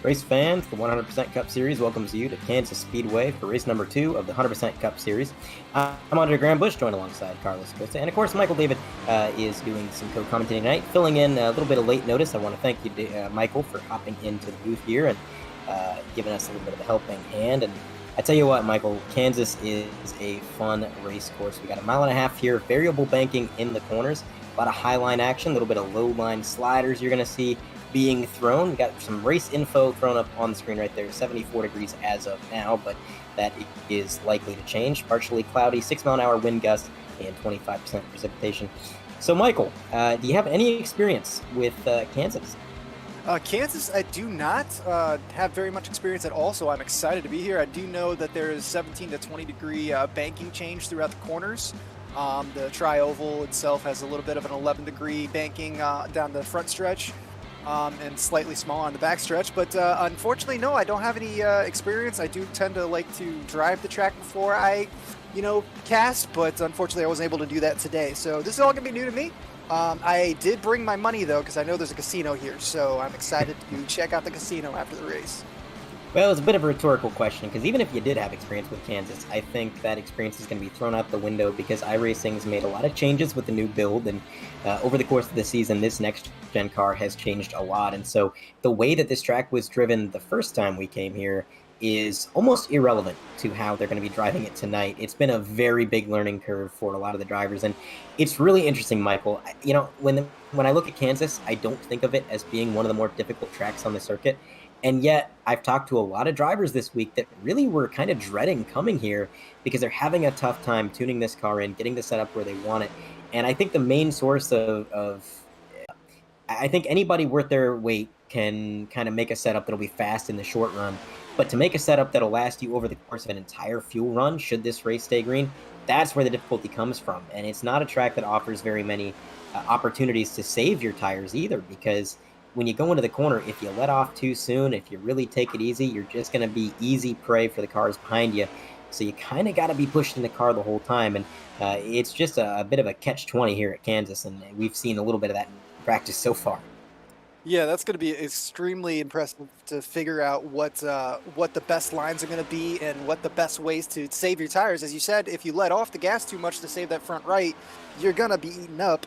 Race fans, the 100% Cup Series welcomes you to Kansas Speedway for race number 2 of the 100% Cup Series. I'm Andre Graham Bush, joined alongside Carlos Costa. And of course, Michael David is doing some co-commentating tonight, filling in a little bit of late notice. I want to thank you, Michael, for hopping into the booth here and giving us a little bit of a helping hand. And I tell you what, Michael, Kansas is a fun race course. We got a mile and a half here, variable banking in the corners, a lot of high line action, a little bit of low line sliders you're going to see being thrown. We got some race info thrown up on the screen right there, 74 degrees as of now, but that is likely to change. Partially cloudy, 6-mile-an-hour wind gust, and 25% precipitation. So, Michael, do you have any experience with Kansas? Kansas, I do not have very much experience at all, so I'm excited to be here. I do know that there is 17 to 20 degree banking change throughout the corners. The tri-oval itself has a little bit of an 11 degree banking down the front stretch. And slightly smaller on the backstretch, but unfortunately, no, I don't have any experience. I do tend to like to drive the track before I, cast, but unfortunately, I wasn't able to do that today. So this is all gonna be new to me. I did bring my money though, because I know there's a casino here, so I'm excited to check out the casino after the race. Well, it's a bit of a rhetorical question, because even if you did have experience with Kansas, I think that experience is going to be thrown out the window because iRacing's made a lot of changes with the new build, and over the course of the season, this next-gen car has changed a lot, and so the way that this track was driven the first time we came here is almost irrelevant to how they're going to be driving it tonight. It's been a very big learning curve for a lot of the drivers, and it's really interesting, Michael. When I look at Kansas, I don't think of it as being one of the more difficult tracks on the circuit. And yet, I've talked to a lot of drivers this week that really were kind of dreading coming here because they're having a tough time tuning this car in, getting the setup where they want it. And I think the main source I think anybody worth their weight can kind of make a setup that'll be fast in the short run. But to make a setup that'll last you over the course of an entire fuel run, should this race stay green, that's where the difficulty comes from. And it's not a track that offers very many opportunities to save your tires either, because when you go into the corner, if you let off too soon, if you really take it easy, you're just going to be easy prey for the cars behind you. So you kind of got to be pushing the car the whole time. And it's just a bit of a catch-20 here at Kansas. And we've seen a little bit of that in practice so far. Yeah, that's going to be extremely impressive to figure out what the best lines are going to be and what the best ways to save your tires. As you said, if you let off the gas too much to save that front right, you're going to be eaten up.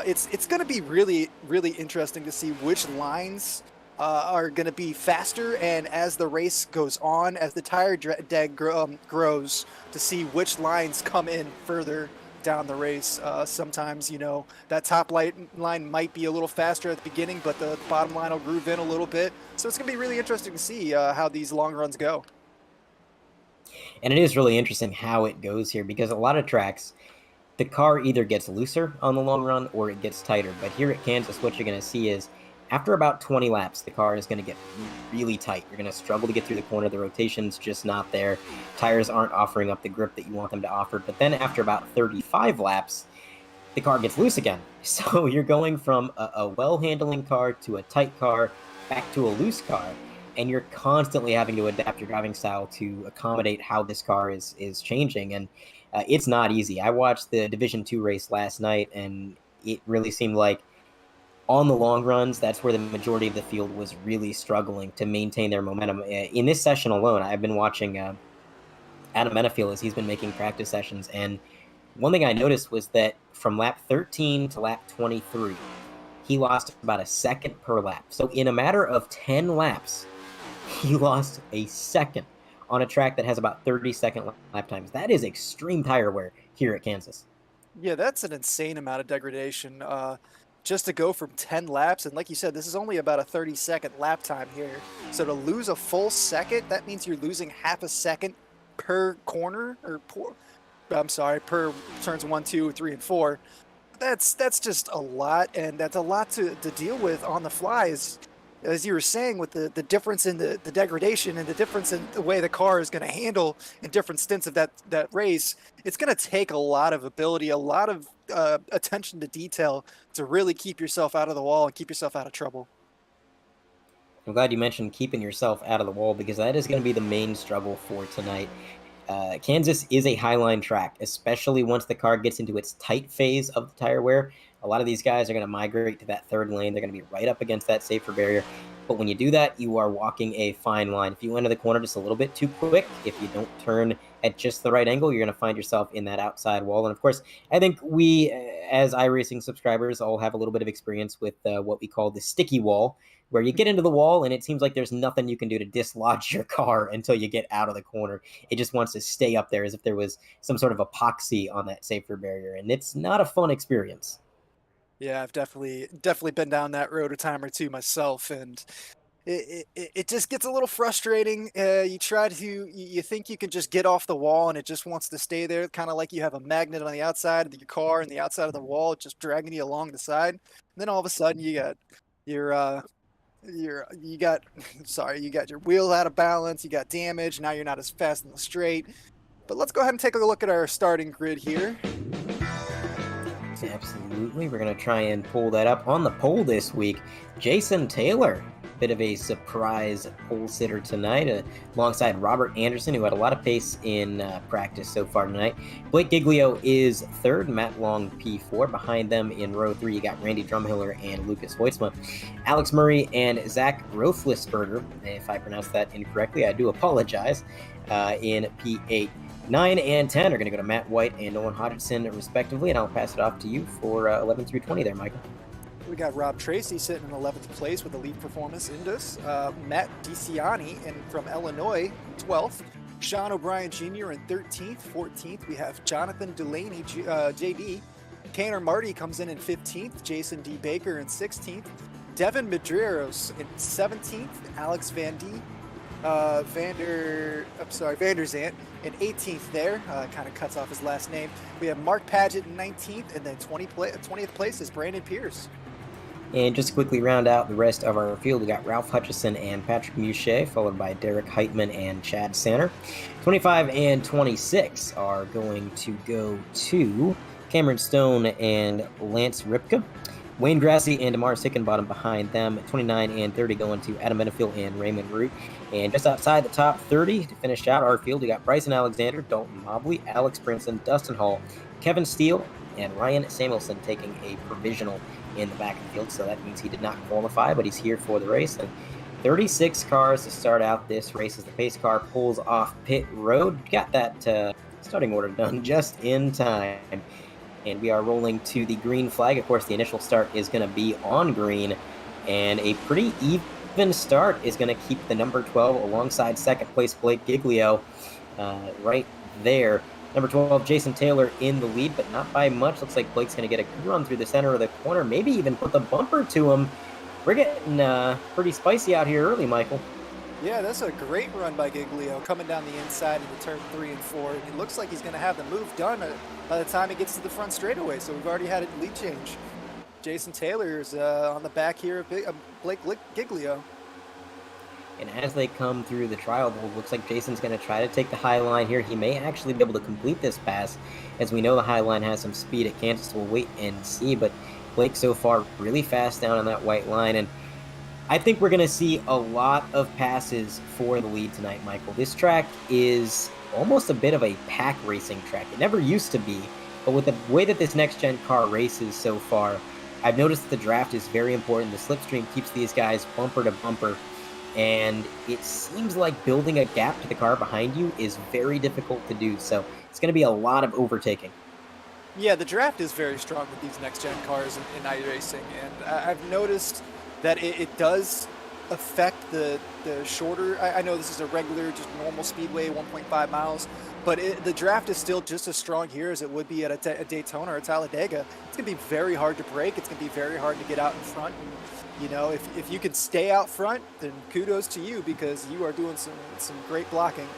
It's going to be really, really interesting to see which lines are going to be faster, and as the race goes on, as the tire deg grows, to see which lines come in further down the race. Sometimes, that top line might be a little faster at the beginning, but the bottom line will groove in a little bit. So it's going to be really interesting to see how these long runs go. And it is really interesting how it goes here, because a lot of tracks, the car either gets looser on the long run or it gets tighter. But here at Kansas, what you're going to see is after about 20 laps, the car is going to get really tight. You're going to struggle to get through the corner. The rotation's just not there. Tires aren't offering up the grip that you want them to offer. But then after about 35 laps, the car gets loose again. So you're going from a well-handling car to a tight car back to a loose car. And you're constantly having to adapt your driving style to accommodate how this car is changing. And it's not easy. I watched the Division II race last night, and it really seemed like on the long runs, that's where the majority of the field was really struggling to maintain their momentum. In this session alone, I've been watching Adam Menafiel as he's been making practice sessions, and one thing I noticed was that from lap 13 to lap 23, he lost about a second per lap. So in a matter of 10 laps, he lost a second on a track that has about 30-second lap times. That is extreme tire wear here at Kansas. Yeah, that's an insane amount of degradation. Just to go from 10 laps, and like you said, this is only about a 30-second lap time here. So to lose a full second, that means you're losing half a second per corner, or per turns 1, 2, 3, and 4. That's just a lot, and that's a lot to deal with on the fly. As you were saying, with the difference in the degradation and the difference in the way the car is going to handle in different stints of that race, it's going to take a lot of ability, a lot of attention to detail to really keep yourself out of the wall and keep yourself out of trouble. I'm glad you mentioned keeping yourself out of the wall, because that is going to be the main struggle for tonight. Kansas is a highline track, especially once the car gets into its tight phase of the tire wear. A lot of these guys are going to migrate to that third lane. They're going to be right up against that safer barrier. But when you do that, you are walking a fine line. If you enter the corner just a little bit too quick, if you don't turn at just the right angle, you're going to find yourself in that outside wall. And of course, I think we, as iRacing subscribers, all have a little bit of experience with what we call the sticky wall, where you get into the wall and it seems like there's nothing you can do to dislodge your car until you get out of the corner. It just wants to stay up there as if there was some sort of epoxy on that safety barrier. And it's not a fun experience. Yeah, I've definitely been down that road a time or two myself, and it just gets a little frustrating. You try to you think you can just get off the wall, and it just wants to stay there, kind of like you have a magnet on the outside of your car and the outside of the wall, just dragging you along the side. And then all of a sudden, you got you got sorry, you got your wheel out of balance, you got damage. Now you're not as fast in the straight. But let's go ahead and take a look at our starting grid here. Absolutely. We're going to try and pull that up. On the pole this week, Jason Taylor, bit of a surprise pole sitter tonight, alongside Robert Anderson, who had a lot of pace in practice so far tonight. Blake Giglio is third, Matt Long P4. Behind them in row 3, you got Randy Drumhiller and Lucas Hoitzma. Alex Murray and Zach Roethlisberger, if I pronounced that incorrectly, I do apologize, in P8. 9 and 10 are going to go to Matt White and Nolan Hodgson, respectively, and I'll pass it off to you for 11 through 20 there, Michael. We got Rob Tracy sitting in 11th place with a lead performance in this. Matt DiCiani from Illinois, 12th. Sean O'Brien Jr. in 13th. 14th, we have Jonathan Delaney, JD. Kaner Marty comes in 15th. Jason D. Baker in 16th. Devin Medeiros in 17th. Alex Vander Zant in 18th there, kind of cuts off his last name. We have Mark Paget in 19th, and then 20th place is Brandon Pierce. And just to quickly round out the rest of our field, we got Ralph Hutchison and Patrick Muchet, followed by Derek Heitman and Chad Sanner. 25 and 26 are going to go to Cameron Stone and Lance Ripka. Wayne Grassi and Damar Hickenbottom behind them. 29 and 30 going to Adam Benefield and Raymond Root. And just outside the top 30 to finish out our field, we got Bryson Alexander, Dalton Mobley, Alex Brinson, Dustin Hall, Kevin Steele, and Ryan Samuelson taking a provisional in the back of the field. So that means he did not qualify, but he's here for the race. And 36 cars to start out this race as the pace car pulls off pit road. Got that starting order done just in time. And we are rolling to the green flag. Of course, the initial start is going to be on green. And a pretty even start is going to keep the number 12 alongside second place Blake Giglio right there. Number 12, Jason Taylor in the lead, but not by much. Looks like Blake's going to get a good run through the center of the corner, maybe even put the bumper to him. We're getting pretty spicy out here early, Michael. Yeah, that's a great run by Giglio, coming down the inside into turn 3 and 4. And it looks like he's going to have the move done by the time he gets to the front straightaway. So we've already had a lead change. Jason Taylor is on the back here of Blake Giglio. And as they come through the trial, it looks like Jason's going to try to take the high line here. He may actually be able to complete this pass. As we know, the high line has some speed at Kansas. We'll wait and see. But Blake so far really fast down on that white line. And I think we're going to see a lot of passes for the lead tonight, Michael. This track is almost a bit of a pack racing track. It never used to be. But with the way that this next-gen car races so far, I've noticed that the draft is very important. The slipstream keeps these guys bumper to bumper. And it seems like building a gap to the car behind you is very difficult to do. So it's going to be a lot of overtaking. Yeah, the draft is very strong with these next-gen cars in iRacing. And I've noticed that it does affect the shorter. I know this is a regular, just normal speedway, 1.5 miles. But the draft is still just as strong here as it would be at a Daytona or a Talladega. It's going to be very hard to break. It's going to be very hard to get out in front. And, you know, if you can stay out front, then kudos to you because you are doing some great blocking.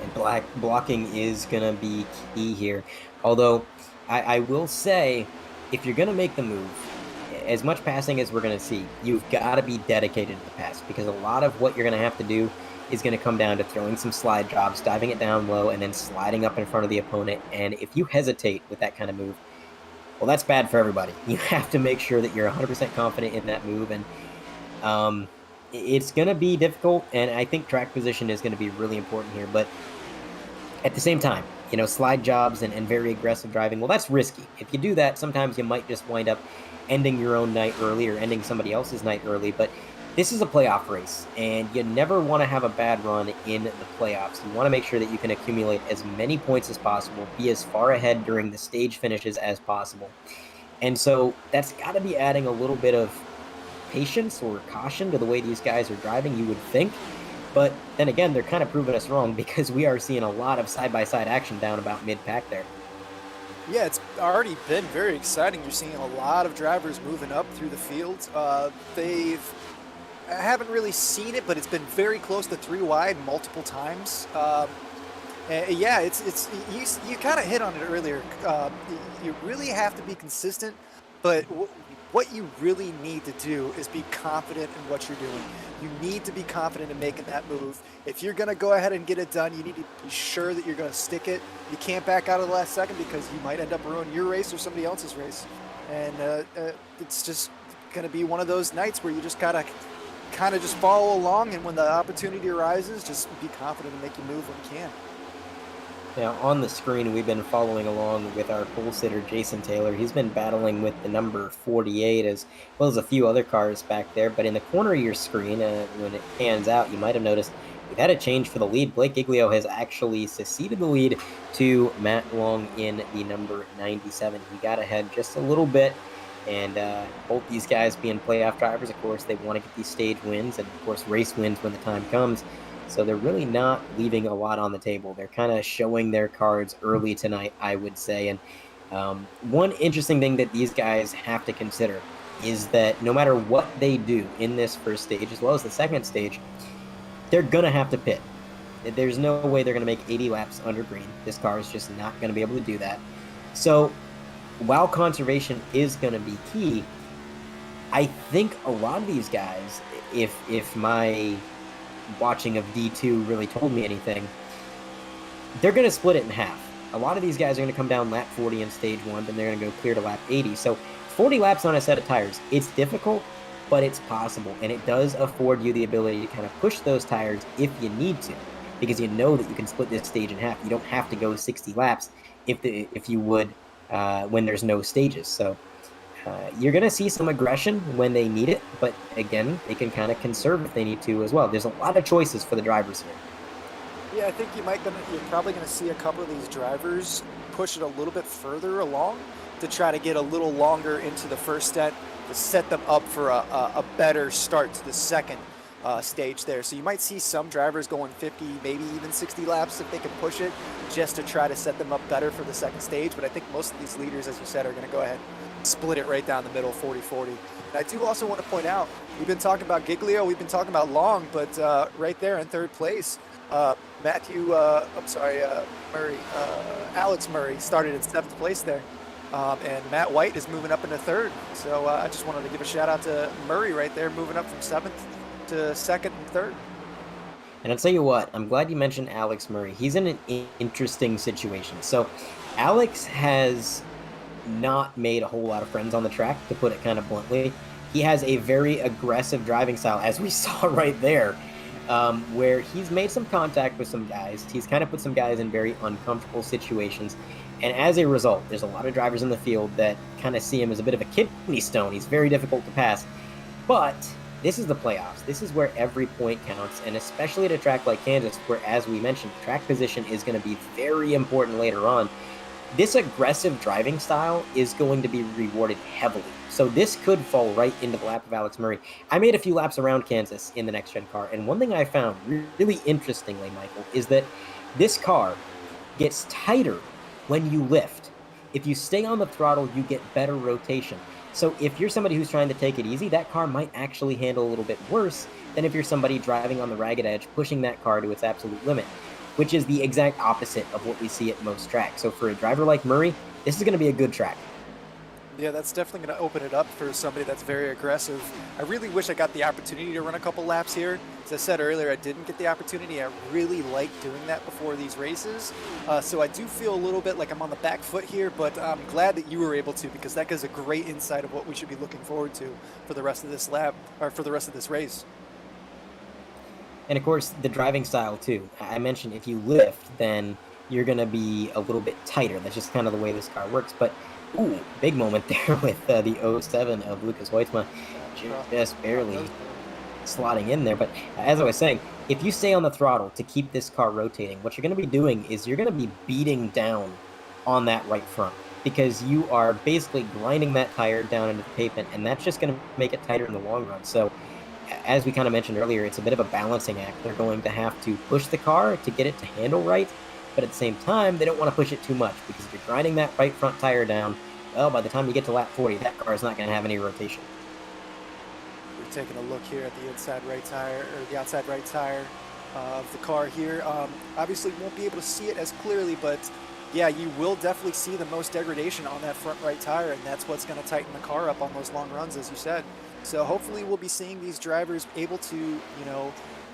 And blocking is going to be key here. Although, I will say, if you're going to make the move, as much passing as we're going to see, you've got to be dedicated to the pass because a lot of what you're going to have to do is going to come down to throwing some slide jobs, diving it down low, and then sliding up in front of the opponent. And if you hesitate with that kind of move, well, that's bad for everybody. You have to make sure that you're 100% confident in that move. And it's going to be difficult, and I think track position is going to be really important here. But at the same time, you know, slide jobs and very aggressive driving, well, that's risky. If you do that, sometimes you might just wind up ending your own night early or ending somebody else's night early. But this is a playoff race, and you never want to have a bad run in the playoffs. You want to make sure that you can accumulate as many points as possible, be as far ahead during the stage finishes as possible. And so that's got to be adding a little bit of patience or caution to the way these guys are driving, you would think. But then again, they're kind of proving us wrong because we are seeing a lot of side by side action down about mid pack there. Yeah, it's already been very exciting. You're seeing a lot of drivers moving up through the field. I haven't really seen it, but it's been very close to 3 wide multiple times. Yeah, it's you kind of hit on it earlier. You really have to be consistent, but what you really need to do is be confident in what you're doing. You need to be confident in making that move. If you're going to go ahead and get it done, you need to be sure that you're going to stick it. You can't back out of the last second because you might end up ruining your race or somebody else's race. And it's just going to be one of those nights where you just gotta kind of just follow along, and when the opportunity arises, just be confident and make your move when you can. Now, on the screen, we've been following along with our pole sitter, Jason Taylor. He's been battling with the number 48 as well as a few other cars back there. But in the corner of your screen, when it pans out, you might have noticed we've had a change for the lead. Blake Giglio has actually succeeded the lead to Matt Long in the number 97. He got ahead just a little bit. And both these guys being playoff drivers, of course, they want to get these stage wins and, of course, race wins when the time comes. So they're really not leaving a lot on the table. They're kind of showing their cards early tonight, I would say. And one interesting thing that these guys have to consider is that no matter what they do in this first stage, as well as the second stage, they're going to have to pit. There's no way they're going to make 80 laps under green. This car is just not going to be able to do that. So while conservation is going to be key, I think a lot of these guys, if my watching of D2 really told me anything, they're going to split it in half. A lot of these guys are going to come down lap 40 in stage 1, then they're going to go clear to lap 80. So 40 laps on a set of tires, it's difficult, but it's possible. And it does afford you the ability to kind of push those tires if you need to, because you know that you can split this stage in half. You don't have to go 60 laps if you would when there's no stages. So you're going to see some aggression when they need it, but again, they can kind of conserve if they need to as well. There's a lot of choices for the drivers here. Yeah, I think you're probably going to see a couple of these drivers push it a little bit further along to try to get a little longer into the first set to set them up for a better start to the second stage there. So you might see some drivers going 50, maybe even 60 laps if they can push it, just to try to set them up better for the second stage. But I think most of these leaders, as you said, are going to go ahead and split it right down the middle, 40-40. And I do also want to point out, we've been talking about Giglio, we've been talking about Long, but right there in third place, Murray, Alex Murray started in 7th place there. And Matt White is moving up into 3rd. So I just wanted to give a shout out to Murray right there, moving up from 7th to 2nd and 3rd. And I'll tell you what, I'm glad you mentioned Alex Murray. He's in an interesting situation. So Alex has not made a whole lot of friends on the track, to put it kind of bluntly. He has a very aggressive driving style, as we saw right there, where he's made some contact with some guys. He's kind of put some guys in very uncomfortable situations. And as a result, there's a lot of drivers in the field that kind of see him as a bit of a kidney stone. He's very difficult to pass. But this is the playoffs. This is where every point counts, and especially at a track like Kansas, where, as we mentioned, track position is going to be very important later on. This aggressive driving style is going to be rewarded heavily. So this could fall right into the lap of Alex Murray. I made a few laps around Kansas in the next-gen car, and one thing I found really interestingly, Michael, is that this car gets tighter when you lift. If you stay on the throttle, you get better rotation. So if you're somebody who's trying to take it easy, that car might actually handle a little bit worse than if you're somebody driving on the ragged edge, pushing that car to its absolute limit, which is the exact opposite of what we see at most tracks. So for a driver like Murray, this is going to be a good track. Yeah, that's definitely going to open it up for somebody that's very aggressive. I really wish I got the opportunity to run a couple laps here. As I said earlier, I didn't get the opportunity. I really like doing that before these races. So I do feel a little bit like I'm on the back foot here, but I'm glad that you were able to, because that gives a great insight of what we should be looking forward to for the rest of this lap, or for the rest of this race. And of course, the driving style too. I mentioned if you lift, then you're going to be a little bit tighter. That's just kind of the way this car works. But Ooh, big moment there with the '07 of Lucas Hoytsma just On nose barely cone. slotting in there. But as I was saying, if you stay on the throttle to keep this car rotating, what you're going to be doing is you're going to be beating down on that right front because you are basically grinding that tire down into the pavement, and that's just going to make it tighter in the long run. So as we kind of mentioned earlier, it's a bit of a balancing act. They're going to have to push the car to get it to handle right, but at the same time, they don't want to push it too much because if you're grinding that right front tire down, well, by the time you get to lap 40, that car is not going to have any rotation. We're taking a look here at the inside right tire, or the outside right tire of the car here. Obviously, you won't be able to see it as clearly, but yeah, you will definitely see the most degradation on that front right tire, and that's what's going to tighten the car up on those long runs, as you said. So hopefully, we'll be seeing these drivers able to,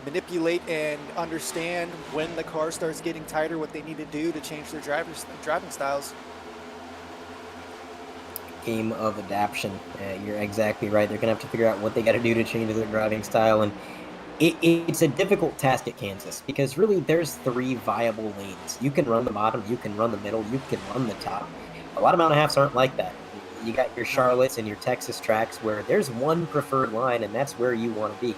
manipulate and understand when the car starts getting tighter, what they need to do to change their driving styles. Game of adaptation. You're exactly right. They're going to have to figure out what they got to do to change their driving style, and it's a difficult task at Kansas because really there's three viable lanes. You can run the bottom, you can run the middle, you can run the top. A lot of Mount halves aren't like that. You got your No. Charlottes and your Texas tracks where there's one preferred line, and that's where you want to be.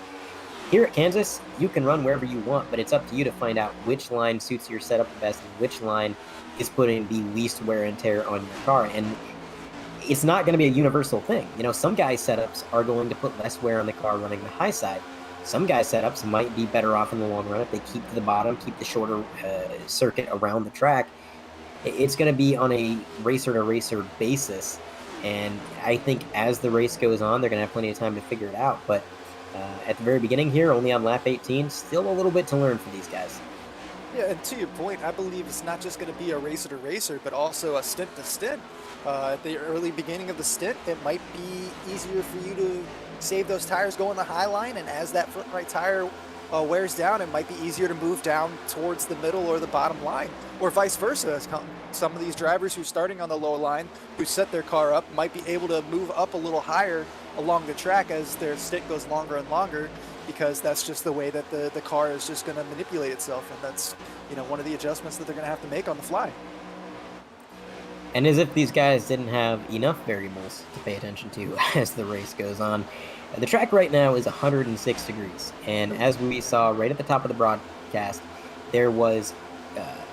Here at Kansas, you can run wherever you want, but it's up to you to find out which line suits your setup the best and which line is putting the least wear and tear on your car. And it's not going to be a universal thing. Some guys' setups are going to put less wear on the car running the high side. Some guys' setups might be better off in the long run if they keep to the bottom, keep the shorter circuit around the track. It's going to be on a racer to racer basis. And I think as the race goes on, they're going to have plenty of time to figure it out. But at the very beginning here, only on lap 18, still a little bit to learn for these guys. Yeah, and to your point, I believe it's not just going to be a racer to racer, but also a stint to stint. At the early beginning of the stint, it might be easier for you to save those tires going the high line, and as that front right tire wears down, it might be easier to move down towards the middle or the bottom line, or vice versa. Some of these drivers who are starting on the low line, who set their car up, might be able to move up a little higher along the track as their stint goes longer and longer, because that's just the way that the car is just going to manipulate itself, and that's one of the adjustments that they're going to have to make on the fly. And as if these guys didn't have enough variables to pay attention to as the race goes on, the track right now is 106 degrees. And as we saw right at the top of the broadcast, there was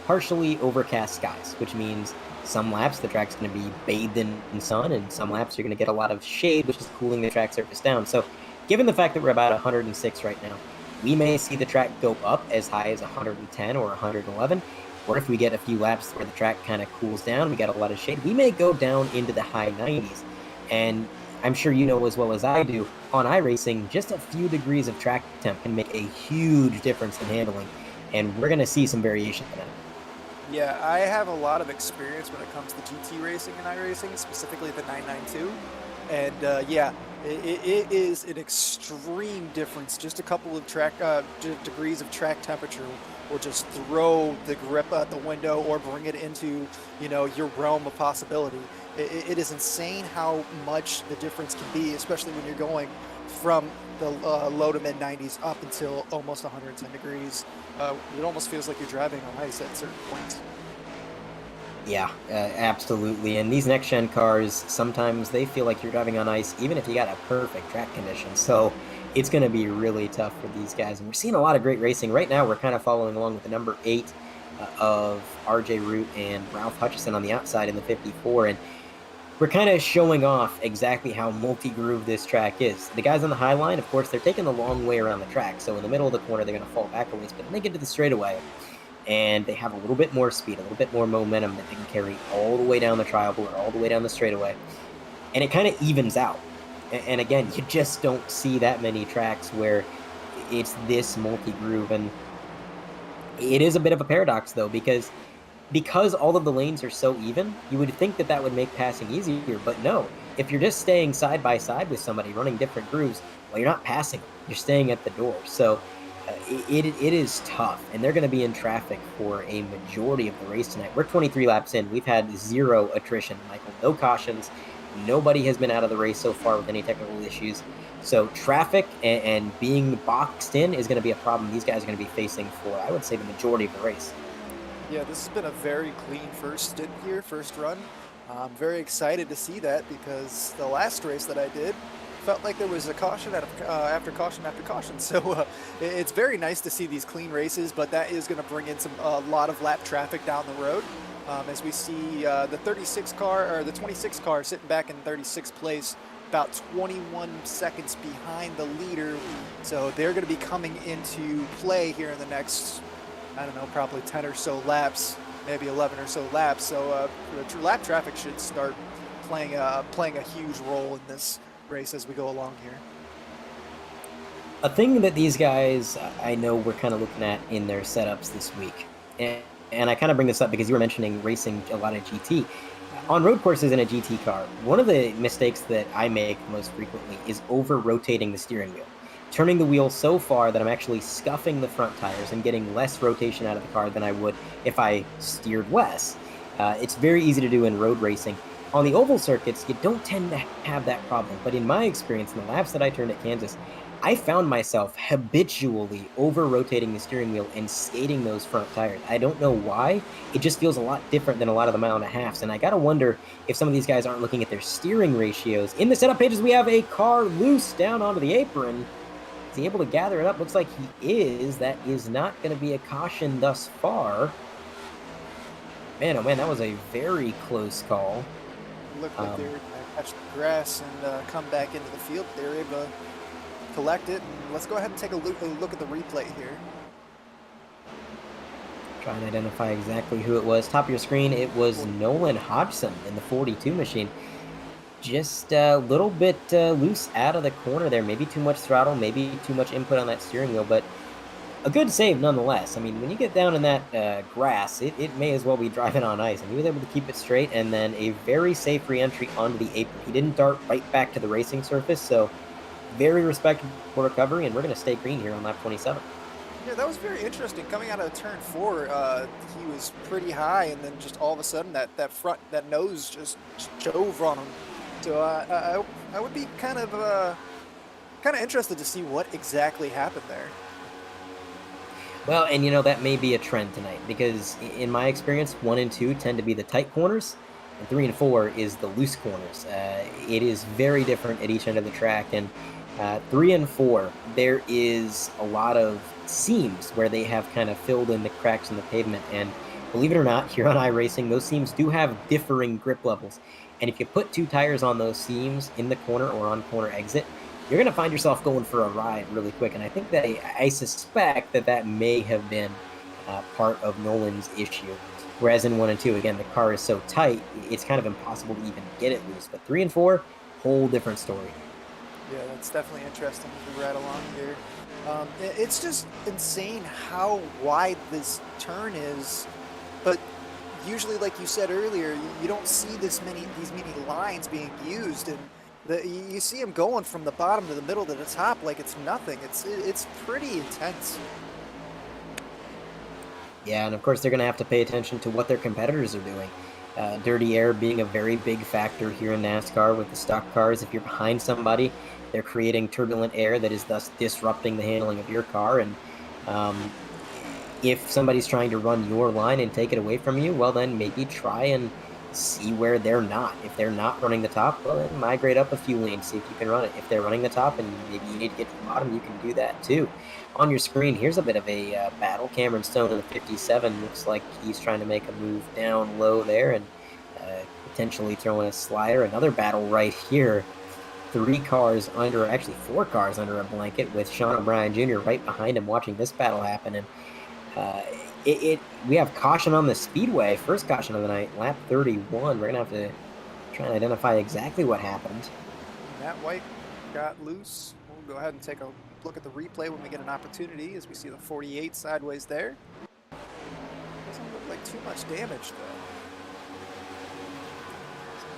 partially overcast skies, which means some laps the track's going to be bathed in sun, and some laps you're going to get a lot of shade, which is cooling the track surface down. So given the fact that we're about 106 right now, we may see the track go up as high as 110 or 111. Or if we get a few laps where the track kind of cools down, we got a lot of shade, we may go down into the high 90s. And I'm sure you know as well as I do, on iRacing, just a few degrees of track temp can make a huge difference in handling. And we're going to see some variation in that. Yeah, I have a lot of experience when it comes to GT racing and iRacing, specifically the 992. And yeah, it is an extreme difference. Just a couple of degrees of track temperature will just throw the grip out the window or bring it into your realm of possibility. It is insane how much the difference can be, especially when you're going from the low to mid 90s up until almost 110 degrees. It almost feels like you're driving on ice at certain points. Yeah, absolutely. And these next gen cars, sometimes they feel like you're driving on ice, even if you got a perfect track condition. So it's going to be really tough for these guys. And we're seeing a lot of great racing. Right now, we're kind of following along with the number 8 of RJ Root and Ralph Hutchison on the outside in the 54. And we're kind of showing off exactly how multi-groove this track is. The guys on the high line, of course, they're taking the long way around the track. So in the middle of the corner, they're going to fall back a ways. But then they get to the straightaway, and they have a little bit more speed, a little bit more momentum that they can carry all the way down the trial board, all the way down the straightaway. And it kind of evens out. And again, you just don't see that many tracks where it's this multi-groove. And it is a bit of a paradox, though, because all of the lanes are so even, you would think that would make passing easier, but no. If you're just staying side by side with somebody running different grooves, well, you're not passing them. You're staying at the door. So it is tough, and they're going to be in traffic for a majority of the race tonight. We're 23 laps in. We've had 0 attrition, Michael. No cautions. Nobody has been out of the race so far with any technical issues. So traffic and being boxed in is going to be a problem these guys are going to be facing for, I would say, the majority of the race. Yeah, this has been a very clean first stint here, first run. I'm very excited to see that because the last race that I did felt like there was a caution after caution after caution. So it's very nice to see these clean races, but that is going to bring in a lot of lap traffic down the road. As we see the 36 car or the 26 car sitting back in 36th place, about 21 seconds behind the leader. So they're going to be coming into play here in the next, I don't know, probably 10 or so laps, maybe 11 or so laps. So the lap traffic should start playing a huge role in this race as we go along here. A thing that these guys, I know we're kind of looking at in their setups this week, and I kind of bring this up because you were mentioning racing a lot of GT. Mhm. On road courses in a GT car, one of the mistakes that I make most frequently is over rotating the steering wheel, turning the wheel so far that I'm actually scuffing the front tires and getting less rotation out of the car than I would if I steered less. It's very easy to do in road racing. On the oval circuits, you don't tend to have that problem, but in my experience, in the laps that I turned at Kansas, I found myself habitually over rotating the steering wheel and skating those front tires. I don't know why. It just feels a lot different than a lot of the mile and a halves. And I got to wonder if some of these guys aren't looking at their steering ratios. In the setup pages, we have a car loose down onto the apron. Is he able to gather it up? Looks like he is. That is not going to be a caution thus far. Man, oh man, that was a very close call. Looked like they were going to catch the grass and come back into the field. They were able to collect it. And let's go ahead and take a look at the replay here. Trying to identify exactly who it was. Top of your screen, it was Nolan Hodgson in the 42 machine. Just a little bit loose out of the corner there. Maybe too much throttle, maybe too much input on that steering wheel, but a good save nonetheless. I mean, when you get down in that grass, it may as well be driving on ice. And he was able to keep it straight, and then a very safe re-entry onto the apron. He didn't dart right back to the racing surface, so very respectable recovery, and we're going to stay green here on lap 27. Yeah, that was very interesting. Coming out of turn 4, he was pretty high, and then just all of a sudden, that nose just drove on him. So I would be kind of interested to see what exactly happened there. Well, and you know, that may be a trend tonight because in my experience, 1 and 2 tend to be the tight corners, and 3 and 4 is the loose corners. It is very different at each end of the track, and 3 and 4, there is a lot of seams where they have kind of filled in the cracks in the pavement, and believe it or not, here on iRacing, those seams do have differing grip levels, and if you put 2 tires on those seams in the corner or on corner exit, you're going to find yourself going for a ride really quick. And I think that I suspect that may have been part of Nolan's issue. Whereas in 1 and 2, again, the car is so tight, it's kind of impossible to even get it loose. But 3 and 4, whole different story. Yeah, that's definitely interesting as we ride along here. It's just insane how wide this turn is, but usually, like you said earlier, you don't see these many lines being used, and you see them going from the bottom to the middle to the top like it's nothing. It's pretty intense. Yeah, and of course they're going to have to pay attention to what their competitors are doing. Dirty air being a very big factor here in NASCAR with the stock cars. If you're behind somebody, they're creating turbulent air that is thus disrupting the handling of your car. And if somebody's trying to run your line and take it away from you, well, then maybe try and see where they're not. If they're not running the top, well, then migrate up a few lanes, see if you can run it. If they're running the top and maybe you need to get to the bottom, you can do that too. On your screen, here's a bit of a battle. Cameron Stone in the 57 looks like he's trying to make a move down low there and potentially throwing a slider. Another battle right here. 3 cars under, actually 4 cars under a blanket with Sean O'Brien Jr. right behind him watching this battle happen. And we have caution on the speedway. First caution of the night, lap 31. We're going to have to try and identify exactly what happened. Matt White got loose. We'll go ahead and take a look at the replay when we get an opportunity as we see the 48 sideways there. Doesn't look like too much damage though.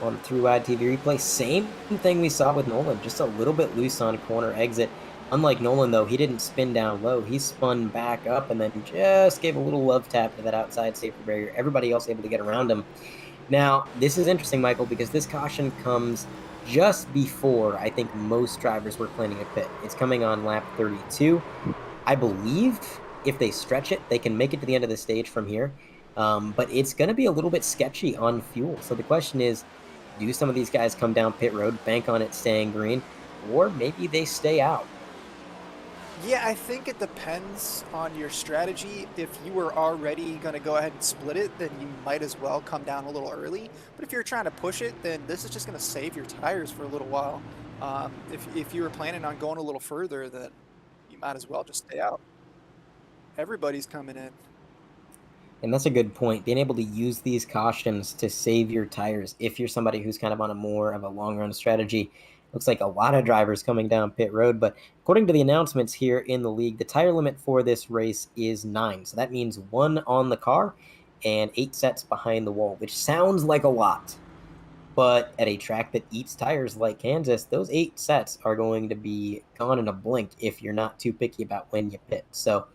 On the through-wide TV replay, same thing we saw with Nolan, just a little bit loose on corner exit. Unlike Nolan, though, he didn't spin down low. He spun back up and then just gave a little love tap to that outside safety barrier. Everybody else able to get around him. Now, this is interesting, Michael, because this caution comes just before I think most drivers were planning a pit. It's coming on lap 32. I believe if they stretch it, they can make it to the end of the stage from here. But it's going to be a little bit sketchy on fuel. So the question is, do some of these guys come down pit road, bank on it staying green, or maybe they stay out? Yeah, I think it depends on your strategy. If you were already going to go ahead and split it, then you might as well come down a little early. But if you're trying to push it, then this is just going to save your tires for a little while. If you were planning on going a little further, then you might as well just stay out. Everybody's coming in. And that's a good point. Being able to use these cautions to save your tires if you're somebody who's kind of on a more of a long run strategy. Looks like a lot of drivers coming down pit road, but according to the announcements here in the league, the tire limit for this race is 9. So that means 1 on the car and 8 sets behind the wall, which sounds like a lot. But at a track that eats tires like Kansas, those 8 sets are going to be gone in a blink if you're not too picky about when you pit. So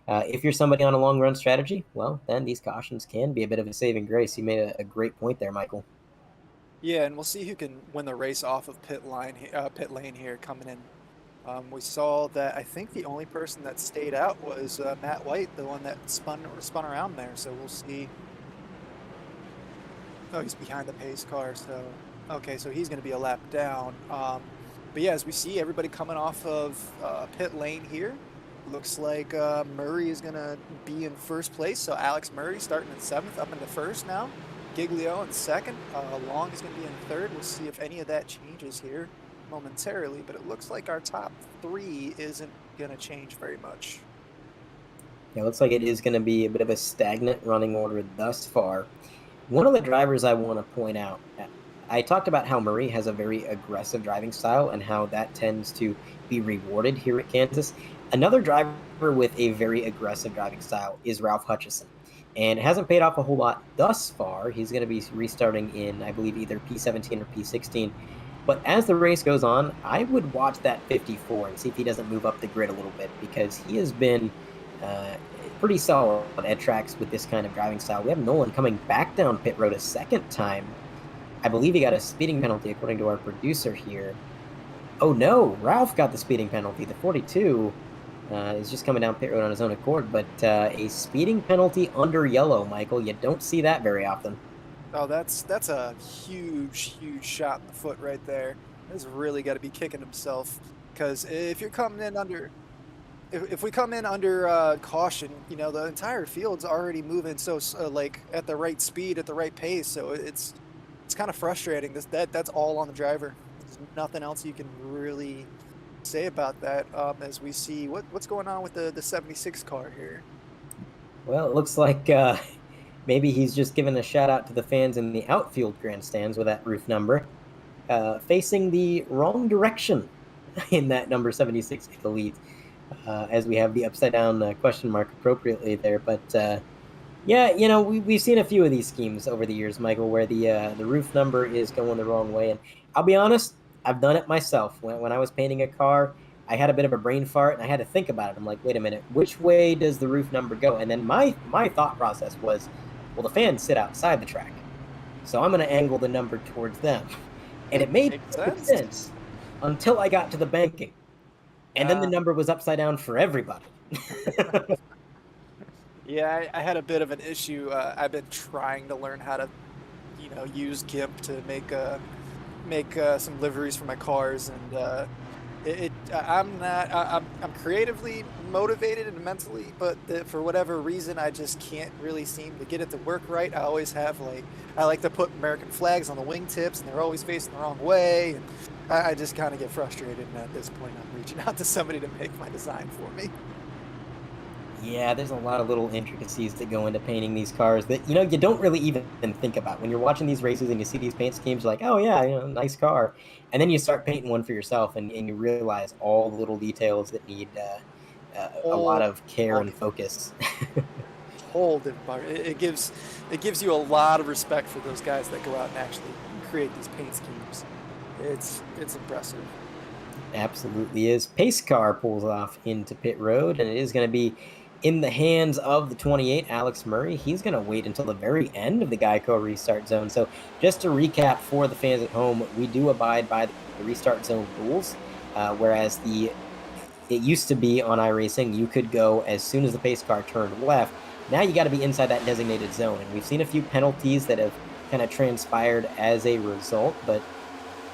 if you're somebody on a long run strategy, well, then these cautions can be a bit of a saving grace. You made a great point there, Michael. Yeah, and we'll see who can win the race off of pit lane here coming in. We saw that I think the only person that stayed out was Matt White, the one that spun around there. So we'll see. Oh, he's behind the pace car. So okay, so he's going to be a lap down. But yeah, as we see everybody coming off of pit lane here, looks like Murray is going to be in first place. So Alex Murray starting in 7th, up into 1st now. Giglio in 2nd. Long is going to be in 3rd. We'll see if any of that changes here momentarily, but it looks like our top 3 isn't going to change very much. Yeah, it looks like it is going to be a bit of a stagnant running order thus far. One of the drivers I want to point out, I talked about how Murray has a very aggressive driving style and how that tends to be rewarded here at Kansas. Another driver with a very aggressive driving style is Ralph Hutchison. And it hasn't paid off a whole lot thus far. He's going to be restarting in, I believe, either P17 or P16. But as the race goes on, I would watch that 54 and see if he doesn't move up the grid a little bit, because he has been uh, pretty solid at tracks with this kind of driving style. We have Nolan coming back down pit road a second time. I believe he got a speeding penalty according to our producer here. Oh no, Ralph got the speeding penalty. The 42 is just coming down pit road on his own accord, but a speeding penalty under yellow, Michael. You don't see that very often. Oh, that's a huge shot in the foot right there. He's really got to be kicking himself, because if you're coming in under, if we come in under caution, you know, the entire field's already moving so like at the right speed, at the right pace. So it's kind of frustrating. That's all on the driver. There's nothing else you can really say about that. As we see what's going on with the 76 car here. Well, it looks like maybe he's just giving a shout out to the fans in the outfield grandstands with that roof number, facing the wrong direction in that number 76 elite, as we have the upside down question mark appropriately there. But yeah, you know, we've seen a few of these schemes over the years, Michael, where the roof number is going the wrong way. And I'll be honest, I've done it myself. When I was painting a car, I had a bit of a brain fart and I had to think about it. I'm like, wait a minute, which way does the roof number go? And then my thought process was, well, the fans sit outside the track, so I'm going to angle the number towards them. And it made Makes perfect sense. sense until I got to the banking. And then the number was upside down for everybody. Yeah, I had a bit of an issue. I've been trying to learn how to, you know, use GIMP to make some liveries for my cars, and I'm not I'm creatively motivated and mentally, but for whatever reason I just can't really seem to get it to work right. I always have I like to put American flags on the wingtips and they're always facing the wrong way, and I just kind of get frustrated, and at this point I'm reaching out to somebody to make my design for me. Yeah, there's a lot of little intricacies that go into painting these cars that, you know, you don't really even think about. When you're watching these races and you see these paint schemes, you're like, oh yeah, you know, nice car. And then you start painting one for yourself, and you realize all the little details that need a lot Whole of care and volume, focus. whole different bar. It gives you a lot of respect for those guys that go out and actually create these paint schemes. It's impressive. Absolutely is. Pace car pulls off into pit road, and it is going to be in the hands of the 28, Alex Murray. He's going to wait until the very end of the Geico restart zone. So just to recap for the fans at home, we do abide by the restart zone rules, whereas it used to be on iRacing, you could go as soon as the pace car turned left, Now you got to be inside that designated zone. And we've seen a few penalties that have kind of transpired as a result, but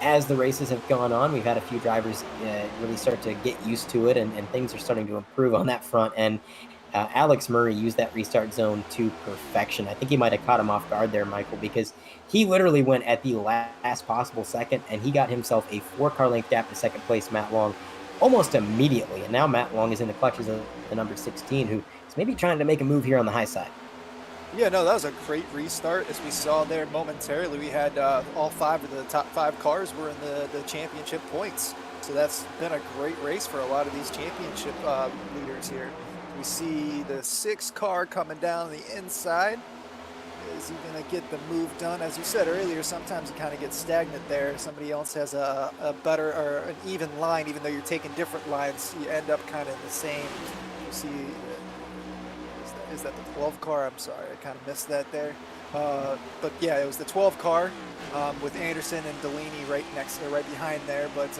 as the races have gone on, we've had a few drivers really start to get used to it, and things are starting to improve on that front. And Alex Murray used that restart zone to perfection. I think he might have caught him off guard there, Michael, because he literally went at the last possible second, and he got himself a 4-car length gap to second place Matt Long almost immediately. And now Matt Long is in the clutches of the number 16, who is maybe trying to make a move here on the high side. Yeah, no, that was a great restart. As we saw there momentarily, we had all 5 of the top 5 cars were in the championship points. So that's been a great race for a lot of these championship leaders here. We see the 6 car coming down the inside. Is he going to get the move done? As you said earlier, sometimes you kind of get stagnant there. Somebody else has a better or an even line, even though you're taking different lines, you end up kind of the same. You see, is that the 12 car? I'm sorry, I kind of missed that there. But yeah, it was the 12 car with Anderson and Delaney right next to, right behind there. But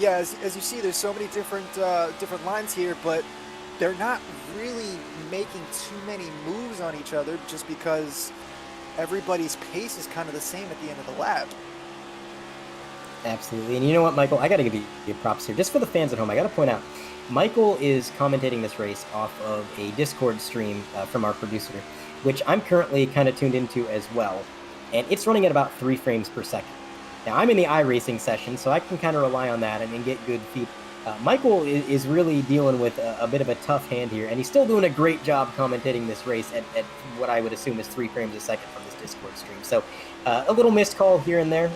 yeah, as you see, there's so many different lines here, but they're not really making too many moves on each other just because everybody's pace is kind of the same at the end of the lap. Absolutely. And you know what, Michael? I got to give you props here. Just for the fans at home, I got to point out, Michael is commentating this race off of a Discord stream from our producer, which I'm currently kind of tuned into as well. And it's running at about 3 frames per second. Now, I'm in the iRacing session, so I can kind of rely on that and get good feed. Michael is really dealing with a bit of a tough hand here, and he's still doing a great job commentating this race at what I would assume is 3 frames a second from this Discord stream. So a little missed call here and there.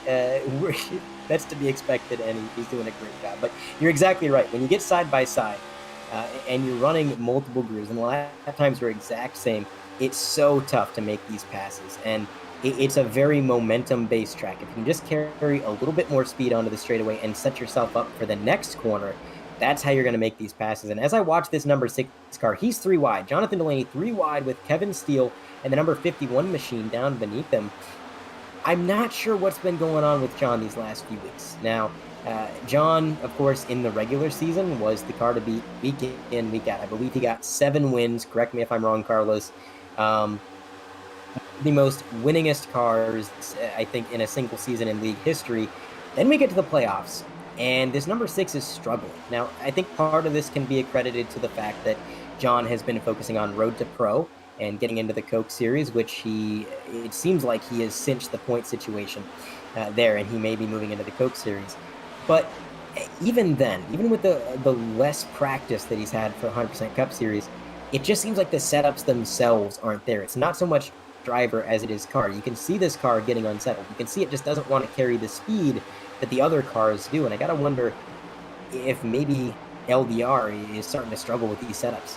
That's to be expected, and he's doing a great job. But you're exactly right. When you get side by side and you're running multiple grooves, and the lap times are exact same, it's so tough to make these passes. And it's a very momentum-based track. If you can just carry a little bit more speed onto the straightaway and set yourself up for the next corner, that's how you're going to make these passes. And as I watch this number 6 car, he's 3 wide. Jonathan Delaney 3 wide with Kevin Steele and the number 51 machine down beneath them. I'm not sure what's been going on with John these last few weeks. Now, John, of course, in the regular season was the car to beat week in, week out. I believe he got 7 wins. Correct me if I'm wrong, Carlos. The most winningest cars, I think, in a single season in league history. Then we get to the playoffs, and this number 6 is struggling. Now, I think part of this can be accredited to the fact that John has been focusing on Road to Pro and getting into the Coke Series, which it seems like he has cinched the point situation there, and he may be moving into the Coke Series. But even then, even with the less practice that he's had for 100% Cup Series, it just seems like the setups themselves aren't there. It's not so much driver as it is car. You can see this car getting unsettled. You can see it just doesn't want to carry the speed that the other cars do. And I got to wonder if maybe LDR is starting to struggle with these setups.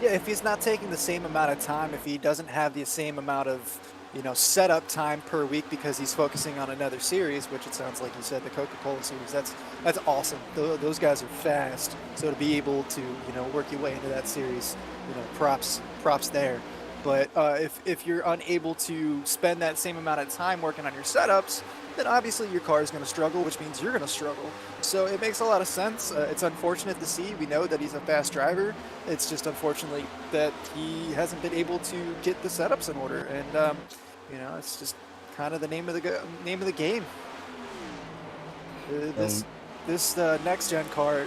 Yeah, if he's not taking the same amount of time, if he doesn't have the same amount of, setup time per week because he's focusing on another series, which it sounds like you said, the Coca-Cola series, that's awesome. Those guys are fast. So to be able to, work your way into that series, props there. But if you're unable to spend that same amount of time working on your setups, then obviously your car is going to struggle, which means you're going to struggle. So it makes a lot of sense. It's unfortunate to see. We know that he's a fast driver. It's just unfortunately that he hasn't been able to get the setups in order. And, it's just kind of the name of the game. This next gen car,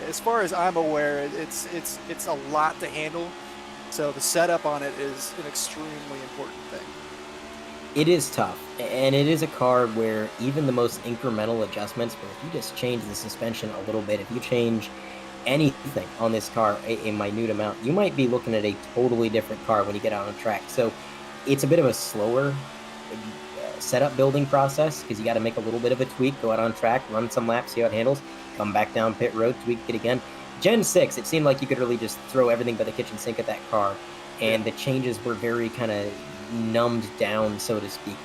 as far as I'm aware, it's a lot to handle. So the setup on it is an extremely important thing. It is tough, and it is a car where even the most incremental adjustments, but if you just change the suspension a little bit, if you change anything on this car a minute amount, you might be looking at a totally different car when you get out on track. So it's a bit of a slower setup building process because you got to make a little bit of a tweak, go out on track, run some laps, see how it handles, come back down pit road, tweak it again. Gen 6, it seemed like you could really just throw everything but the kitchen sink at that car, and the changes were very kind of numbed down, so to speak.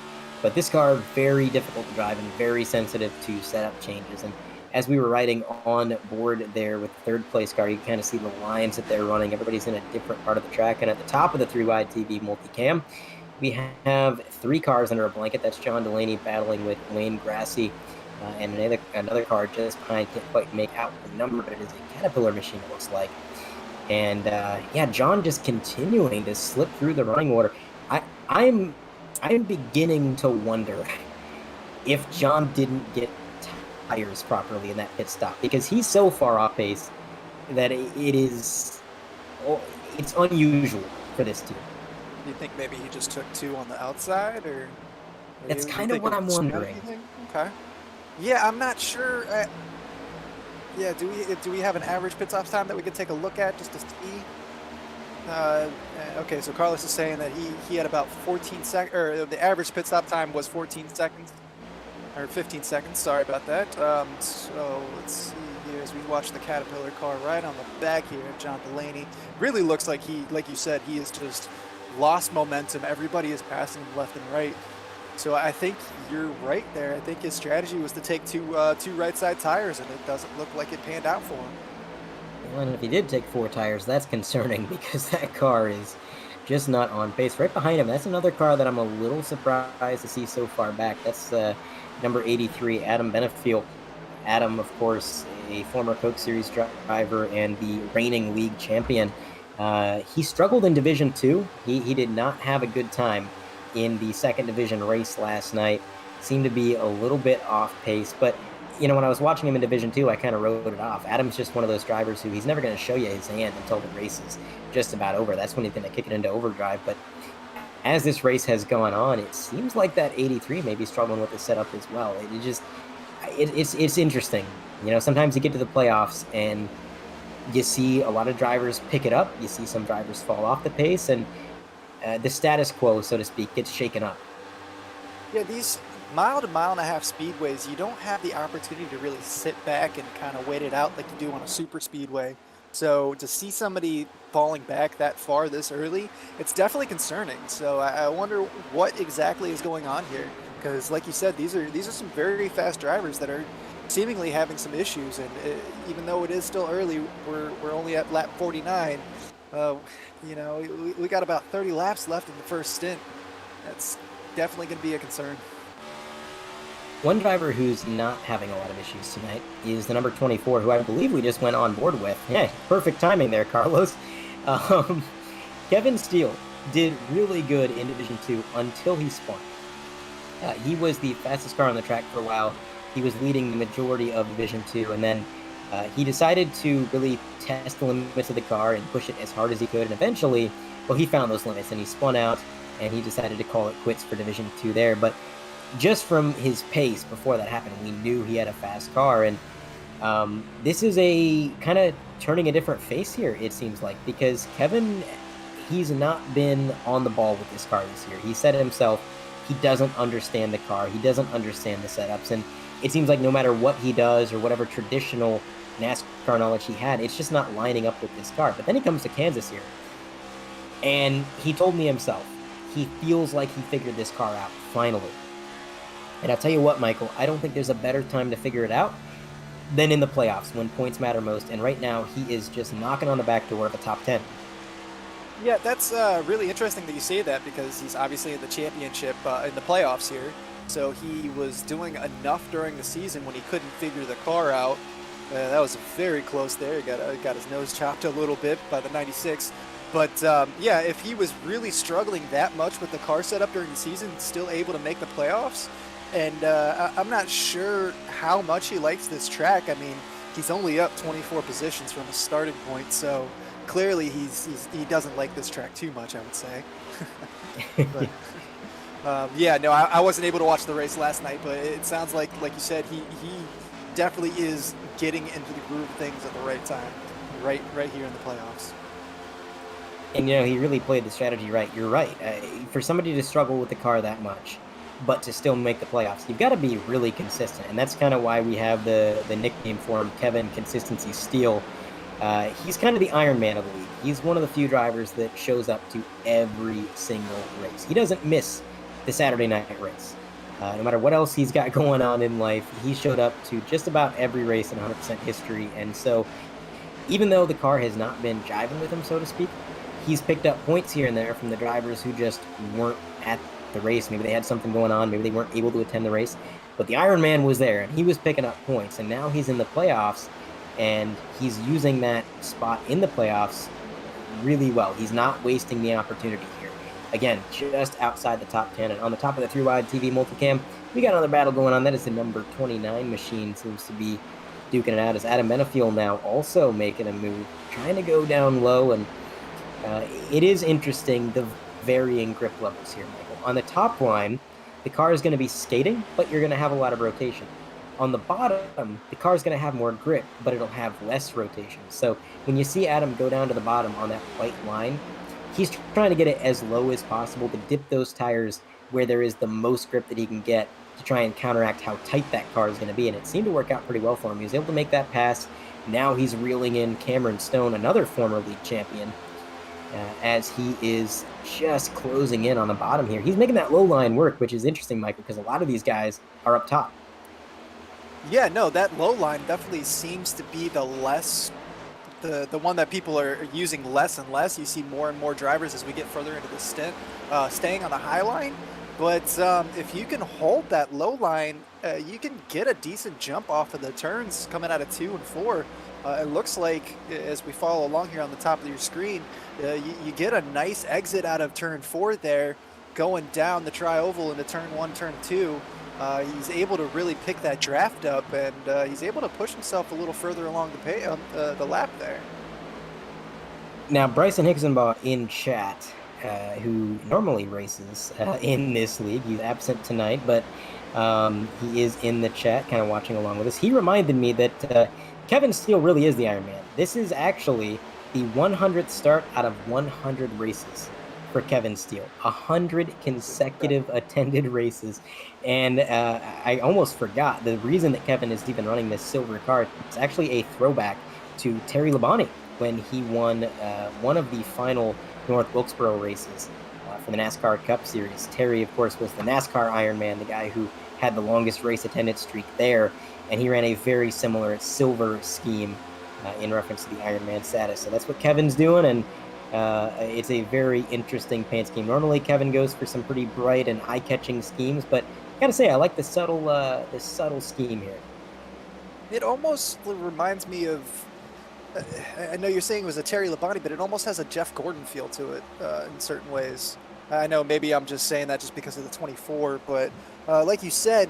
But this car, very difficult to drive and very sensitive to setup changes. And as we were riding on board there with the third place car, you can kind of see the lines that they're running. Everybody's in a different part of the track. And at the top of the 3-wide TV multicam, we have 3 cars under a blanket. That's John Delaney battling with Wayne Grassy. And another car just behind, can't quite make out the number, but it is a Caterpillar machine, it looks like. And yeah, John just continuing to slip through the running order. I'm beginning to wonder if John didn't get tires properly in that pit stop, because he's so far off pace that it is, it's unusual for this team. Do you think maybe he just took two on the outside, or That's you kind of think what it's I'm a strategy wondering. thing? Okay. Yeah, I'm not sure. Yeah, do we have an average pit stop time that we could take a look at just to see? Okay, so Carlos is saying that he had about 14 seconds, or the average pit stop time was 14 seconds, or 15 seconds. Sorry about that. So let's see here as we watch the Caterpillar car right on the back here of John Delaney. Really looks like like you said, he has just lost momentum. Everybody is passing him left and right. So I think you're right there. I think his strategy was to take two right side tires, and it doesn't look like it panned out for him. Well, and if he did take 4 tires, that's concerning because that car is just not on pace. Right behind him, that's another car that I'm a little surprised to see so far back. That's number 83, Adam Benefiel. Adam, of course, a former Coke Series driver and the reigning league champion. He struggled in Division 2. He did not have a good time in the second division race last night. Seemed to be a little bit off pace, but when I was watching him in Division 2, I kind of wrote it off. Adam's just one of those drivers who he's never going to show you his hand until the race is just about over. That's when he's going to kick it into overdrive. But as this race has gone on, it seems like that 83 may be struggling with the setup as well. It's interesting. Sometimes you get to the playoffs and you see a lot of drivers pick it up. You see some drivers fall off the pace, and the status quo, so to speak, gets shaken up. Yeah, these mile to mile and a half speedways, you don't have the opportunity to really sit back and kind of wait it out like you do on a super speedway. So to see somebody falling back that far this early, it's definitely concerning. So I wonder what exactly is going on here, because like you said, these are some very fast drivers that are seemingly having some issues. And even though it is still early, we're only at lap 49. We got about 30 laps left in the first stint. That's definitely going to be a concern. One driver who's not having a lot of issues tonight is the number 24, who I believe we just went on board with. Yeah, perfect timing there, Carlos. Um, Kevin Steele did really good in Division 2 until he spun. He was the fastest car on the track for a while. He was leading the majority of Division 2, and then he decided to really test the limits of the car and push it as hard as he could. And eventually, well, he found those limits, and he spun out, and he decided to call it quits for Division 2 there. But just from his pace before that happened, we knew he had a fast car. And this is a kind of turning a different face here, it seems like, because Kevin, he's not been on the ball with this car this year. He said it himself, he doesn't understand the car. He doesn't understand the setups. And it seems like no matter what he does or whatever traditional NASCAR knowledge he had, it's just not lining up with this car. But then he comes to Kansas here, and he told me himself, he feels like he figured this car out, finally. And I'll tell you what, Michael, I don't think there's a better time to figure it out than in the playoffs when points matter most. And right now, he is just knocking on the back door of the top 10. Yeah, that's really interesting that you say that, because he's obviously in the championship in the playoffs here. So he was doing enough during the season when he couldn't figure the car out. That was very close there. He got his nose chopped a little bit by the 96. But yeah, if he was really struggling that much with the car setup during the season, still able to make the playoffs, and I'm not sure how much he likes this track. I mean, he's only up 24 positions from the starting point, so clearly he doesn't like this track too much, I would say. But, yeah, no, I wasn't able to watch the race last night, but it sounds like you said, he definitely is getting into the groove of things at the right time, right here in the playoffs. And, he really played the strategy right. You're right. For somebody to struggle with the car that much, but to still make the playoffs, you've got to be really consistent. And that's kind of why we have the nickname for him, Kevin Consistency Steele. He's kind of the Iron Man of the league. He's one of the few drivers that shows up to every single race. He doesn't miss the Saturday night race. No matter what else he's got going on in life, he showed up to just about every race in 100% history. And so even though the car has not been jiving with him, so to speak, he's picked up points here and there from the drivers who just weren't at the race. Maybe they had something going on. Maybe they weren't able to attend the race. But the Iron Man was there, and he was picking up points. And now he's in the playoffs, and he's using that spot in the playoffs really well. He's not wasting the opportunity here. Again, just outside the top 10 and on the top of the 3-wide TV multicam, we got another battle going on. That is the number 29 machine, seems to be duking it out. As Adam Menafiel now also making a move, trying to go down low, and it is interesting the varying grip levels here, Michael. On the top line, the car is going to be skating, but you're going to have a lot of rotation. On the bottom, the car is going to have more grip, but it'll have less rotation. So when you see Adam go down to the bottom on that white line, he's trying to get it as low as possible to dip those tires where there is the most grip that he can get to try and counteract how tight that car is going to be. And it seemed to work out pretty well for him. He was able to make that pass. Now he's reeling in Cameron Stone, another former league champion, as he is just closing in on the bottom here. He's making that low line work, which is interesting, Michael, because a lot of these guys are up top. Yeah, no, that low line definitely seems to be the one that people are using less and less. You see more and more drivers as we get further into the stint staying on the high line. But if you can hold that low line, you can get a decent jump off of the turns coming out of 2 and 4. It looks like, as we follow along here on the top of your screen, you get a nice exit out of turn 4 there, going down the tri-oval into turn 1, turn 2. He's able to really pick that draft up, and he's able to push himself a little further along the lap there. Now, Bryson Higginbaugh in chat, who normally races in this league, he's absent tonight, but he is in the chat kind of watching along with us. He reminded me that Kevin Steele really is the Iron Man. This is actually the 100th start out of 100 races for Kevin Steele. 100 consecutive attended races. And I almost forgot, the reason that Kevin is even running this silver car is actually a throwback to Terry Labonte when he won one of the final North Wilkesboro races for the NASCAR Cup Series. Terry, of course, was the NASCAR Ironman, the guy who had the longest race attendance streak there, and he ran a very similar silver scheme in reference to the Ironman status. So that's what Kevin's doing, and it's a very interesting paint scheme. Normally, Kevin goes for some pretty bright and eye-catching schemes, but I gotta say, I like the subtle scheme here. It almost reminds me of, I know you're saying it was a Terry Labonte, but it almost has a Jeff Gordon feel to it in certain ways. I know maybe I'm just saying that just because of the 24, but like you said,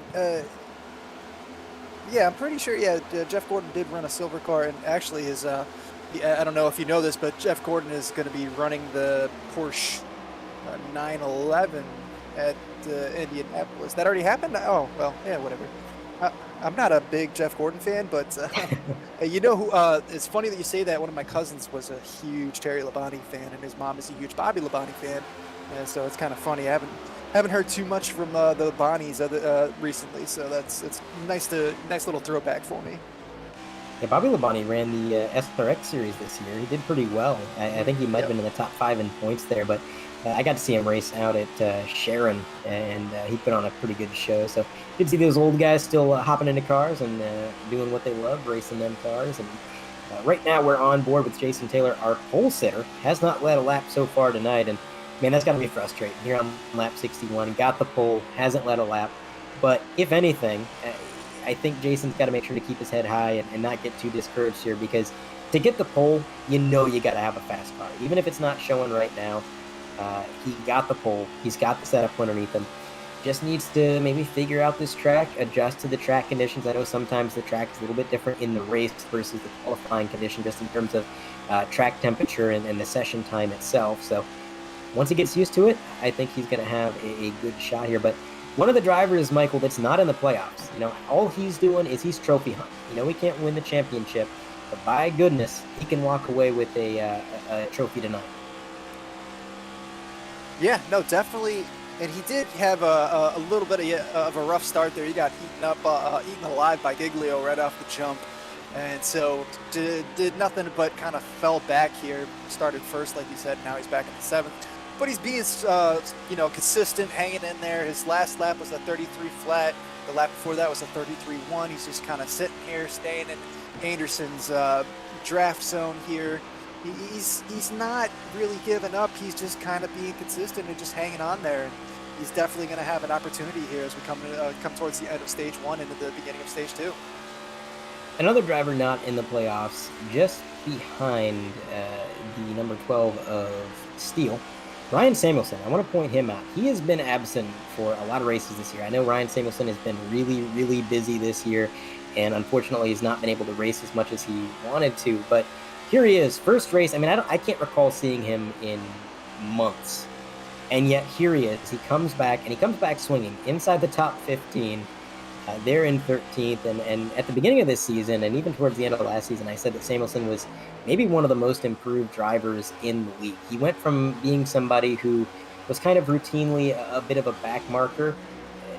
yeah, I'm pretty sure, yeah, Jeff Gordon did run a silver car, and actually his, I don't know if you know this, but Jeff Gordon is going to be running the Porsche 911 at Indianapolis. That already happened? Oh, well, yeah, whatever. I'm not a big Jeff Gordon fan, but you know who, it's funny that you say that. One of my cousins was a huge Terry Labonte fan, and his mom is a huge Bobby Labonte fan. And so it's kind of funny. I haven't heard too much from the Labontes recently, so it's nice little throwback for me. Yeah, Bobby Labonte ran the SRX series this year. He did pretty well. I think he might have been in the top 5 in points there, but I got to see him race out at Sharon, and he put on a pretty good show. So good to see those old guys still hopping into cars and doing what they love, racing them cars. And right now we're on board with Jason Taylor, our pole sitter. Has not led a lap so far tonight, and man, that's got to be frustrating. Here on lap 61, got the pole, hasn't led a lap. But if anything, I think Jason's got to make sure to keep his head high and not get too discouraged here, because to get the pole, you got to have a fast car. Even if it's not showing right now, he got the pole. He's got the setup underneath him. Just needs to maybe figure out this track, adjust to the track conditions. I know sometimes the track is a little bit different in the race versus the qualifying condition, just in terms of track temperature and the session time itself. So once he gets used to it, I think he's going to have a good shot here. But one of the drivers, Michael, that's not in the playoffs, all he's doing is he's trophy hunting. We can't win the championship, but by goodness, he can walk away with a trophy tonight. Yeah, no, definitely. And he did have a little bit of a rough start there. He got eaten alive by Giglio right off the jump. And so did nothing but kind of fell back here. Started first, like you said. Now he's back in the 7th. But he's being, consistent, hanging in there. His last lap was a 33 flat. The lap before that was a 33.1. He's just kind of sitting here, staying in Anderson's draft zone here. He's not really giving up. He's just kind of being consistent and just hanging on there. And he's definitely going to have an opportunity here as we come towards the end of stage 1 into the beginning of stage 2. Another driver not in the playoffs, just behind the number 12 of Steel, Ryan Samuelson. I want to point him out. He has been absent for a lot of races this year. I know Ryan Samuelson has been really, really busy this year, and unfortunately, he's not been able to race as much as he wanted to. But here he is, first race. I mean, I can't recall seeing him in months, and yet here he is. He comes back, and he comes back swinging inside the top 15. They're in 13th, and at the beginning of this season, and even towards the end of the last season, I said that Samuelson was maybe one of the most improved drivers in the league. He went from being somebody who was kind of routinely a bit of a back marker,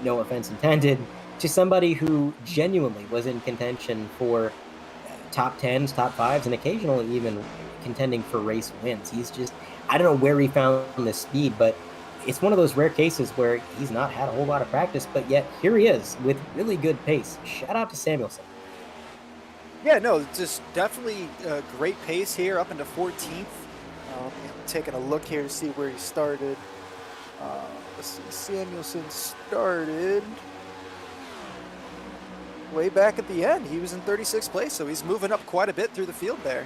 no offense intended, to somebody who genuinely was in contention for top 10s, top 5s, and occasionally even contending for race wins. He's just, I don't know where he found the speed, but it's one of those rare cases where he's not had a whole lot of practice, but yet here he is with really good pace. Shout out to Samuelson. Yeah, no, just definitely a great pace here up into 14th. Taking a look here to see where he started. Let's see, Samuelson started way back at the end. He was in 36th place, so he's moving up quite a bit through the field there.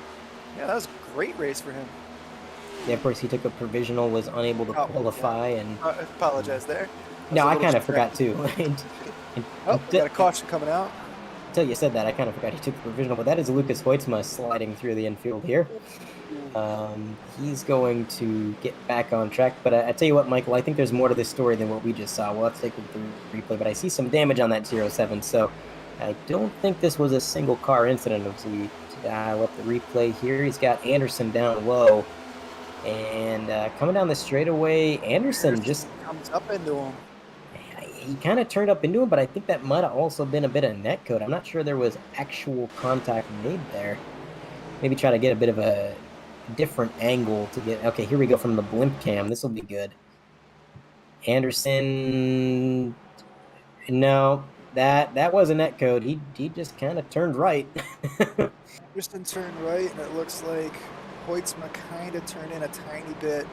Yeah, that was a great race for him. Yeah, of course, he took a provisional, was unable to qualify, yeah. and I apologize there. No, I kind of forgot too. Got a caution coming out. Until you said that, I kind of forgot he took the provisional, but that is Lucas Hoytsma sliding through the infield here. He's going to get back on track, but I tell you what, Michael, I think there's more to this story than what we just saw. We'll have to take the replay, but I see some damage on that 07, so I don't think this was a single car incident. As we let the replay here, he's got Anderson down low. And coming down the straightaway, Anderson just comes up into him. He kind of turned up into him, but I think that might have also been a bit of netcode. I'm not sure there was actual contact made there. Maybe try to get a bit of a different angle to get. Okay, here we go from the blimp cam. This will be good. Anderson, no, that was a netcode. He just kind of turned right. Anderson turned right, and it looks like Hoytsma kind of turned in a tiny bit.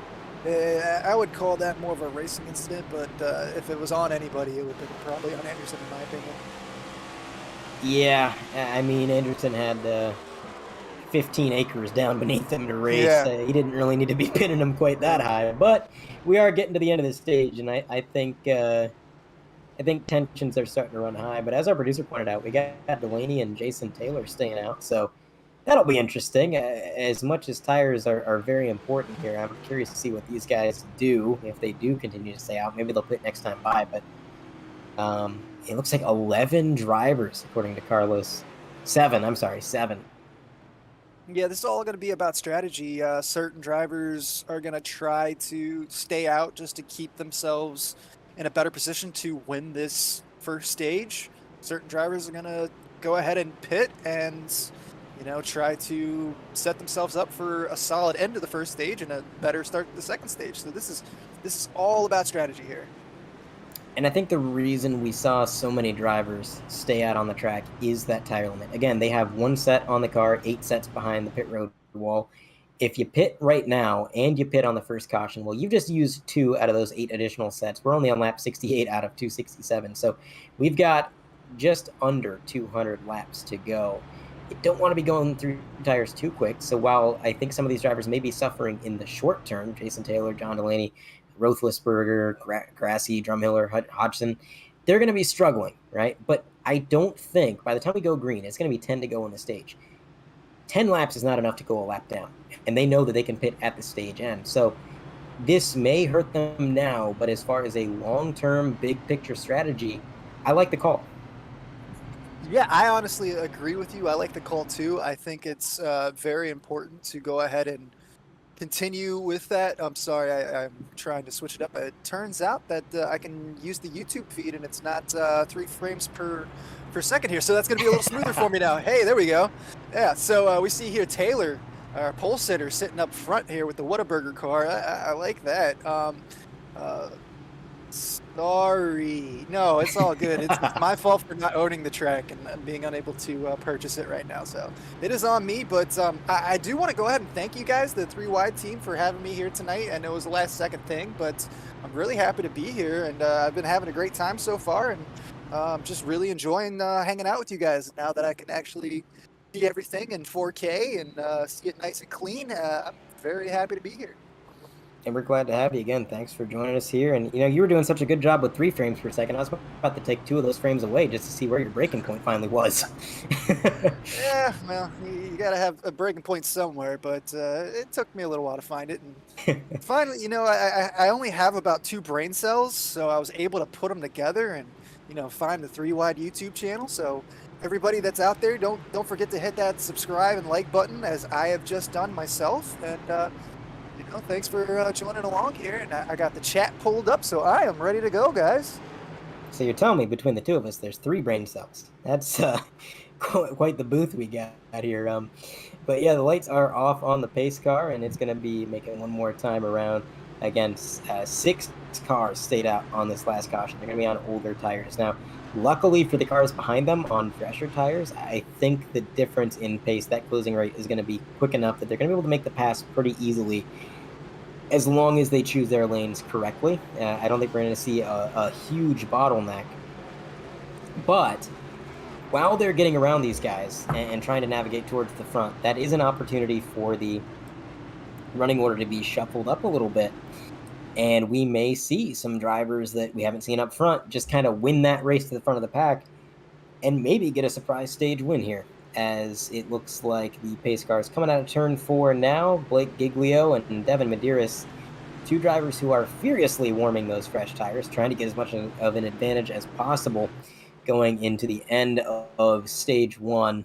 I would call that more of a racing incident, but if it was on anybody, it would have been probably on Anderson, in my opinion. Yeah, I mean, Anderson had 15 acres down beneath him to race. Yeah. He didn't really need to be pinning him quite that high, but we are getting to the end of the stage, and I think tensions are starting to run high. But as our producer pointed out, we got Delaney and Jason Taylor staying out, so that'll be interesting. As much as tires are very important here, I'm curious to see what these guys do if they do continue to stay out. Maybe they'll pit next time by, but it looks like 11 drivers, according to Carlos. 7. Yeah, this is all going to be about strategy. Certain drivers are going to try to stay out just to keep themselves in a better position to win this first stage. Certain drivers are going to go ahead and pit and try to set themselves up for a solid end of the first stage and a better start to the second stage. So this is all about strategy here. And I think the reason we saw so many drivers stay out on the track is that tire limit. Again, they have 1 set on the car, 8 sets behind the pit road wall. If you pit right now and you pit on the first caution, well, you've just used 2 out of those 8 additional sets. We're only on lap 68 out of 267. So we've got just under 200 laps to go. You don't want to be going through tires too quick. So while I think some of these drivers may be suffering in the short term, Jason Taylor, John Delaney, Roethlisberger, Grassy, Drumhiller, Hodgson, they're going to be struggling, right? But I don't think by the time we go green, it's going to be 10 to go on the stage. 10 laps is not enough to go a lap down, and they know that they can pit at the stage end. So this may hurt them now, but as far as a long-term, big-picture strategy, I like the call. Yeah, I honestly agree with you. I like the call too. I think it's very important to go ahead and continue with that. I'm sorry, I'm trying to switch it up. It turns out that I can use the YouTube feed and it's not 3 frames per second here, so that's going to be a little smoother for me now. Hey, there we go. Yeah, so we see here Taylor, our pole sitter, sitting up front here with the Whataburger car. I like that. Sorry. No, it's all good. It's my fault for not owning the track and being unable to purchase it right now. So it is on me, but I do want to go ahead and thank you guys, the 3Wide team, for having me here tonight. I know it was a last second thing, but I'm really happy to be here, and I've been having a great time so far, and Just really enjoying hanging out with you guys now that I can actually see everything in 4K and see it nice and clean. I'm very happy to be here. And we're glad to have you again. Thanks for joining us here. And you were doing such a good job with 3 frames per second. I was about to take 2 of those frames away just to see where your breaking point finally was. Yeah, well, you got to have a breaking point somewhere, but it took me a little while to find it. And finally, I only have about 2 brain cells, so I was able to put them together and find the 3 Wide YouTube channel. So everybody that's out there, don't forget to hit that subscribe and like button, as I have just done myself. And thanks for joining along here. And I got the chat pulled up, so I am ready to go, guys. So you're telling me between the two of us, there's 3 brain cells. That's quite the booth we got here. But yeah, the lights are off on the pace car, and it's going to be making one more time around. Again, 6 cars stayed out on this last caution. They're going to be on older tires. Now, luckily for the cars behind them on fresher tires, I think the difference in pace, that closing rate, is going to be quick enough that they're going to be able to make the pass pretty easily as long as they choose their lanes correctly. I don't think we're going to see a huge bottleneck. But while they're getting around these guys and trying to navigate towards the front, that is an opportunity for the running order to be shuffled up a little bit. And we may see some drivers that we haven't seen up front just kind of win that race to the front of the pack and maybe get a surprise stage win here, as it looks like the pace car is coming out of turn 4 now. Blake Giglio and Devin Medeiros, 2 drivers who are furiously warming those fresh tires, trying to get as much of an advantage as possible going into the end of stage 1.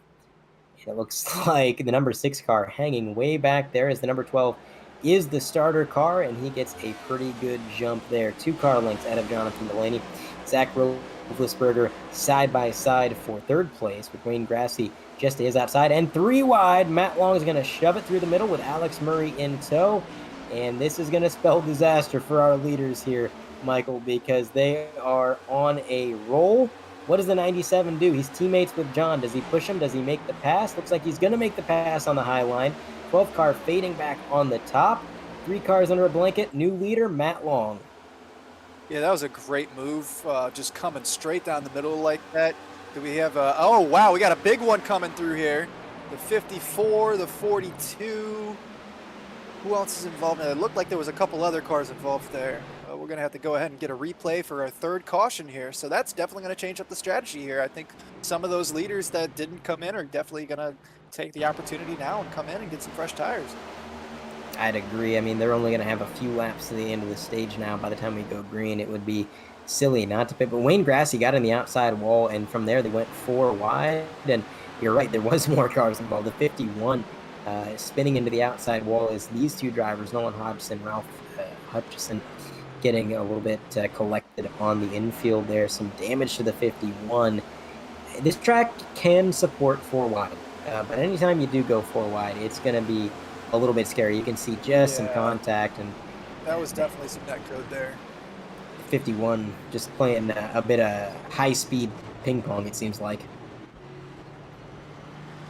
It looks like the number 6 car hanging way back there as the number 12 is the starter car, and he gets a pretty good jump there. 2 car lengths out of Jonathan Delaney. Zach Roethlisberger side by side for 3rd place, with Wayne Grassy just to his outside. And 3 wide, Matt Long is going to shove it through the middle with Alex Murray in tow. And this is going to spell disaster for our leaders here, Michael, because they are on a roll. What does the 97 do? He's teammates with John. Does he push him? Does he make the pass? Looks like he's going to make the pass on the high line. 12 car fading back on the top. 3 cars under a blanket. New leader, Matt Long. Yeah, that was a great move, just coming straight down the middle like that. Do we have oh, wow, we got a big one coming through here. The 54, the 42. Who else is involved? It looked like there was a couple other cars involved there. We're going to have to go ahead and get a replay for our 3rd caution here. So that's definitely going to change up the strategy here. I think some of those leaders that didn't come in are definitely going to take the opportunity now and come in and get some fresh tires. I'd agree. I mean, they're only going to have a few laps to the end of the stage now. By the time we go green, it would be silly not to pick. But Wayne Grassy got in the outside wall, and from there they went 4 wide. And you're right, there was more cars involved. The 51 spinning into the outside wall is these 2 drivers, Nolan Hodgson, Ralph Hutchison, getting a little bit collected on the infield there. Some damage to the 51. This track can support 4 wide, but anytime you do go 4 wide, it's going to be a little bit scary. You can see just some contact, and that was definitely some net code there. 51 just playing a bit of high-speed ping pong, it seems like.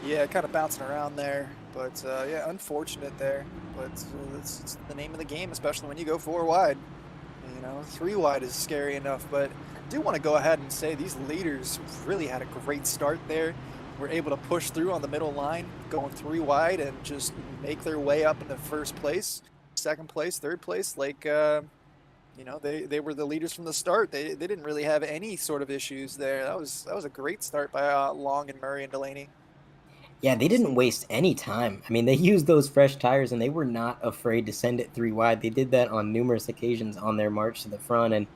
Yeah, kind of bouncing around there, but yeah, unfortunate there. But it's the name of the game, especially when you go 4 wide. 3 wide is scary enough, but I do want to go ahead and say these leaders really had a great start there. Were able to push through on the middle line, going 3 wide, and just make their way up into 1st place, 2nd place, 3rd place. Like, they were the leaders from the start. They didn't really have any sort of issues there. That was a great start by Long and Murray and Delaney. Yeah, they didn't waste any time. I mean, they used those fresh tires, and they were not afraid to send it 3 wide. They did that on numerous occasions on their march to the front, and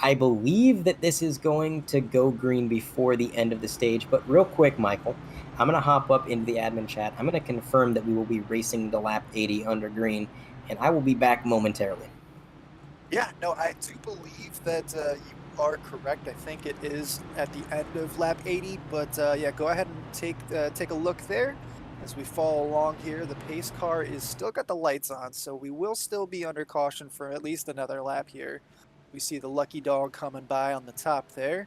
I believe that this is going to go green before the end of the stage. But real quick, Michael, I'm going to hop up into the admin chat. I'm going to confirm that we will be racing the lap 80 under green, and I will be back momentarily. Yeah, no, I do believe that you are correct. I think it is at the end of lap 80, but yeah, go ahead and take a look there as we follow along here. The pace car is still got the lights on, so we will still be under caution for at least another lap here. We see the lucky dog coming by on the top there.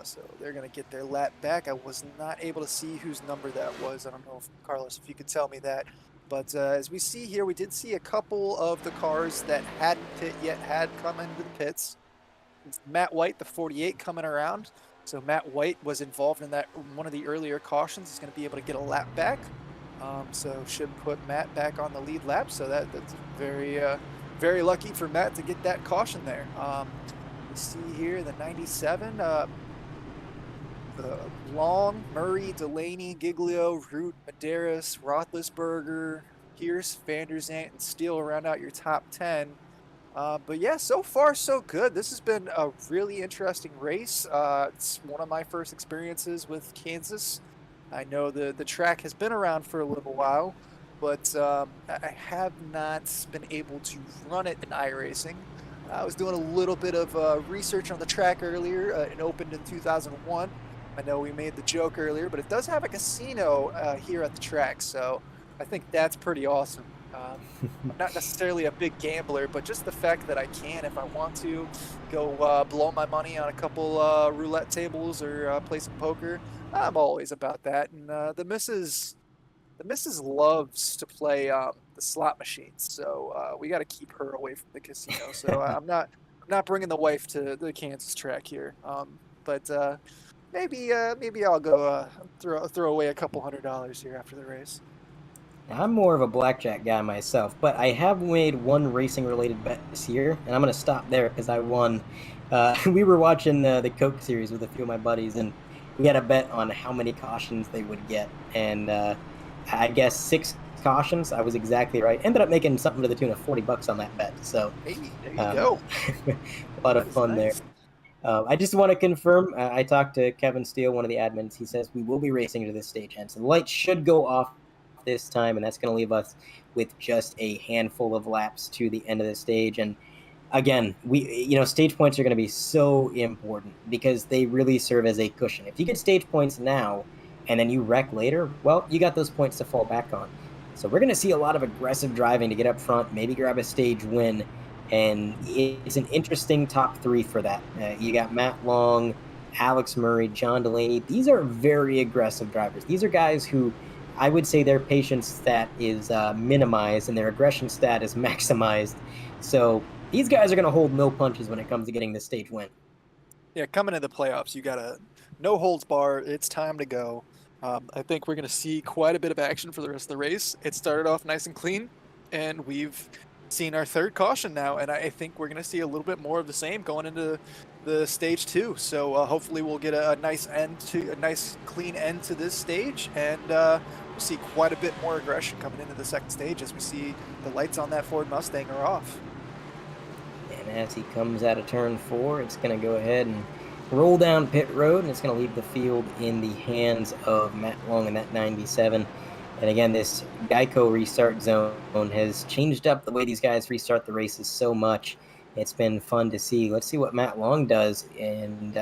So they're going to get their lap back. I was not able to see whose number that was. I don't know, Carlos, if you could tell me that. But as we see here, we did see a couple of the cars that hadn't pit yet had come into the pits. It's Matt White, the 48, coming around. So Matt White was involved in that one of the earlier cautions. He's going to be able to get a lap back. So should put Matt back on the lead lap. So that's very lucky for Matt to get that caution there. You see here the 97. Long, Murray, Delaney, Giglio, Root, Medeiros, Roethlisberger, Pierce, Van der Zandt, and Steele round out your top 10. But yeah, so far so good. This has been a really interesting race. It's one of my first experiences with Kansas. I know the track has been around for a little while, but I have not been able to run it in iRacing. I was doing a little bit of research on the track earlier. It opened in 2001. I know we made the joke earlier, but it does have a casino here at the track, so I think that's pretty awesome. I'm not necessarily a big gambler, but just the fact that I can, if I want to, go blow my money on a couple roulette tables or play some poker, I'm always about that. And the missus loves to play the slot machines, so we got to keep her away from the casino. So I'm not bringing the wife to the Kansas track here. But maybe I'll go throw away a couple $100 here after the race. I'm more of a blackjack guy myself, but I have made one racing related bet this year, and I'm going to stop there because I won. We were watching the Coke series with a few of my buddies, and we had a bet on how many cautions they would get. And I guess 6 cautions. I was exactly right. Ended up making something to the tune of $40 on that bet. So Hey, there you go. a lot of That is fun there. nice. I just want to confirm. I talked to Kevin Steele, one of the admins. He says we will be racing to this stage, and so the lights should go off this time, and that's going to leave us with just a handful of laps to the end of the stage. And again, stage points are going to be so important because they really serve as a cushion. If you get stage points now and then you wreck later, well, you got those points to fall back on. So we're going to see a lot of aggressive driving to get up front, maybe grab a stage win. And it's an interesting top 3 for that. You got Matt Long, Alex Murray, John Delaney. These are very aggressive drivers. These are guys who I would say their patience stat is minimized and their aggression stat is maximized. So these guys are going to hold no punches when it comes to getting this stage win. Yeah, coming into the playoffs, you got a no holds bar. It's time to go. I think we're going to see quite a bit of action for the rest of the race. It started off nice and clean, and we've seen our third caution now, and I think we're going to see a little bit more of the same going into the stage 2. So hopefully we'll get a nice clean end to this stage, and we'll see quite a bit more aggression coming into the second stage as we see the lights on that Ford Mustang are off. And as he comes out of turn 4, it's going to go ahead and roll down pit road, and it's going to leave the field in the hands of Matt Long in that 97. And again, this Geico restart zone has changed up the way these guys restart the races so much. It's been fun to see. Let's see what Matt Long does. And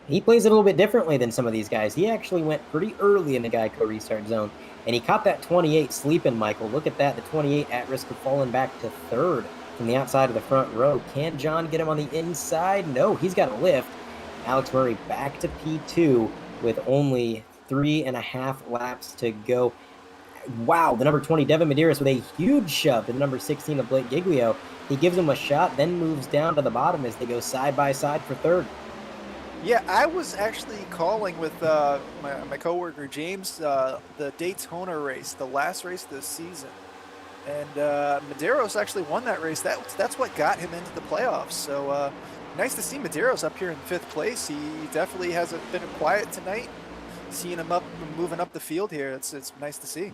he plays it a little bit differently than some of these guys. He actually went pretty early in the Geico restart zone. And he caught that 28 sleeping, Michael. Look at that. The 28 at risk of falling back to third from the outside of the front row. Can John get him on the inside? No, he's got a lift. Alex Murray back to P2 with only 3.5 laps to go. Wow, the number 20, Devin Medeiros, with a huge shove to the number 16 of Blake Giglio. He gives him a shot, then moves down to the bottom as they go side by side for third. Yeah, I was actually calling with my coworker James the Daytona race, the last race of the season, and Medeiros actually won that race. That's what got him into the playoffs. So nice to see Medeiros up here in 5th place. He definitely hasn't been quiet tonight. Seeing him moving up the field here, it's nice to see.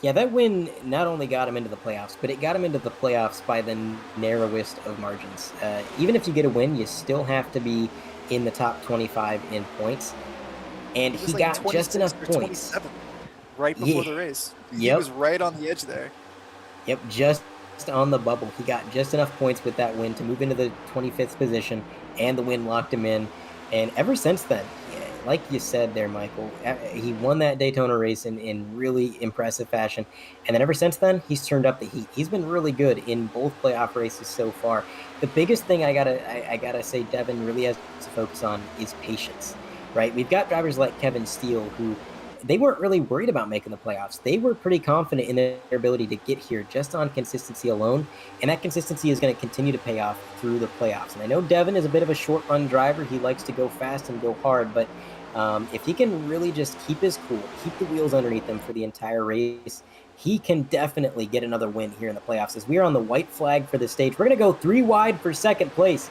Yeah, that win not only got him into the playoffs, but it got him into the playoffs by the narrowest of margins. Even if you get a win, you still have to be in the top 25 in points. And he like got just enough points. 27 right before the race. He was right on the edge there. Yep, just on the bubble. He got just enough points with that win to move into the 25th position, and the win locked him in. And ever since then, like you said there, Michael, he won that Daytona race in really impressive fashion. And then ever since then, he's turned up the heat. He's been really good in both playoff races so far. The biggest thing I gotta say Devin really has to focus on is patience, right? We've got drivers like Kevin Steele who they weren't really worried about making the playoffs. They were pretty confident in their ability to get here just on consistency alone, and that consistency is going to continue to pay off through the playoffs. And I know Devin is a bit of a short run driver. He likes to go fast and go hard, but if he can really just keep his cool, keep the wheels underneath him for the entire race, he can definitely get another win here in the playoffs. As we are on the white flag for the stage, we're going to go 3 wide for second place.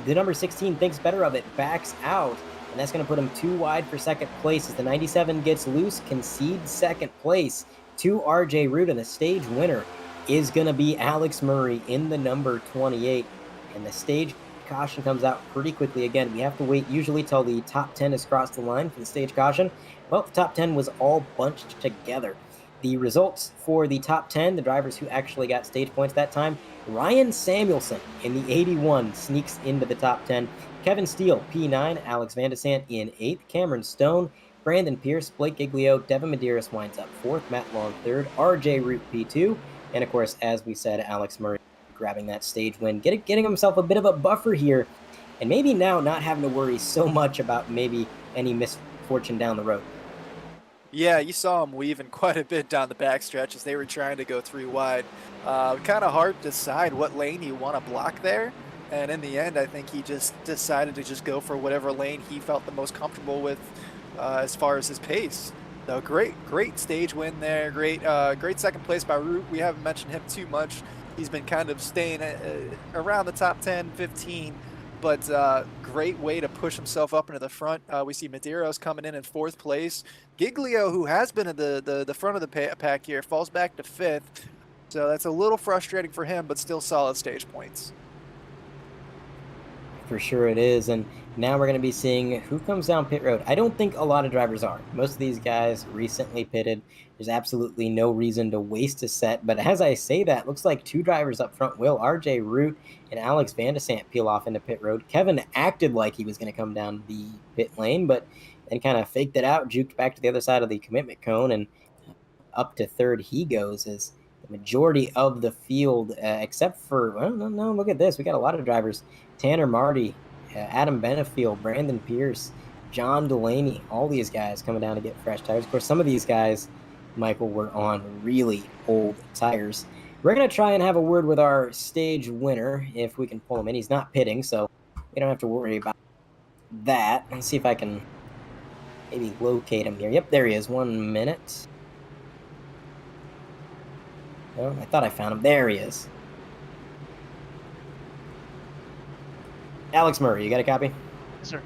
The number 16 thinks better of it, backs out, and that's going to put him 2 wide for second place as the 97 gets loose, concedes second place to RJ Root, and the stage winner is going to be Alex Murray in the number 28, and the stage caution comes out pretty quickly. Again, we have to wait usually till the top 10 has crossed the line for the stage caution. Well, the top 10 was all bunched together. The results for the top 10, the drivers who actually got stage points that time, Ryan Samuelson in the 81 sneaks into the top 10. Kevin Steele, P9, Alex Van de Sant in 8th, Cameron Stone, Brandon Pierce, Blake Giglio, Devin Medeiros winds up 4th, Matt Long 3rd, RJ Root P2, and of course, as we said, Alex Murray grabbing that stage win, getting himself a bit of a buffer here, and maybe now not having to worry so much about maybe any misfortune down the road. Yeah, you saw him weaving quite a bit down the backstretch as they were trying to go 3 wide. Kind of hard to decide what lane you want to block there. And in the end, I think he just decided to just go for whatever lane he felt the most comfortable with as far as his pace. So great stage win there. Great second place by Root. We haven't mentioned him too much. He's been kind of staying around the top 10, 15. But great way to push himself up into the front. We see Medeiros coming in 4th place. Giglio, who has been at the front of the pack here, falls back to 5th. So that's a little frustrating for him, but still solid stage points. For sure it is. And now we're going to be seeing who comes down pit road. I don't think a lot of drivers are. Most of these guys recently pitted. There's absolutely no reason to waste a set. But as I say that, looks like 2 drivers up front will. RJ Root and Alex Van de Sant peel off into pit road. Kevin acted like he was going to come down the pit lane, but then kind of faked it out, juked back to the other side of the commitment cone, and up to 3rd he goes as the majority of the field, except for, well, no, look at this. We got a lot of drivers. Tanner Marty, Adam Benefield, Brandon Pierce, John Delaney, all these guys coming down to get fresh tires. Of course, some of these guys, Michael, were on really old tires. We're going to try and have a word with our stage winner if we can pull him in. He's not pitting, so we don't have to worry about that. Let's see if I can maybe locate him here. Yep, there he is. 1 minute. Oh, I thought I found him. There he is. Alex Murray, you got a copy? Yes, sir.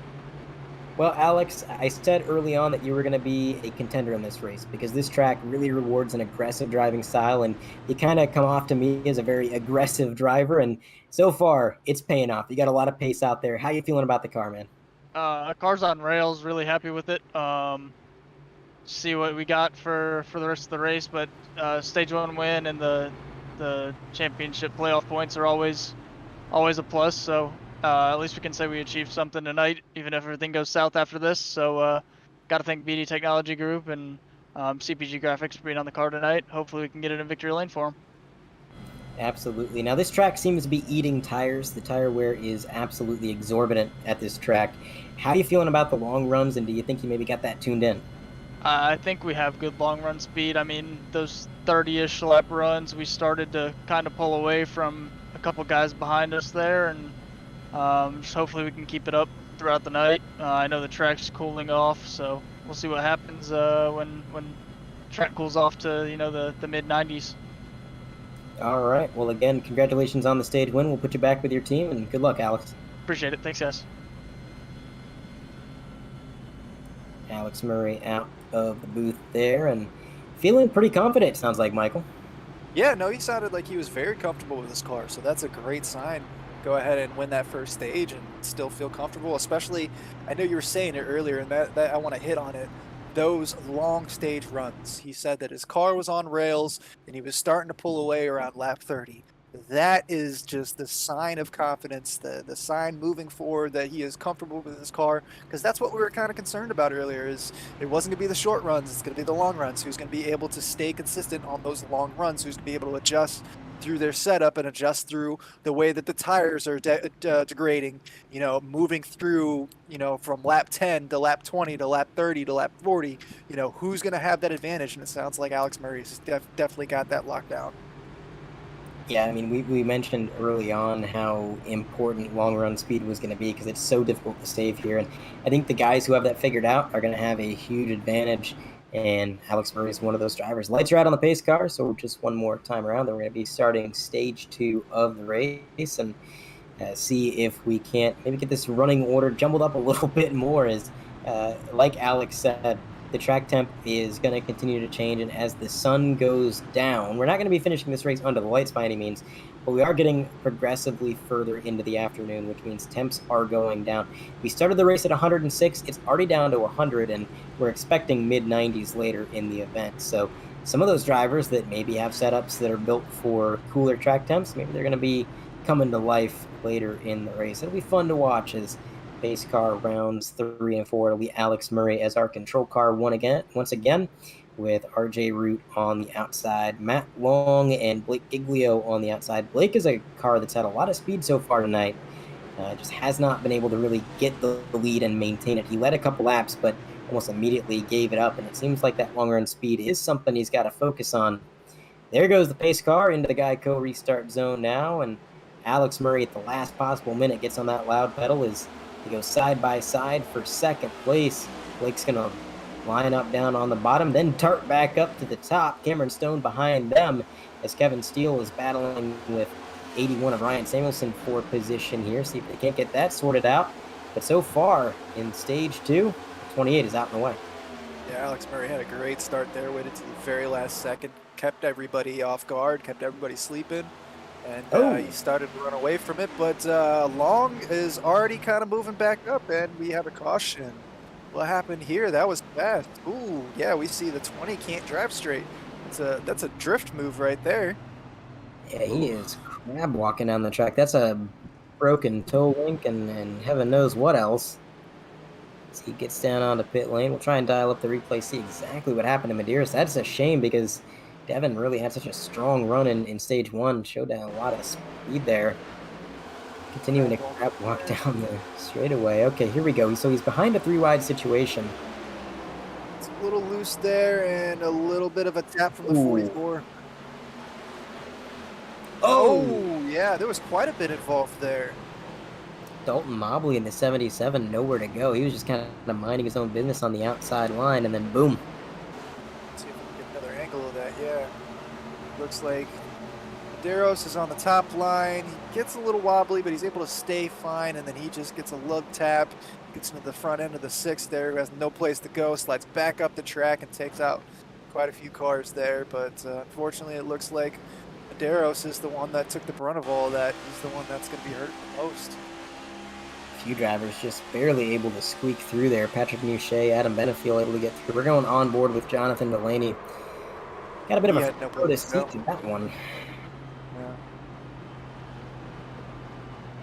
Well, Alex, I said early on that you were going to be a contender in this race because this track really rewards an aggressive driving style, and you kind of come off to me as a very aggressive driver, and so far, it's paying off. You got a lot of pace out there. How you feeling about the car, man? Car's on rails, really happy with it. See what we got for the rest of the race, but stage 1 win and the championship playoff points are always a plus, so at least we can say we achieved something tonight, even if everything goes south after this. So got to thank BD Technology Group and CPG Graphics for being on the car tonight. Hopefully we can get it in victory lane for them. Absolutely. Now, this track seems to be eating tires. The tire wear is absolutely exorbitant at this track. How are you feeling about the long runs, and do you think you maybe got that tuned in? I think we have good long run speed. I mean, those 30-ish lap runs, we started to kind of pull away from a couple guys behind us there, and just hopefully we can keep it up throughout the night. I know the track's cooling off, so we'll see what happens when track cools off to the mid 90s. All right. Well, again, congratulations on the stage win. We'll put you back with your team, and good luck, Alex. Appreciate it. Thanks, guys. Alex Murray out of the booth there and feeling pretty confident, sounds like, Michael. Yeah, no, he sounded like he was very comfortable with his car, so that's a great sign. Go ahead and win that first stage and still feel comfortable, especially, I know you were saying it earlier, and that I want to hit on it, those long stage runs. He said that his car was on rails and he was starting to pull away around lap 30. That is just the sign of confidence, the sign moving forward that he is comfortable with his car, because that's what we were kind of concerned about earlier. Is it wasn't going to be the short runs, it's going to be the long runs. Who's going to be able to stay consistent on those long runs? Who's going to be able to adjust through their setup and adjust through the way that the tires are degrading, moving through, from lap 10 to lap 20 to lap 30 to lap 40, who's going to have that advantage? And it sounds like Alex Murray's definitely got that locked down. Yeah, I mean, we mentioned early on how important long run speed was going to be because it's so difficult to save here. And I think the guys who have that figured out are going to have a huge advantage. And Alex Murray is one of those drivers. Lights are out on the pace car, so just one more time around. Then we're going to be starting stage 2 of the race. And see if we can't maybe get this running order jumbled up a little bit more. As like Alex said, the track temp is going to continue to change, and as the sun goes down, we're not going to be finishing this race under the lights by any means, but we are getting progressively further into the afternoon, which means temps are going down. We started the race at 106, it's already down to 100, and we're expecting mid 90s later in the event. So some of those drivers that maybe have setups that are built for cooler track temps, maybe they're going to be coming to life later in the race. It'll be fun to watch as pace car rounds 3 and 4. It'll be Alex Murray as our control car once again, with RJ Root on the outside, Matt Long and Blake Giglio on the outside. Blake is a car that's had a lot of speed so far tonight. Just has not been able to really get the lead and maintain it. He led a couple laps, but almost immediately gave it up. And it seems like that long run speed is something he's got to focus on. There goes the pace car into the Geico restart zone now, and Alex Murray at the last possible minute gets on that loud pedal as they go side by side for second place. Blake's going to line up down on the bottom, then dart back up to the top. Cameron Stone behind them as Kevin Steele is battling with 81 of Ryan Samuelson for position here. See if they can't get that sorted out. But so far in stage 2, 28 is out and away. Yeah, Alex Murray had a great start there, waited to the very last second, kept everybody off guard, kept everybody sleeping, and he started to run away from it, but Long is already kind of moving back up, and we have a caution. What happened here? That was fast. Ooh, yeah, we see the 20 can't drive straight. That's a drift move right there. Yeah, he is crab walking down the track. That's a broken toe link and heaven knows what else. As he gets down onto pit lane, we'll try and dial up the replay, see exactly what happened to Medeiros. That's a shame because Devin really had such a strong run in stage 1, showed a lot of speed there. Continuing to crab walk down the straightaway. Okay, here we go. So he's behind a 3-wide situation. It's a little loose there and a little bit of a tap from the 44. Oh, yeah, there was quite a bit involved there. Dalton Mobley in the 77, nowhere to go. He was just kind of minding his own business on the outside line, and then boom. Let's see if we can get another angle of that, yeah. Looks like Medeiros is on the top line. He gets a little wobbly, but he's able to stay fine, and then he just gets a lug tap, gets into the front end of the 6 there, who has no place to go, slides back up the track and takes out quite a few cars there, but unfortunately it looks like Medeiros is the one that took the brunt of all of that. He's the one that's going to be hurt the most. Few drivers just barely able to squeak through there. Patrick Muchet, Adam Benefiel able to get through. We're going on board with Jonathan Delaney. Got a bit of a notice seat to that one.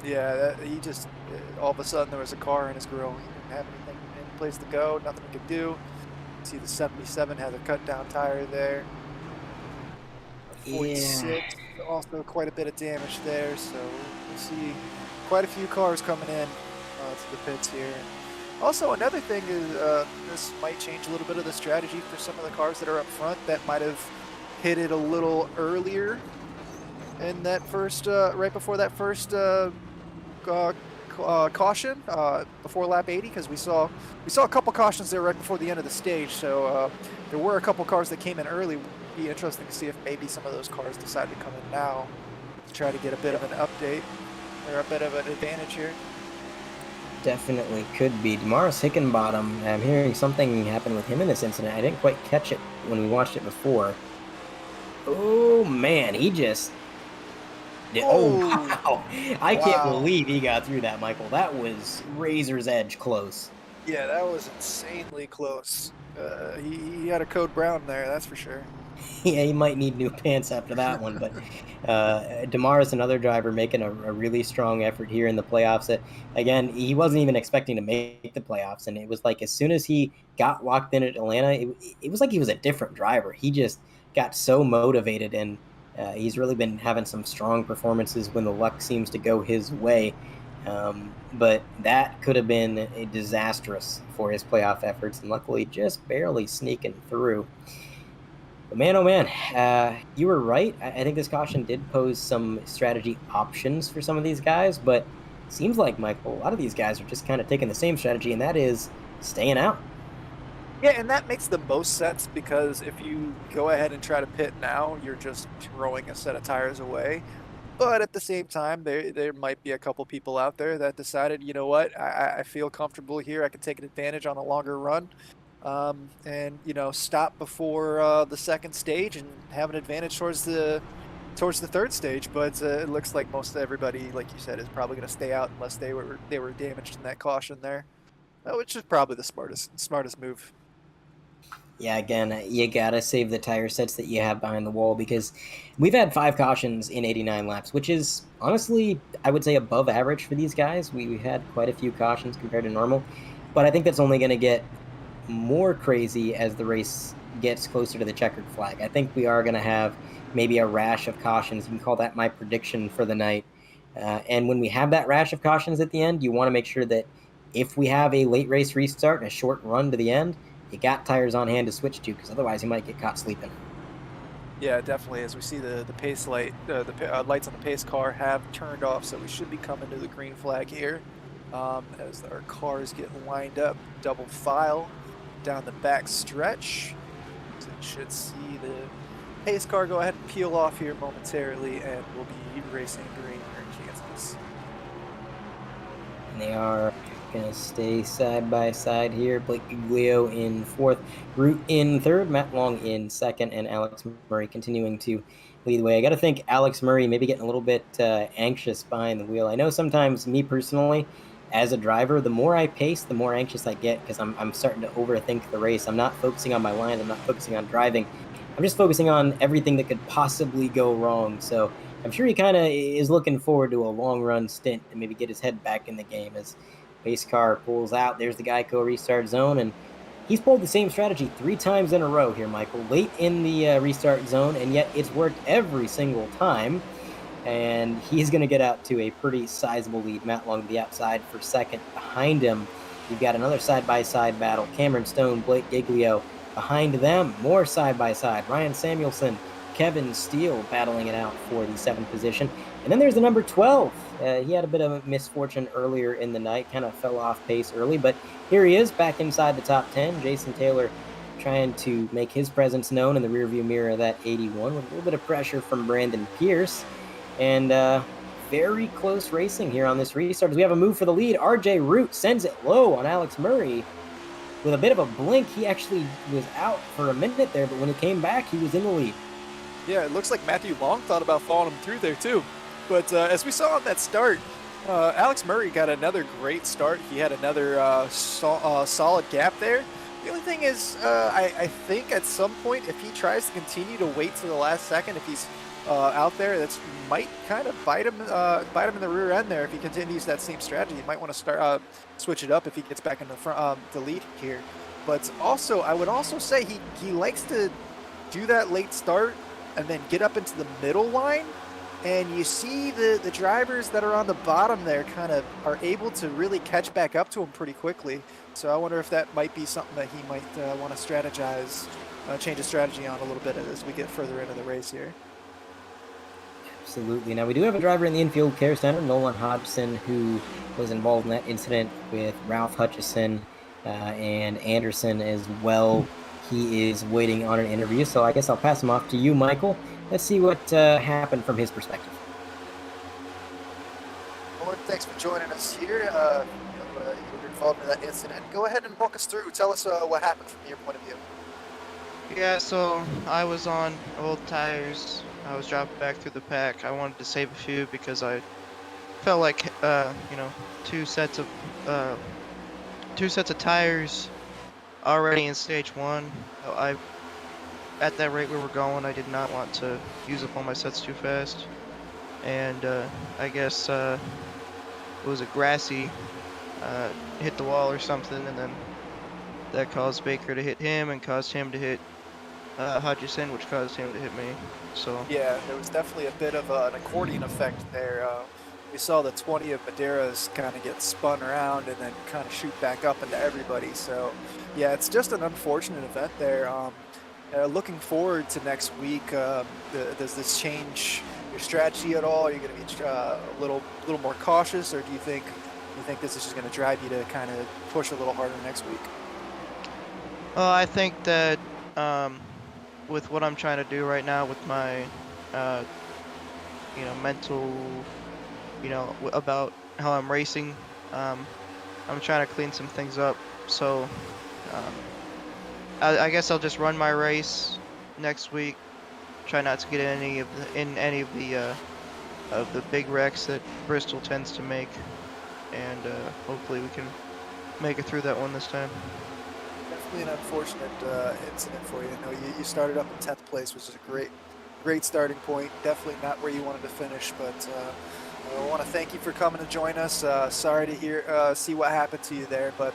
Yeah, he just, all of a sudden there was a car in his grill. He didn't have anything, any place to go, nothing he could do. See the 77 has a cut down tire there. 46, also quite a bit of damage there, so you see quite a few cars coming in to the pits here. Also, another thing is this might change a little bit of the strategy for some of the cars that are up front that might have hit it a little earlier in that first, right before that first caution before lap 80, because we saw a couple cautions there right before the end of the stage. So there were a couple cars that came in early. It'd be interesting to see if maybe some of those cars decide to come in now to try to get a bit of an update or a bit of an advantage here. Definitely could be. Damaris Hickenbottom, I'm hearing something happened with him in this incident. I didn't quite catch it when we watched it before. Oh, man, he just... Oh, wow. I can't believe he got through that, Michael. That was razor's edge close. Yeah, that was insanely close. He had a code brown there, that's for sure. Yeah, he might need new pants after that one, but Damaris, another driver, making a really strong effort here in the playoffs. Again, he wasn't even expecting to make the playoffs, and it was like as soon as he got locked in at Atlanta, it was like he was a different driver. He just got so motivated, and He's really been having some strong performances when the luck seems to go his way. But that could have been disastrous for his playoff efforts, and luckily just barely sneaking through. But man, oh man, you were right. I think this caution did pose some strategy options for some of these guys, but seems like, Michael, a lot of these guys are just kind of taking the same strategy, and that is staying out. Yeah, and that makes the most sense because if you go ahead and try to pit now, you're just throwing a set of tires away. But at the same time, there might be a couple people out there that decided, you know what, I feel comfortable here. I can take an advantage on a longer run, and stop before the second stage and have an advantage towards the third stage. But it looks like most everybody, like you said, is probably going to stay out unless they were damaged in that caution there, which is probably the smartest move. Yeah, again, you gotta save the tire sets that you have behind the wall because we've had 5 cautions in 89 laps, which is honestly, I would say, above average for these guys. We had quite a few cautions compared to normal, but I think that's only going to get more crazy as the race gets closer to the checkered flag. I think we are going to have maybe a rash of cautions. You can call that my prediction for the night. And when we have that rash of cautions at the end, you want to make sure that if we have a late race restart and a short run to the end, you got tires on hand to switch to because otherwise you might get caught sleeping. Yeah, definitely. As we see the pace light, lights on the pace car have turned off, so we should be coming to the green flag here. As our cars get lined up, double file down the back stretch. So you should see the pace car go ahead and peel off here momentarily, and we'll be racing green here in Kansas. And they are going to stay side by side here. Blake Giglio in fourth, Root in third, Matt Long in second, and Alex Murray continuing to lead the way. I got to think Alex Murray maybe getting a little bit anxious behind the wheel. I know sometimes me personally, as a driver, the more I pace, the more anxious I get because I'm starting to overthink the race. I'm not focusing on my lines. I'm not focusing on driving. I'm just focusing on everything that could possibly go wrong. So I'm sure he kind of is looking forward to a long run stint to maybe get his head back in the game as pace car pulls out. There's the Geico restart zone, and he's pulled the same strategy 3 times in a row here, Michael, late in the restart zone, and yet it's worked every single time. And he's going to get out to a pretty sizable lead. Matt Long to the outside for second. Behind him, you've got another side-by-side battle. Cameron Stone, Blake Giglio. Behind them, more side-by-side. Ryan Samuelson, Kevin Steele battling it out for the 7th position. And then there's the number 12. He had a bit of a misfortune earlier in the night, kind of fell off pace early, but here he is back inside the top 10. Jason Taylor trying to make his presence known in the rearview mirror of that 81 with a little bit of pressure from Brandon Pierce. And very close racing here on this restart as we have a move for the lead. RJ Root sends it low on Alex Murray with a bit of a blink. He actually was out for a minute there, but when he came back, he was in the lead. Yeah, it looks like Matthew Long thought about following him through there too. But as we saw on that start, Alex Murray got another great start. He had another solid gap there. The only thing is, I think at some point, if he tries to continue to wait to the last second, if he's out there, that might kind of bite him in the rear end there. If he continues that same strategy, he might want to start switch it up if he gets back in the front, the lead here. But also, I would also say he likes to do that late start and then get up into the middle line. And you see the drivers that are on the bottom there kind of are able to really catch back up to him pretty quickly. So I wonder if that might be something that he might want to strategize, change his strategy on a little bit as we get further into the race here. Absolutely. Now, we do have a driver in the infield care center, Nolan Hodgson, who was involved in that incident with Ralph Hutchison and Anderson as well. He is waiting on an interview, so I guess I'll pass him off to you, Michael. Let's see what happened from his perspective. Nolan, thanks for joining us here. You're involved in that incident. Go ahead and walk us through. Tell us what happened from your point of view. Yeah, so I was on old tires. I was dropping back through the pack. I wanted to save a few because I felt like, two sets of tires already in stage one. So at that rate we were going, I did not want to use up all my sets too fast. And I guess it was a grassy hit the wall or something, and then that caused Baker to hit him and caused him to hit Hutchison, which caused him to hit me. So Yeah, there was definitely a bit of an accordion effect there. We saw the 20 of Madeiras kind of get spun around and then kind of shoot back up into everybody. So, yeah, it's just an unfortunate event there. Looking forward to next week. Does this change your strategy at all? Are you going to be a little more cautious, or do you think this is just going to drive you to kind of push a little harder next week? well, I think that with what I'm trying to do right now with my mental, about how I'm racing, I'm trying to clean some things up. So um, I guess I'll just run my race next week. Try not to get in any of the big wrecks that Bristol tends to make, and hopefully we can make it through that one this time. Definitely an unfortunate incident for you. I know you started up in 10th place, which is a great starting point. Definitely not where you wanted to finish, but I want to thank you for coming to join us. Sorry to see what happened to you there, but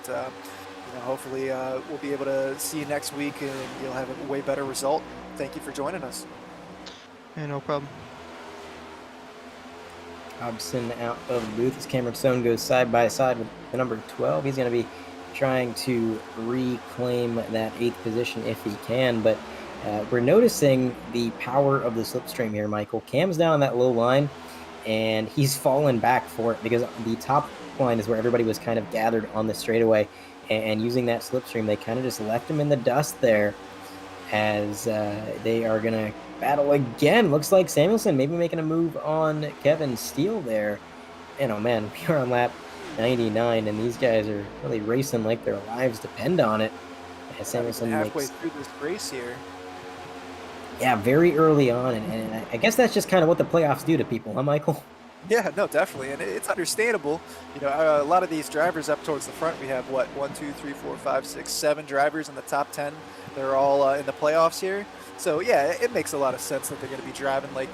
hopefully we'll be able to see you next week and you'll have a way better result. Thank you for joining us. Yeah, no problem. Hobson out of the booth as Cameron Stone goes side by side with the number 12. He's going to be trying to reclaim that 8th position if he can, but we're noticing the power of the slipstream here, Michael. Cam's down that low line, and he's fallen back for it because the top line is where everybody was kind of gathered on the straightaway, and using that slipstream, they kind of just left him in the dust there as they are going to battle again. Looks like Samuelson maybe making a move on Kevin Steele there. And oh man, we are on lap 99, and these guys are really racing like their lives depend on it. As Samuelson halfway through this race here. Yeah, very early on, and I guess that's just kind of what the playoffs do to people, huh, Michael? Yeah, no, definitely, and it's understandable. A lot of these drivers up towards the front, we have what 1, 2, 3, 4, 5, 6, 7 drivers in the top 10. They're all in the playoffs here. So yeah, it makes a lot of sense that they're going to be driving like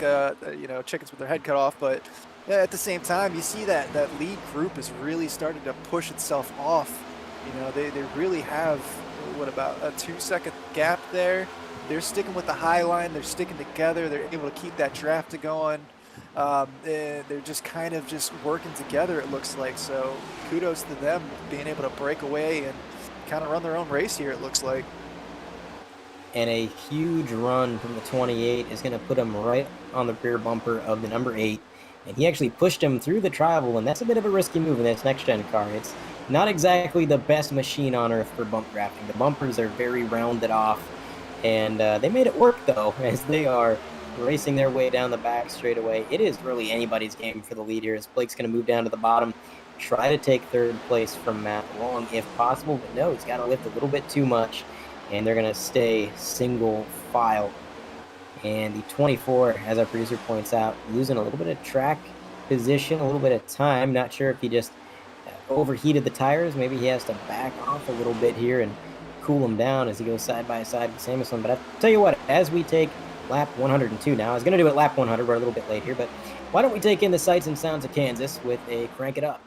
chickens with their head cut off. But at the same time, you see that lead group is really starting to push itself off. They really have what about a 2-second gap there. They're sticking with the high line. They're sticking together. They're able to keep that draft going. They're just kind of just working together, it looks like. So kudos to them being able to break away and kind of run their own race here, it looks like. And a huge run from the 28 is going to put him right on the rear bumper of the number 8. And he actually pushed him through the travel, and that's a bit of a risky move in this next-gen car. It's not exactly the best machine on earth for bump drafting. The bumpers are very rounded off, and they made it work, though, as they are racing their way down the back straightaway. It is really anybody's game for the lead here, as Blake's going to move down to the bottom, try to take 3rd place from Matt Long if possible, but no, he's got to lift a little bit too much, and they're going to stay single file. And the 24, as our producer points out, losing a little bit of track position, a little bit of time. Not sure if he just overheated the tires. Maybe he has to back off a little bit here and cool him down as he goes side by side with Samuelson. But I'll tell you what, as we take lap 102 now, I was going to do it lap 100. We're a little bit late here, but why don't we take in the sights and sounds of Kansas with a Crank It Up.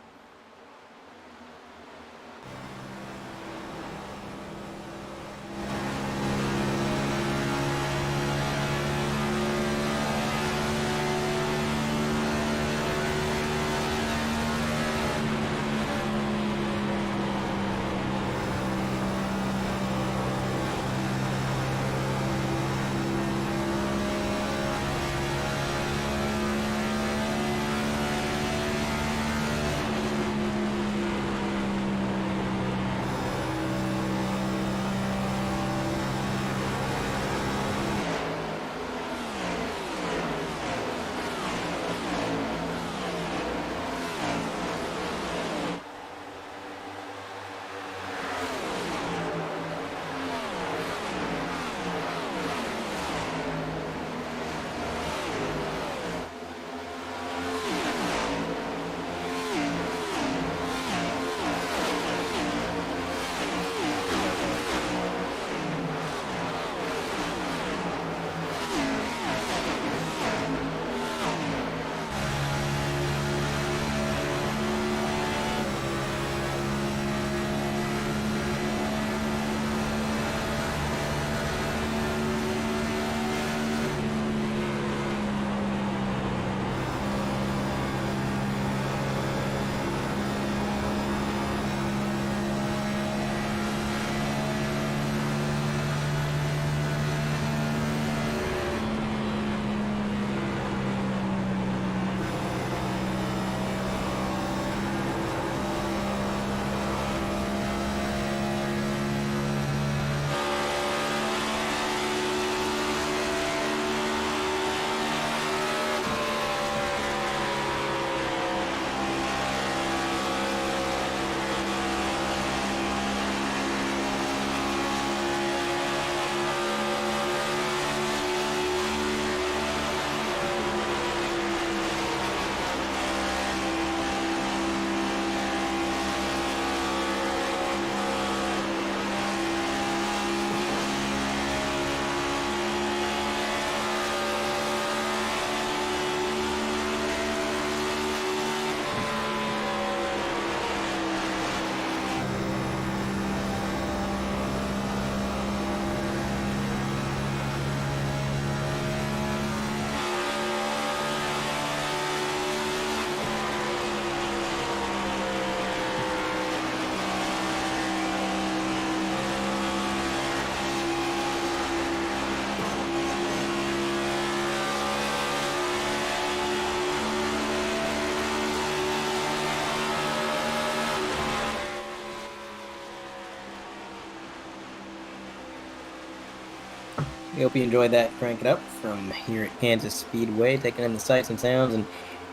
We hope you enjoyed that Crank It Up from here at Kansas Speedway, taking in the sights and sounds. And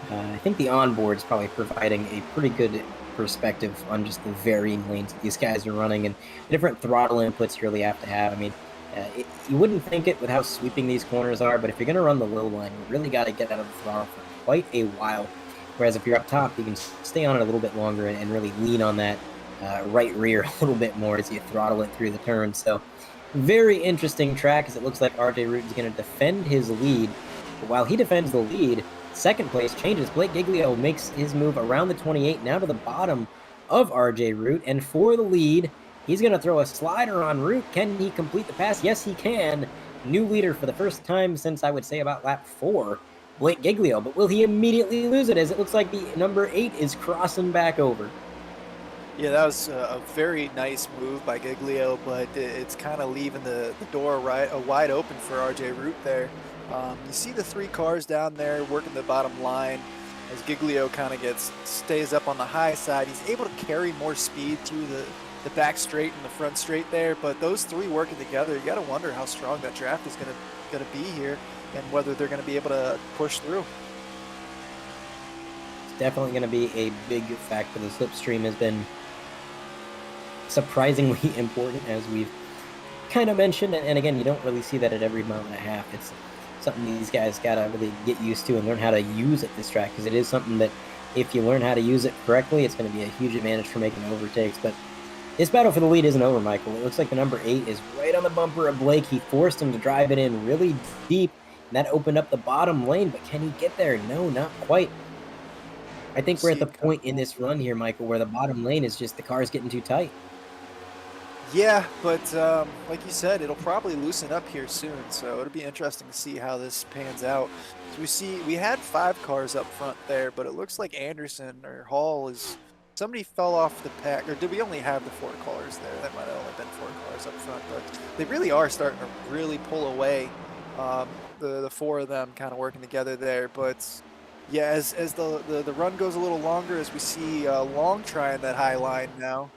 I think the onboard is probably providing a pretty good perspective on just the varying lanes that these guys are running and the different throttle inputs you really have to have. I mean, you wouldn't think it with how sweeping these corners are, but if you're going to run the low line, you really got to get out of the throttle for quite a while. Whereas if you're up top, you can stay on it a little bit longer and really lean on that right rear a little bit more as you throttle it through the turn. So very interesting track, as it looks like RJ Root is going to defend his lead. But while he defends the lead, second place changes. Blake Giglio makes his move around the 28, now to the bottom of RJ Root. And for the lead, he's going to throw a slider on Root. Can he complete the pass? Yes, he can. New leader for the first time since, I would say, about lap 4, Blake Giglio. But will he immediately lose it, as it looks like the number 8 is crossing back over? Yeah, that was a very nice move by Giglio, but it's kind of leaving the door wide open for RJ Root there. You see the 3 cars down there working the bottom line as Giglio kind of stays up on the high side. He's able to carry more speed through the back straight and the front straight there, but those 3 working together, you got to wonder how strong that draft is gonna be here and whether they're going to be able to push through. It's definitely going to be a big factor. The slipstream has been surprisingly important, as we've kind of mentioned, and again, you don't really see that at every mile and a half. It's something these guys gotta really get used to and learn how to use at this track, because it is something that if you learn how to use it correctly, it's going to be a huge advantage for making overtakes. But this battle for the lead isn't over, Michael. It looks like the number 8 is right on the bumper of Blake. He forced him to drive it in really deep, and that opened up the bottom lane, but can he get there? No, not quite. I think we're at the point in this run here, Michael, where the bottom lane is just the car's getting too tight. Yeah, but like you said, it'll probably loosen up here soon, so it'll be interesting to see how this pans out. So we had 5 cars up front there, but it looks like Anderson or Hall somebody fell off the pack, or did we only have the 4 cars there? That might have only been 4 cars up front, but they really are starting to really pull away. The 4 of them kind of working together there, but yeah, as the run goes a little longer, as we see Long trying that high line now.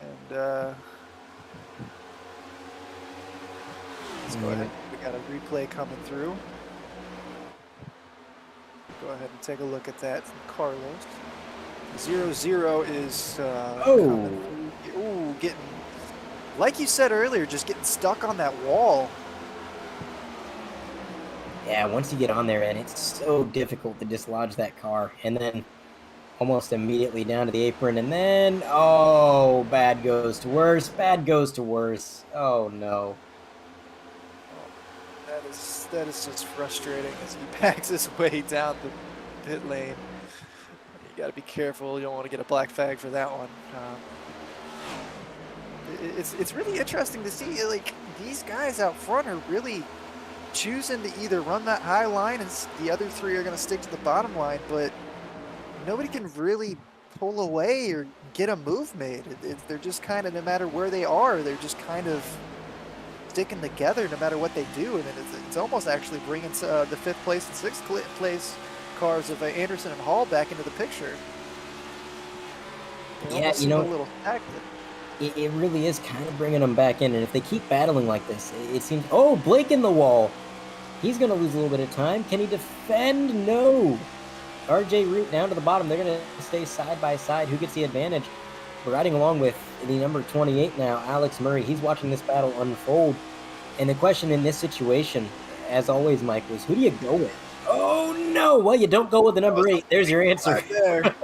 And let's go ahead. We got a replay coming through. Go ahead and take a look at that from Carlos. 0-0 is getting, like you said earlier, just getting stuck on that wall. Yeah, once you get on there, and it's so difficult to dislodge that car, and then almost immediately down to the apron, and then, oh, bad goes to worse, bad goes to worse. Oh, no. That is just frustrating as he backs his way down the pit lane. You got to be careful. You don't want to get a black flag for that one. It's really interesting to see, like, these guys out front are really choosing to either run that high line and the other 3 are going to stick to the bottom line, but nobody can really pull away or get a move made. They're just kind of, no matter where they are, they're just kind of sticking together no matter what they do. And it's almost actually bringing the 5th place and 6th place cars of Anderson and Hall back into the picture. Yeah, you know, a little it really is kind of bringing them back in. And if they keep battling like this, it seems... Oh, Blake in the wall. He's going to lose a little bit of time. Can he defend? No. RJ Root down to the bottom. They're going to stay side by side. Who gets the advantage? We're riding along with the number 28 now, Alex Murray. He's watching this battle unfold. And the question in this situation, as always, Mike, was who do you go with? Oh, no. Well, you don't go with the number 8. There's your answer. Right there.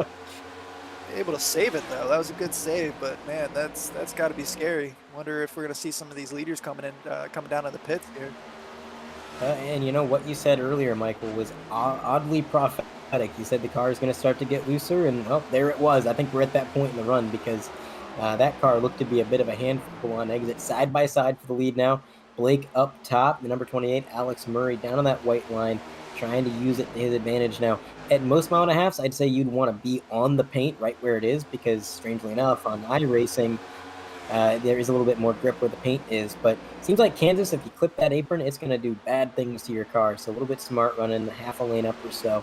Able to save it, though. That was a good save, but, man, that's got to be scary. Wonder if we're going to see some of these leaders coming down to the pits here. And you know what you said earlier, Michael, was oddly prophetic. You said the car is going to start to get looser, and oh, there it was. I think we're at that point in the run, because that car looked to be a bit of a handful on exit. Side by side for the lead now. Blake up top, the number 28, Alex Murray down on that white line, trying to use it to his advantage now. At most mile and a halfs, I'd say you'd want to be on the paint right where it is, because strangely enough, on iRacing, there is a little bit more grip where the paint is. But it seems like Kansas, if you clip that apron, it's going to do bad things to your car. So a little bit smart running half a lane up or so.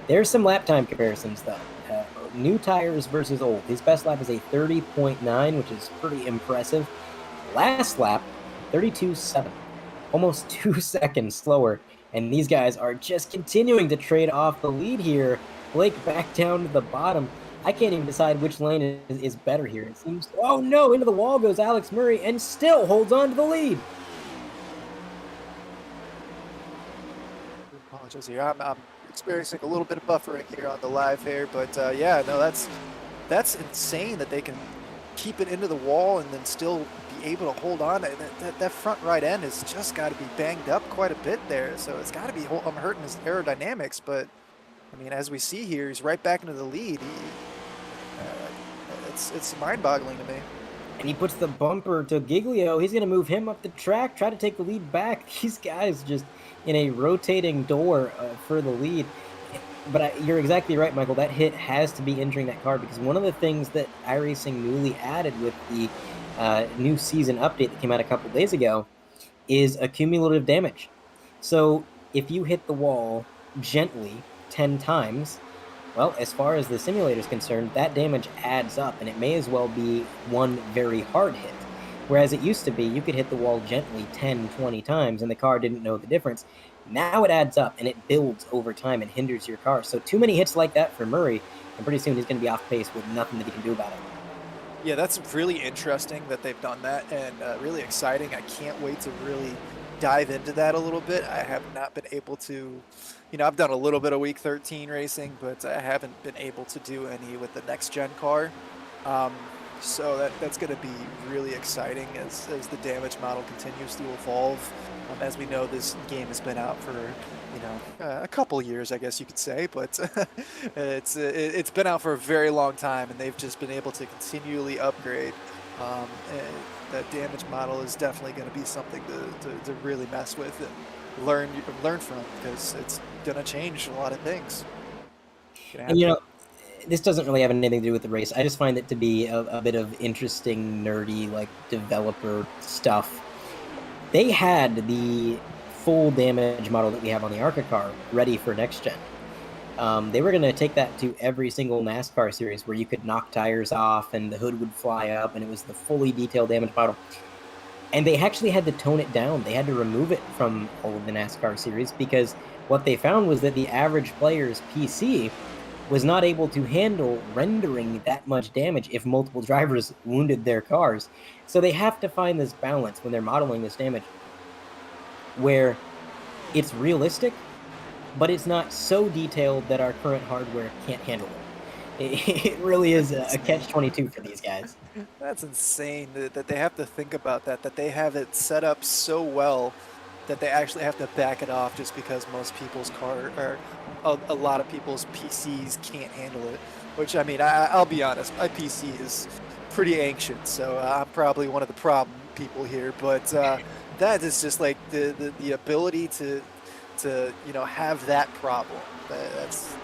There's some lap time comparisons, though. New tires versus old. His best lap is a 30.9, which is pretty impressive. Last lap, 32.7. almost 2 seconds slower. And these guys are just continuing to trade off the lead here. Blake back down to the bottom. I can't even decide which lane is better here. It seems, oh no, into the wall goes Alex Murray and still holds on to the lead. Apologies here. I'm experiencing a little bit of buffering here on the live here, but yeah, no, that's insane that they can keep it into the wall and then still be able to hold on. That front right end has just got to be banged up quite a bit there, so it's got to be hurting his aerodynamics. But I mean, as we see here, he's right back into the lead. It's mind-boggling to me. And he puts the bumper to Giglio. He's going to move him up the track, try to take the lead back. These guys just in a rotating door for the lead. But you're exactly right, Michael. That hit has to be injuring that car, because one of the things that iRacing newly added with the new season update that came out a couple days ago is accumulative damage. So if you hit the wall gently 10 times, well, as far as the simulator is concerned, that damage adds up, and it may as well be one very hard hit. Whereas it used to be, you could hit the wall gently 10, 20 times, and the car didn't know the difference. Now it adds up, and it builds over time and hinders your car. So too many hits like that for Murray, and pretty soon he's going to be off pace with nothing that he can do about it. Yeah, that's really interesting that they've done that, and really exciting. I can't wait to really dive into that a little bit. I have not been able to, I've done a little bit of week 13 racing, but I haven't been able to do any with the next gen car. So that's going to be really exciting as the damage model continues to evolve. As we know, this game has been out for a couple years, I guess you could say, but it's been out for a very long time, and they've just been able to continually upgrade. And that damage model is definitely going to be something to really mess with and learn from, because it's going to change a lot of things. And this doesn't really have anything to do with the race. I just find it to be a bit of interesting, nerdy, like, developer stuff. They had the full damage model that we have on the ARCA car ready for next gen. They were going to take that to every single NASCAR series where you could knock tires off and the hood would fly up, and it was the fully detailed damage model. And they actually had to tone it down. They had to remove it from all of the NASCAR series, because what they found was that the average player's PC was not able to handle rendering that much damage if multiple drivers wounded their cars. So they have to find this balance when they're modeling this damage where it's realistic, but it's not so detailed that our current hardware can't handle it. It really is a catch-22 for these guys. That's insane that they have to think about that they have it set up so well that they actually have to back it off just because most people's a lot of people's PCs can't handle it. Which, I mean, I'll be honest, my PC is pretty ancient, so I'm probably one of the problem people here. But that is just like the ability to have that problem. That's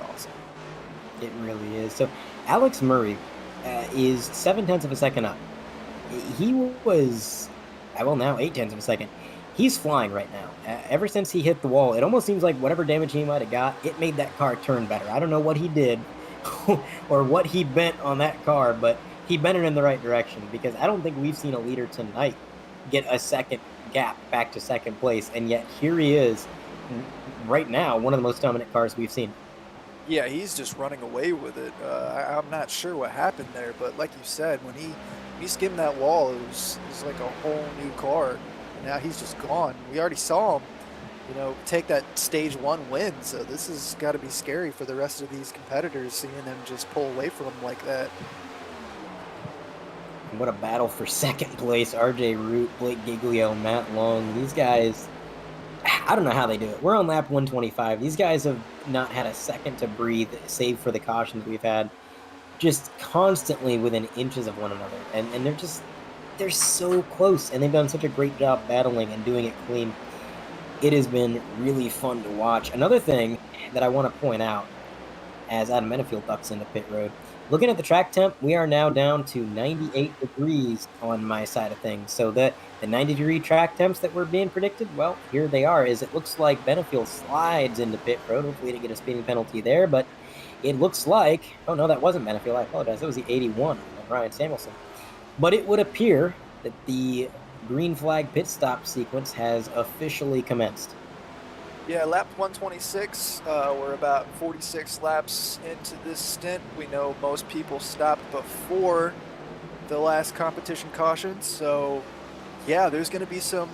awesome. It really is. So Alex Murray is 0.7 of a second up. He was, well, now 0.8 of a second. He's flying right now. Ever since he hit the wall, it almost seems like whatever damage he might have got, it made that car turn better. I don't know what he did or what he bent on that car, but he bent it in the right direction, because I don't think we've seen a leader tonight get a second gap back to second place, and yet here he is right now, one of the most dominant cars we've seen. Yeah, he's just running away with it. I'm not sure what happened there, but like you said, when he skimmed that wall, it was like a whole new car. And now he's just gone. We already saw him, take that stage 1 win. So this has got to be scary for the rest of these competitors, seeing them just pull away from him like that. What a battle for second place. RJ Root, Blake Giglio, Matt Long. These guys, I don't know how they do it. We're on lap 125. These guys have not had a second to breathe, save for the cautions we've had. Just constantly within inches of one another. And they're so close, and they've done such a great job battling and doing it clean. It has been really fun to watch. Another thing that I want to point out as Adam Menefield ducks into pit road, looking at the track temp, we are now down to 98 degrees on my side of things. So the 90-degree track temps that were being predicted, well, here they are. It looks like Benefield slides into pit road. Hopefully to get a speeding penalty there, but it looks like, oh no, that wasn't Benefield. I apologize. That was the 81 of Ryan Samuelson. But it would appear that the green flag pit stop sequence has officially commenced. Yeah, lap 126. We're about 46 laps into this stint. We know most people stopped before the last competition caution, so yeah, there's going to be some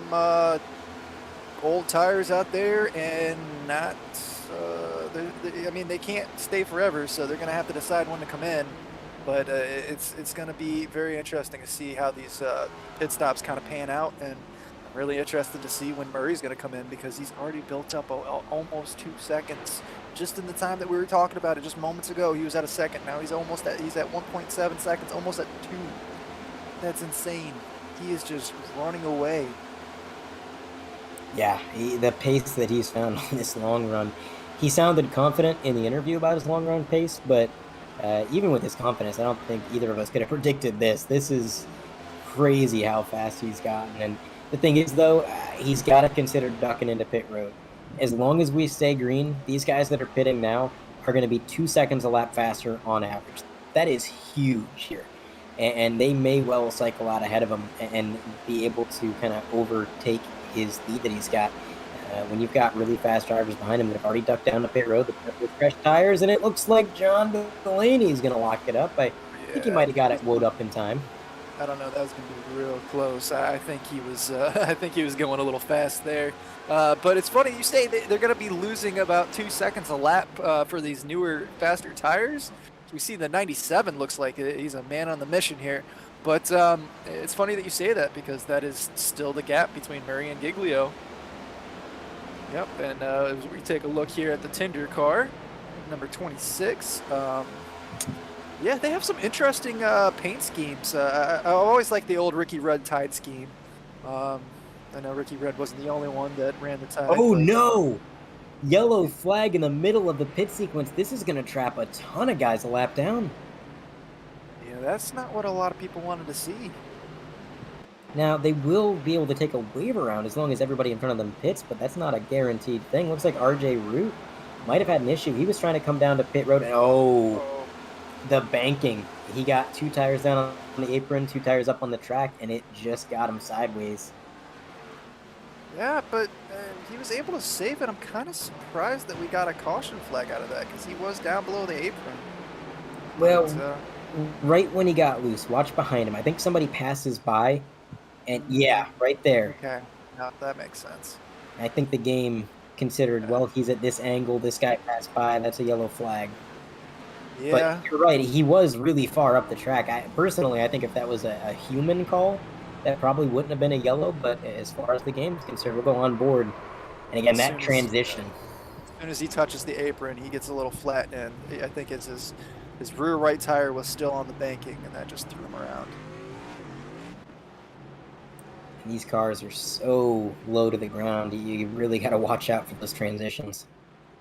old tires out there, and not. I mean, they can't stay forever, so they're going to have to decide when to come in. But it's going to be very interesting to see how these pit stops kind of pan out, and I'm really interested to see when Murray's going to come in, because he's already built up almost 2 seconds. Just in the time that we were talking about it just moments ago, he was at a second. Now he's at 1.7 seconds, almost at 2. That's insane. He is just running away. Yeah, the pace that he's found on this long run. He sounded confident in the interview about his long run pace, but even with his confidence, I don't think either of us could have predicted this. This is crazy how fast he's gotten. And the thing is, though, he's got to consider ducking into pit road. As long as we stay green, these guys that are pitting now are going to be 2 seconds a lap faster on average. That is huge here. And they may well cycle out ahead of him and be able to kind of overtake his lead that he's got. When you've got really fast drivers behind him that have already ducked down the pit road with fresh tires, and it looks like John Delaney is going to lock it up. I think he might have got it woed up in time. I don't know. That was going to be real close. I think he was. I think he was going a little fast there. But it's funny you say they're going to be losing about 2 seconds a lap for these newer, faster tires. We see the 97 looks like he's a man on the mission here. But it's funny that you say that, because that is still the gap between Murray and Giglio. Yep, and as we take a look here at the Tinder car, number 26. Yeah, they have some interesting paint schemes. I always like the old Ricky Rudd Tide scheme. I know Ricky Rudd wasn't the only one that ran the Tide. Oh, no! Yellow flag in the middle of the pit sequence. This is going to trap a ton of guys a lap down. Yeah, that's not what a lot of people wanted to see. Now, they will be able to take a wave around as long as everybody in front of them pits, but that's not a guaranteed thing. Looks like RJ Root might have had an issue. He was trying to come down to pit road, and the banking. He got 2 tires down on the apron, 2 tires up on the track, and it just got him sideways. Yeah, but he was able to save it. I'm kind of surprised that we got a caution flag out of that, because he was down below the apron. Well, right when he got loose, watch behind him. I think somebody passes by, and yeah, right there. Okay, now that makes sense. I think the game considered, well, he's at this angle, this guy passed by, that's a yellow flag. Yeah. But you're right, he was really far up the track. Personally, I think if that was a human call, that probably wouldn't have been a yellow, but as far as the game is concerned, we'll go on board. And again, that transition. As soon as he touches the apron, he gets a little flat, and I think it's his rear right tire was still on the banking, and that just threw him around. And these cars are so low to the ground, you really got to watch out for those transitions.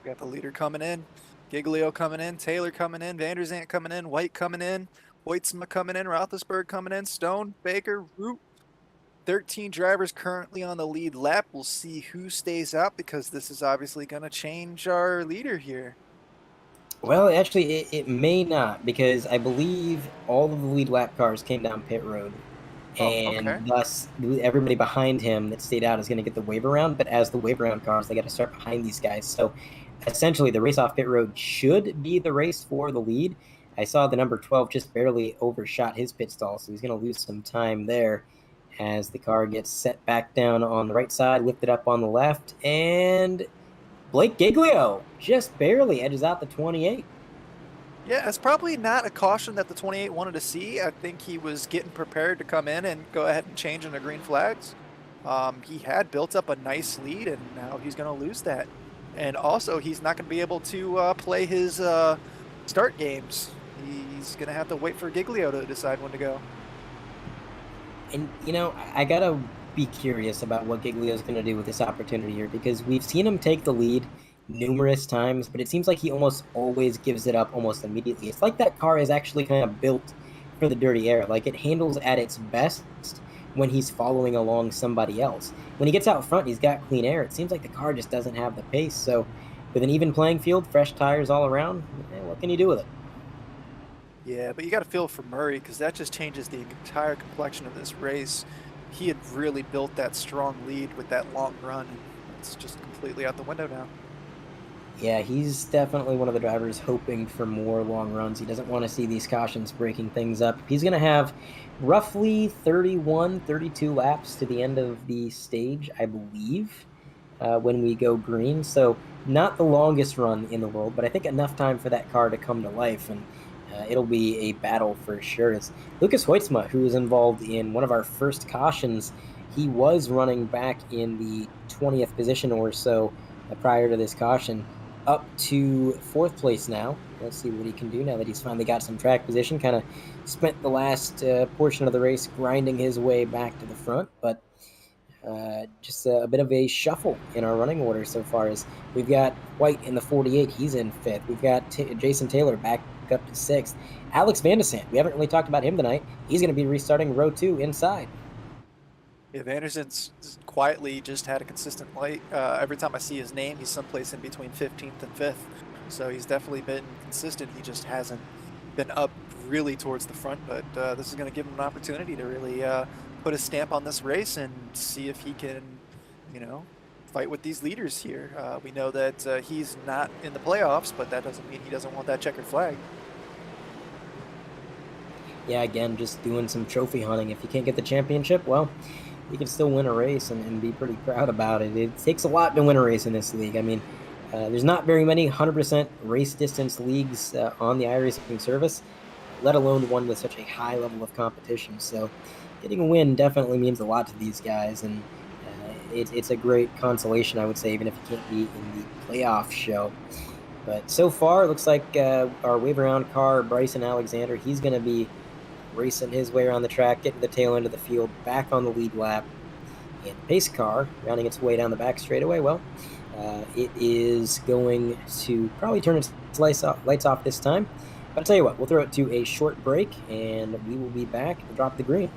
We got the leader coming in, Giglio coming in, Taylor coming in, Van der Zandt coming in, White coming in, Hoytsma coming in, Roethlisberger coming in, Stone, Baker, Root. 13 drivers currently on the lead lap. We'll see who stays out, because this is obviously going to change our leader here. Well, actually, it may not, because I believe all of the lead lap cars came down pit road. And thus, everybody behind him that stayed out is going to get the wave around. But as the wave around cars, they got to start behind these guys. So essentially, the race off pit road should be the race for the lead. I saw the number 12 just barely overshot his pit stall, so he's going to lose some time there as the car gets set back down on the right side, lifted up on the left, and Blake Giglio just barely edges out the 28. Yeah, it's probably not a caution that the 28 wanted to see. I think he was getting prepared to come in and go ahead and change into green flags. He had built up a nice lead, and now he's going to lose that. And also, he's not going to be able to play his start games. He's going to have to wait for Giglio to decide when to go. And, you know, I got to be curious about what Giglio's going to do with this opportunity here, because we've seen him take the lead numerous times, but it seems like he almost always gives it up almost immediately. It's like that car is actually kind of built for the dirty air. Like, it handles at its best when he's following along somebody else. When he gets out front, he's got clean air. It seems like the car just doesn't have the pace. So with an even playing field, fresh tires all around, what can you do with it? Yeah, but you got to feel for Murray, because that just changes the entire complexion of this race. he had really built that strong lead with that long run, and it's just completely out the window now. Yeah, he's definitely one of the drivers hoping for more long runs. He doesn't want to see these cautions breaking things up. He's going to have roughly 31, 32 laps to the end of the stage, I believe, when we go green. So, not the longest run in the world, but I think enough time for that car to come to life. And it'll be a battle for sure. It's Lucas Hoitzma, who was involved in one of our first cautions. He was running back in the 20th position or so prior to this caution, up to fourth place now. Let's see what he can do now that he's finally got some track position. Kind of spent the last portion of the race grinding his way back to the front, but just a bit of a shuffle in our running order so far. As we've got White in the 48, he's in fifth. We've got Jason Taylor back up to sixth. Alex Van de Sant, we haven't really talked about him tonight. He's going to be restarting row 2 inside. Yeah, Vanderson's quietly just had a consistent light. Every time I see his name, he's someplace in between 15th and 5th. So he's definitely been consistent. He just hasn't been up really towards the front, but this is going to give him an opportunity to really put a stamp on this race and see if he can, you know, fight with these leaders here. We know that he's not in the playoffs, but that doesn't mean he doesn't want that checkered flag. Yeah, again, just doing some trophy hunting. If you can't get the championship, well, you can still win a race and be pretty proud about it. It takes a lot to win a race in this league. I mean, there's not very many 100% race distance leagues on the iRacing service, let alone one with such a high level of competition. So getting a win definitely means a lot to these guys, and it's a great consolation, I would say, even if you can't be in the playoff show. But so far, it looks like our wave around car, Bryson Alexander, he's going to be racing his way around the track, getting to the tail end of the field, back on the lead lap. And the pace car, rounding its way down the back straightaway, well, it is going to probably turn its lights off this time. But I'll tell you what, we'll throw it to a short break, and we will be back to drop the green.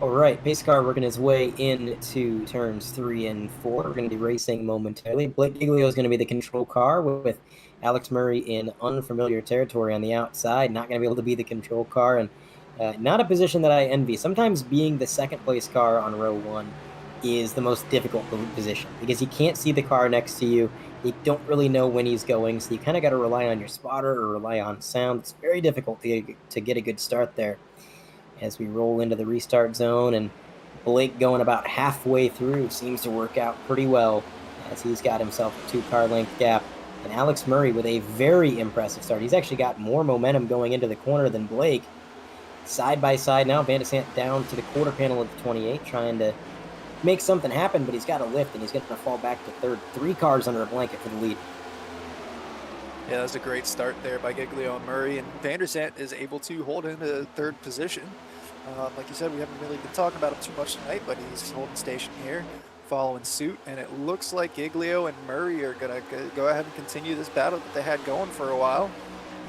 All right, pace car working his way into turns 3 and 4. We're going to be racing momentarily. Blake Giglio is going to be the control car with Alex Murray in unfamiliar territory on the outside. Not going to be able to be the control car, and not a position that I envy. Sometimes being the second place car on row 1 is the most difficult position because you can't see the car next to you. You don't really know when he's going, so you kind of got to rely on your spotter or rely on sound. It's very difficult to get a good start there as we roll into the restart zone, and Blake going about halfway through seems to work out pretty well as he's got himself a 2-car length gap. And Alex Murray with a very impressive start. He's actually got more momentum going into the corner than Blake. Side by side now, Van de Sant down to the quarter panel of the 28, trying to make something happen, but he's got a lift, and he's going to fall back to third. 3 cars under a blanket for the lead. Yeah, that's a great start there by Giglio and Murray, and Van der Sant is able to hold into third position. Like you said, we haven't really been talking about him too much tonight, but he's holding station here, following suit, and it looks like Giglio and Murray are going to go ahead and continue this battle that they had going for a while.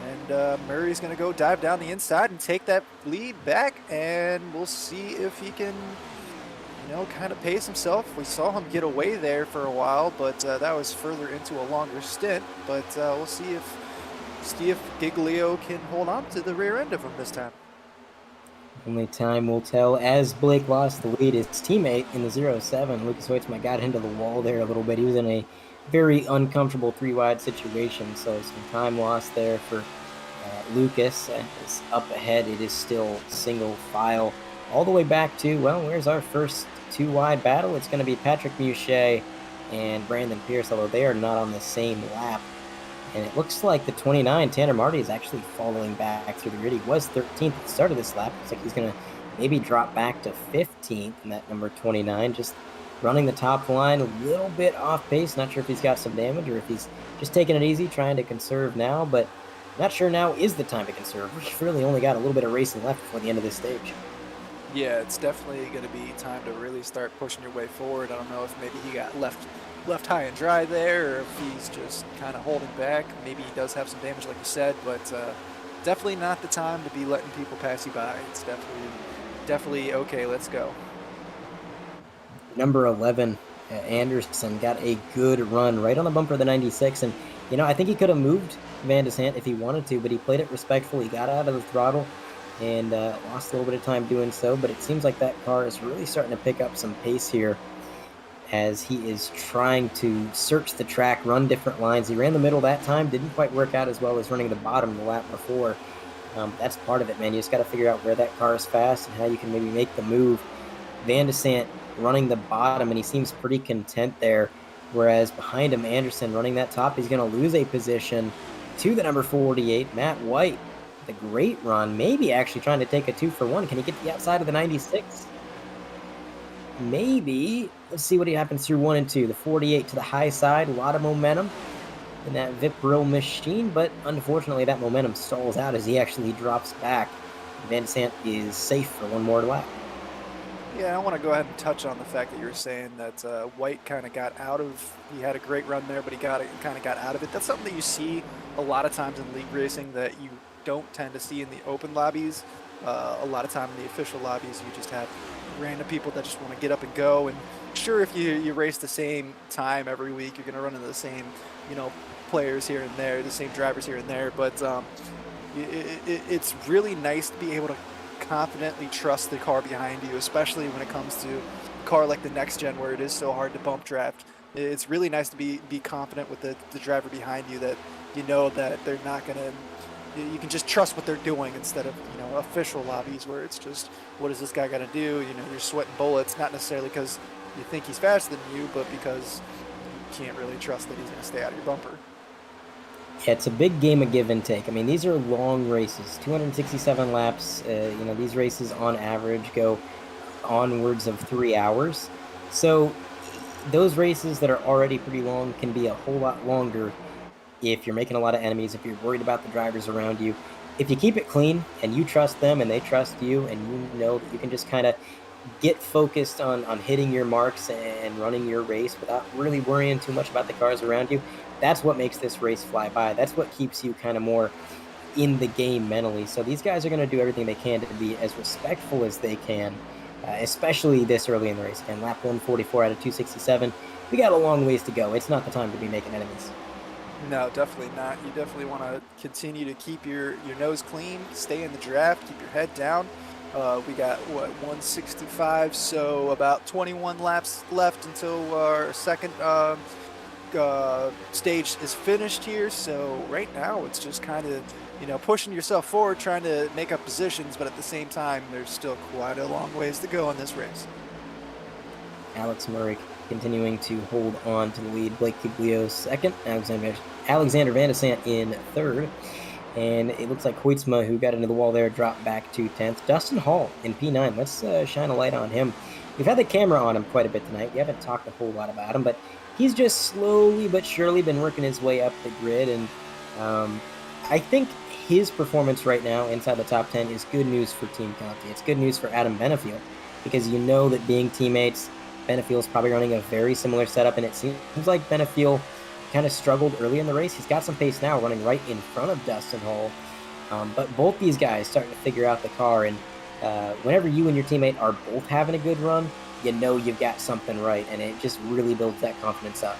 And Murray's going to go dive down the inside and take that lead back, and we'll see if he can, you know, kind of pace himself. We saw him get away there for a while, but that was further into a longer stint. But we'll see if see if Giglio can hold on to the rear end of him this time. Only time will tell. As Blake lost the lead, his teammate in the 0-7, Lucas Hoitzma, got into the wall there a little bit. He was in a very uncomfortable 3-wide situation, so some time lost there for Lucas. As up ahead, it is still single file all the way back to, well, where's our first 2-wide battle? It's going to be Patrick Muchet and Brandon Pierce, although they are not on the same lap. And it looks like the 29, Tanner Marty, is actually following back through the grid. He was 13th at the start of this lap. Looks like he's going to maybe drop back to 15th in that number 29. Just running the top line, a little bit off pace. Not sure if he's got some damage or if he's just taking it easy, trying to conserve now. But not sure now is the time to conserve. We've really only got a little bit of racing left before the end of this stage. Yeah, it's definitely going to be time to really start pushing your way forward. I don't know if maybe he got left high and dry there, or if he's just kind of holding back. Maybe he does have some damage, like you said, but definitely not the time to be letting people pass you by. It's definitely okay. Let's go. Number 11, Anderson, got a good run right on the bumper of the 96, and I think he could have moved Van de Sant if he wanted to, but he played it respectfully. He got out of the throttle and lost a little bit of time doing so, but it seems like that car is really starting to pick up some pace here as he is trying to search the track, run different lines. He ran the middle that time, didn't quite work out as well as running the bottom the lap before. That's part of it, man. You just got to figure out where that car is fast and how you can maybe make the move. Van de Sant running the bottom, and he seems pretty content there, whereas behind him, Anderson running that top. He's going to lose a position to the number 48, Matt White. The great run, maybe actually trying to take a 2-for-1. Can he get to the outside of the 96? Maybe. Let's see what happens through 1 and 2. The 48 to the high side, a lot of momentum in that Vipril machine, but unfortunately that momentum stalls out as he actually drops back. Van de Sant is safe for one more lap. Yeah, I want to go ahead and touch on the fact that you were saying that White kind of got out of, he had a great run there, but he kind of got out of it. That's something that you see a lot of times in league racing that you don't tend to see in the open lobbies. A lot of time in the official lobbies, you just have random people that just want to get up and go. And sure, if you race the same time every week, you're going to run into the same, players here and there, the same drivers here and there. But it's really nice to be able to confidently trust the car behind you, especially when it comes to a car like the next gen where it is so hard to bump draft. It's really nice to be confident with the driver behind you, that that they're not going to, you can just trust what they're doing instead of official lobbies where it's just, what is this guy got to do? You're sweating bullets, not necessarily because you think he's faster than you, but because you can't really trust that he's going to stay out of your bumper. Yeah, it's a big game of give and take. I mean, these are long races, 267 laps. These races on average go onwards of 3 hours. So those races that are already pretty long can be a whole lot longer if you're making a lot of enemies, if you're worried about the drivers around you. If you keep it clean and you trust them and they trust you, and you know that you can just kind of get focused on hitting your marks and running your race without really worrying too much about the cars around you, that's what makes this race fly by. That's what keeps you kind of more in the game mentally. So these guys are going to do everything they can to be as respectful as they can, especially this early in the race. Again, lap 144 out of 267. We got a long ways to go. It's not the time to be making enemies. No, definitely not. You definitely want to continue to keep your nose clean, stay in the draft, keep your head down. We got, 165, so about 21 laps left until our second stage is finished here. So right now it's just kind of, pushing yourself forward, trying to make up positions, but at the same time, there's still quite a long ways to go in this race. Alex Murray continuing to hold on to the lead. Blake Giglio second. Alexander Van de Sant in third. And it looks like Hoitzma, who got into the wall there, dropped back to 10th. Dustin Hall in P9. Let's shine a light on him. We've had the camera on him quite a bit tonight. We haven't talked a whole lot about him, but he's just slowly but surely been working his way up the grid. And I think his performance right now inside the top 10 is good news for Team Conti. It's good news for Adam Benefiel, because you know that being teammates, Benefield's probably running a very similar setup, and it seems like Benefiel kind of struggled early in the race. He's got some pace now, running right in front of Dustin Hall. But both these guys starting to figure out the car, and whenever you and your teammate are both having a good run, you know you've got something right, and it just really builds that confidence up.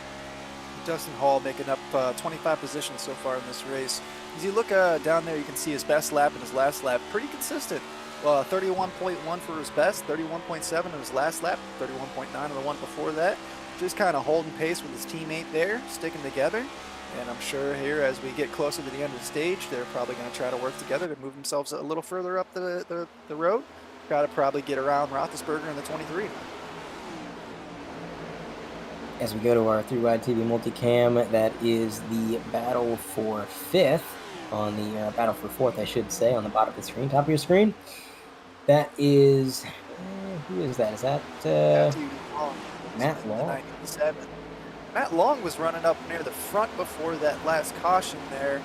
Dustin Hall making up 25 positions so far in this race. As you look down there, you can see his best lap and his last lap, pretty consistent. 31.1 for his best, 31.7 in his last lap, 31.9 in the one before that. Just kind of holding pace with his teammate there, sticking together. And I'm sure here, as we get closer to the end of the stage, they're probably going to try to work together to move themselves a little further up the road. Got to probably get around Roethlisberger in the 23. As we go to our 3-wide TV multicam, that is the battle for 5th on the battle for 4th, I should say, on the bottom of the screen, top of your screen. That is who is that? Is that Matt Long? 97. Matt Long was running up near the front before that last caution there,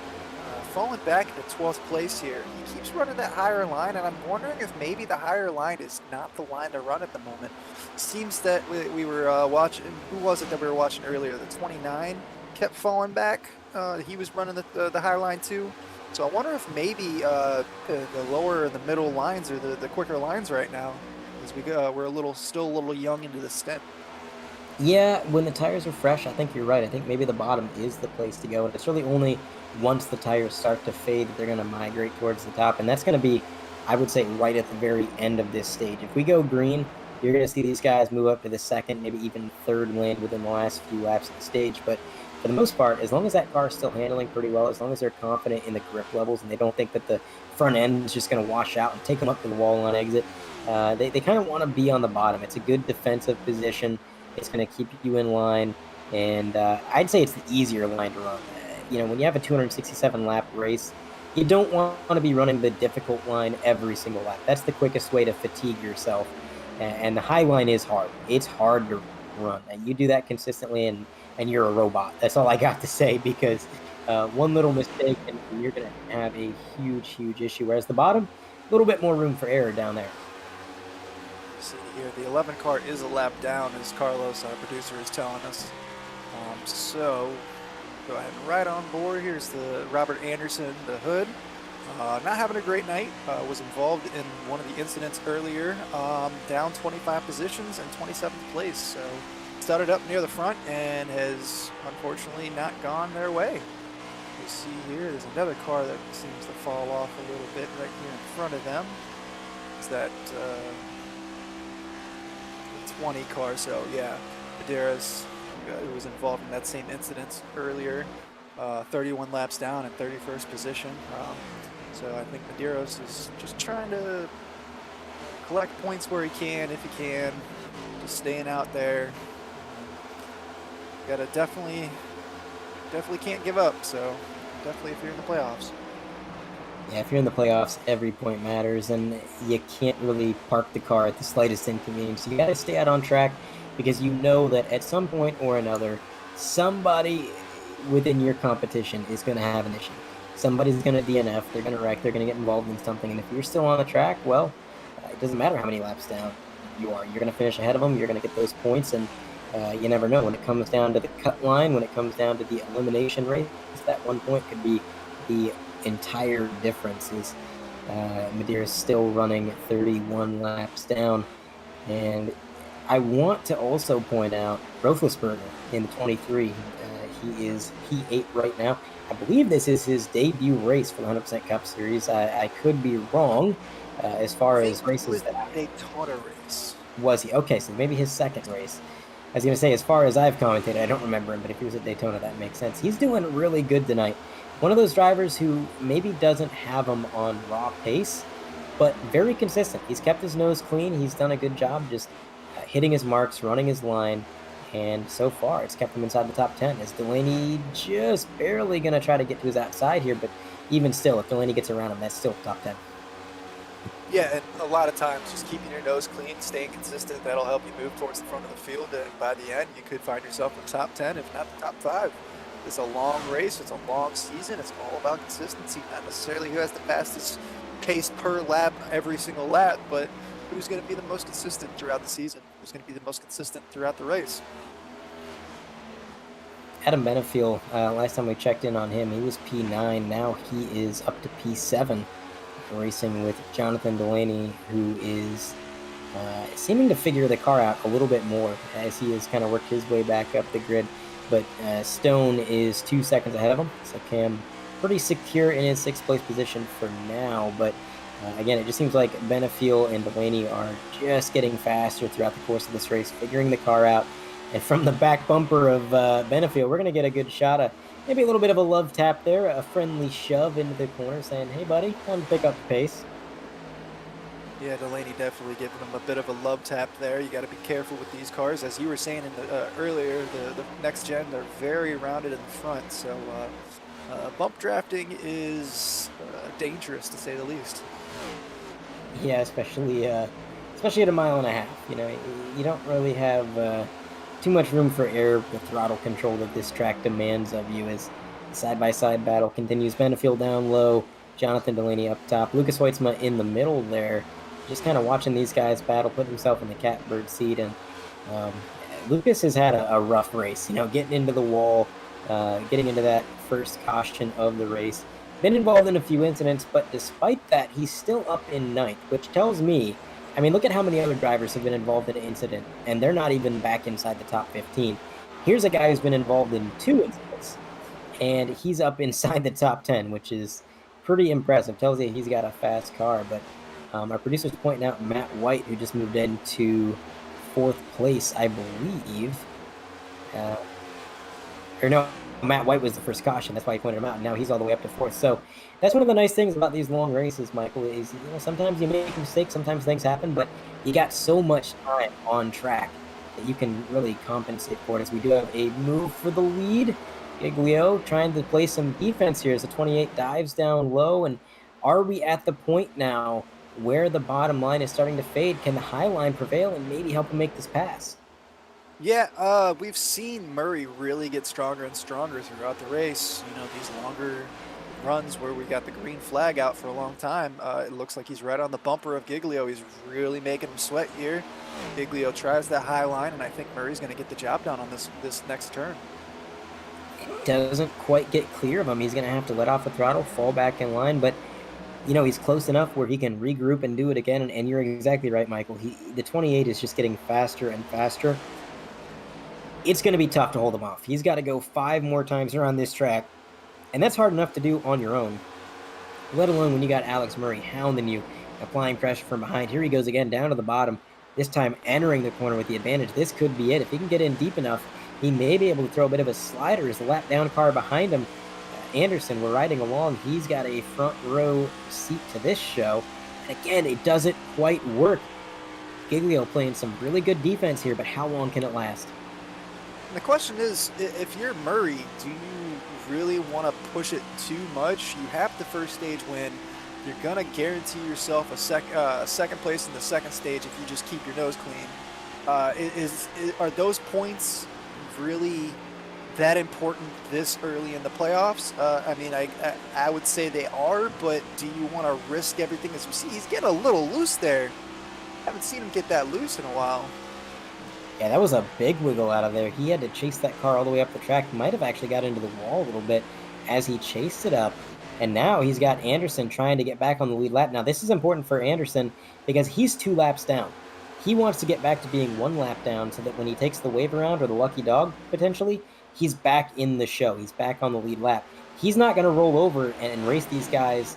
falling back into 12th place here. He keeps running that higher line, and I'm wondering if maybe the higher line is not the line to run at the moment. Seems that we were watching, who was it that we were watching earlier? The 29 kept falling back. He was running the higher line too. So I wonder if maybe the lower and the middle lines are the quicker lines right now, as we're still a little young into the stint. Yeah, when the tires are fresh, I think you're right. I think maybe the bottom is the place to go. And it's really only once the tires start to fade that they're going to migrate towards the top. And that's going to be, I would say, right at the very end of this stage. If we go green, you're going to see these guys move up to the second, maybe even third lane within the last few laps of the stage. But for the most part, as long as that car is still handling pretty well, as long as they're confident in the grip levels and they don't think that the front end is just going to wash out and take them up to the wall on exit, they kind of want to be on the bottom. It's a good defensive position. It's going to keep you in line, and I'd say it's the easier line to run. When you have a 267-lap race, you don't want to be running the difficult line every single lap. That's the quickest way to fatigue yourself, and the high line is hard. It's hard to run, and you do that consistently, and you're a robot. That's all I got to say, because one little mistake, and you're going to have a huge, huge issue, whereas the bottom, a little bit more room for error down there. See here, the 11 car is a lap down, as Carlos, our producer, is telling us. So go ahead and right on board. Here's the Robert Anderson, the hood. Not having a great night. Was involved in one of the incidents earlier. Down 25 positions and 27th place. So started up near the front and has unfortunately not gone their way. You see here, there's another car that seems to fall off a little bit right here in front of them. Is that 20 car? So yeah, Medeiros, who was involved in that same incident earlier, 31 laps down in 31st position. So I think Medeiros is just trying to collect points where he can, if he can, just staying out there. Gotta definitely can't give up. So definitely, if you're in the playoffs. Yeah, if you're in the playoffs, every point matters, and you can't really park the car at the slightest inconvenience. You got to stay out on track, because you know that at some point or another, somebody within your competition is going to have an issue. Somebody's going to DNF, they're going to wreck, they're going to get involved in something, and if you're still on the track, well, it doesn't matter how many laps down you are. You're going to finish ahead of them, you're going to get those points, and you never know. When it comes down to the cut line, when it comes down to the elimination race, that 1 point could be the entire difference. Is Medeiros still running 31 laps down. And I want to also point out Roethlisberger in the 23. He is P8 right now. I believe this is his debut race for the 100% Cup Series. I could be wrong as far as races that Daytona race. Was he? Okay, so maybe his second race. I was going to say, as far as I've commented, I don't remember him, but if he was at Daytona, that makes sense. He's doing really good tonight. One of those drivers who maybe doesn't have him on raw pace, but very consistent. He's kept his nose clean. He's done a good job just hitting his marks, running his line, and so far it's kept him inside the top 10. Is Delaney just barely going to try to get to his outside here, but even still, if Delaney gets around him, that's still top 10. Yeah, and a lot of times just keeping your nose clean, staying consistent, that'll help you move towards the front of the field, and by the end, you could find yourself in the top 10, if not the top 5. It's a long race, it's a long season, it's all about consistency, not necessarily who has the fastest pace per lap every single lap, but who's going to be the most consistent throughout the season, who's going to be the most consistent throughout the race. Adam Benefiel, last time we checked in on him, he was P9. Now he is up to P7, racing with Jonathan Delaney, who is seeming to figure the car out a little bit more as he has kind of worked his way back up the grid. But Stone is 2 seconds ahead of him, so Cam pretty secure in his 6th place position for now, but again, it just seems like Benefiel and Delaney are just getting faster throughout the course of this race, figuring the car out. And from the back bumper of Benefiel, we're going to get a good shot of maybe a little bit of a love tap there, a friendly shove into the corner saying, hey, buddy, time to pick up the pace. Yeah, Delaney definitely giving him a bit of a love tap there. You got to be careful with these cars. As you were saying in the, earlier, the next gen, they're very rounded in the front. So bump drafting is dangerous, to say the least. Yeah, especially at a mile and a half. You know, you don't really have too much room for error with throttle control that this track demands of you as the side-by-side battle continues. Benefield down low, Jonathan Delaney up top, Lucas Hoitzma in the middle there, just kind of watching these guys battle, put himself in the catbird seat. And um, Lucas has had a rough race, you know, getting into the wall, getting into that first caution of the race. Been involved in a few incidents, but despite that, he's still up in 9th, which tells me, I mean, look at how many other drivers have been involved in an incident, and they're not even back inside the top 15. Here's a guy who's been involved in 2 incidents, and he's up inside the top 10, which is pretty impressive. Tells you he's got a fast car. But our producer's pointing out Matt White, who just moved into 4th place, I believe. Or no, Matt White was the first caution. That's why he pointed him out. And now he's all the way up to 4th. So that's one of the nice things about these long races, Michael, is, you know, sometimes you make mistakes, sometimes things happen, but you got so much time on track that you can really compensate for it. As we do have a move for the lead. Giglio trying to play some defense here as the 28 dives down low. And are we at the point now where the bottom line is starting to fade? Can the high line prevail and maybe help him make this pass? Yeah, we've seen Murray really get stronger and stronger throughout the race. You know, these longer runs where we got the green flag out for a long time. It looks like he's right on the bumper of Giglio. He's really making him sweat here. Giglio tries that high line, and I think Murray's going to get the job done on this next turn. It doesn't quite get clear of him. He's going to have to let off the throttle, fall back in line, but you know, he's close enough where he can regroup and do it again. And you're exactly right, Michael. The 28 is just getting faster and faster. It's going to be tough to hold him off. He's got to go 5 more times around this track, and that's hard enough to do on your own, let alone when you got Alex Murray hounding you, applying pressure from behind. Here he goes again, down to the bottom, this time entering the corner with the advantage. This could be it. If he can get in deep enough, he may be able to throw a bit of a slider as the lap down car behind him. Anderson, we're riding along. He's got a front row seat to this show. And again, it doesn't quite work. Giglio playing some really good defense here, but how long can it last? And the question is, if you're Murray, do you really want to push it too much? You have the first stage win. You're going to guarantee yourself a second place in the second stage if you just keep your nose clean. Are those points really that important this early in the playoffs? I mean, I would say they are, but do you want to risk everything? As we see, he's getting a little loose there. Haven't seen him get that loose in a while. Yeah, that was a big wiggle out of there. He had to chase that car all the way up the track. Might have actually got into the wall a little bit as he chased it up. And now he's got Anderson trying to get back on the lead lap. Now, this is important for Anderson because he's 2 laps down. He wants to get back to being 1 lap down so that when he takes the wave around or the lucky dog, potentially, he's back in the show. He's back on the lead lap. He's not going to roll over and race these guys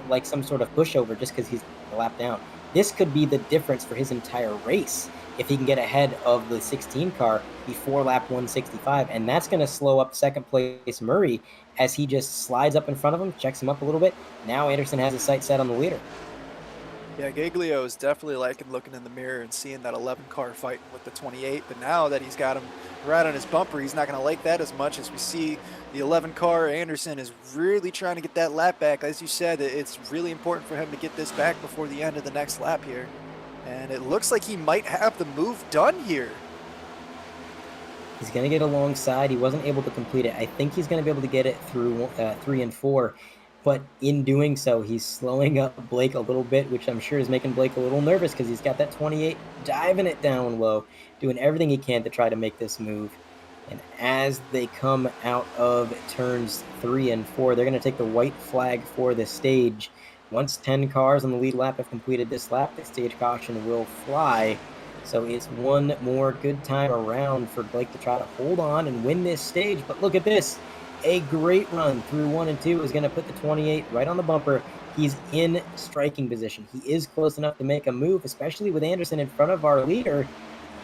like some sort of pushover just because he's a lap down. This could be the difference for his entire race if he can get ahead of the 16 car before lap 165, and that's going to slow up second place Murray as he just slides up in front of him, checks him up a little bit. Now Anderson has his sights set on the leader. Yeah, Giglio is definitely liking looking in the mirror and seeing that 11 car fighting with the 28, but now that he's got him right on his bumper, he's not going to like that as much. As we see the 11 car, Anderson is really trying to get that lap back. As you said, it's really important for him to get this back before the end of the next lap here. And it looks like he might have the move done here. He's going to get alongside. He wasn't able to complete it. I think he's going to be able to get it through 3 and 4. But in doing so, he's slowing up Blake a little bit, which I'm sure is making Blake a little nervous because he's got that 28 diving it down low, doing everything he can to try to make this move. And as they come out of turns 3 and 4, they're going to take the white flag for the stage. Once 10 cars on the lead lap have completed this lap, the stage caution will fly. So it's one more good time around for Blake to try to hold on and win this stage. But look at this. a great run through 1 and 2 is going to put the 28 right on the bumper. He's in striking position. He is close enough to make a move, especially with Anderson in front of our leader.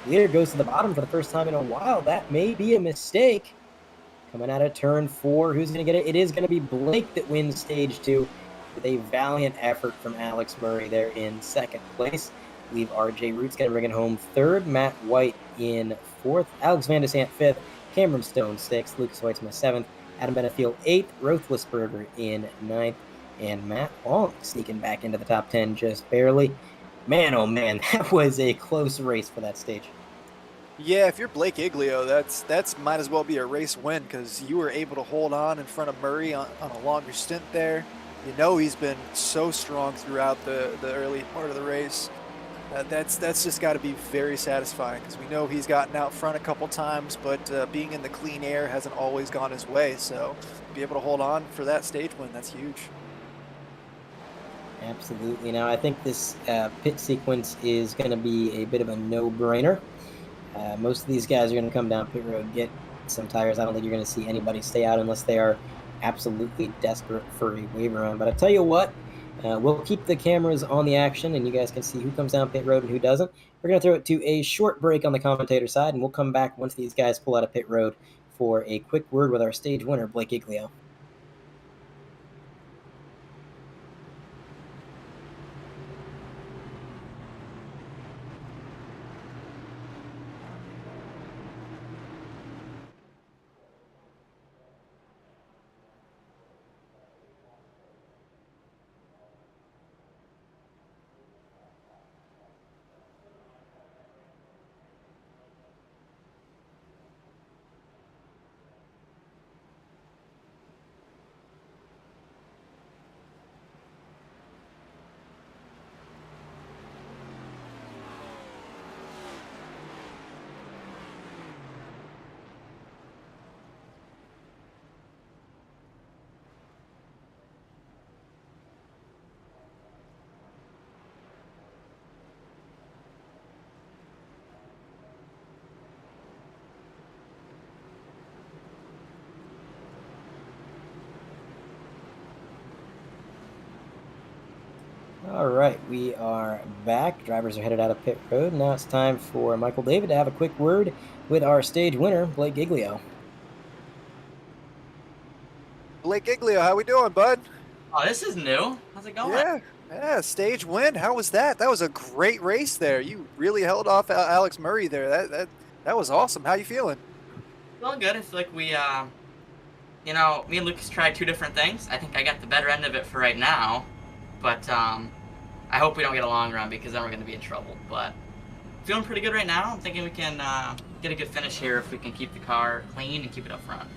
Leader goes to the bottom for the first time in a while. That may be a mistake. Coming out of turn 4, who's going to get it? It is going to be Blake that wins stage 2 with a valiant effort from Alex Murray there in second place. I believe RJ Root's going to bring it home third, Matt White in fourth, Alex Van de Sant fifth, Cameron Stone sixth, Lucas Weitzman seventh, Adam Benefiel eighth, Roethlisberger in ninth, and Matt Long sneaking back into the top 10 just barely. Man, oh man, that was a close race for that stage. Yeah, if you're Blake Iglio, that's might as well be a race win because you were able to hold on in front of Murray on a longer stint there. You know he's been so strong throughout the early part of the race. That's just got to be very satisfying because we know he's gotten out front a couple times, but being in the clean air hasn't always gone his way. So to be able to hold on for that stage win, that's huge. Absolutely. Now I think this pit sequence is going to be a bit of a no-brainer. Most of these guys are going to come down pit road, get some tires. I don't think you're going to see anybody stay out unless they are absolutely desperate for a wave run. But I tell you what, we'll keep the cameras on the action, and you guys can see who comes down pit road and who doesn't. We're going to throw it to a short break on the commentator side, and we'll come back once these guys pull out of pit road for a quick word with our stage winner, Blake Iglio. All right, we are back. Drivers are headed out of pit road. Now it's time for Michael David to have a quick word with our stage winner, Blake Iglio. Blake Iglio, how we doing, bud? Oh, this is new. How's it going? Yeah, stage win. How was that? That was a great race there. You really held off Alex Murray there. That was awesome. How you feeling? Feeling good. I feel like we, me and Lucas tried two different things. I think I got the better end of it for right now, but I hope we don't get a long run because then we're going to be in trouble. But feeling pretty good right now. I'm thinking we can get a good finish here if we can keep the car clean and keep it up front.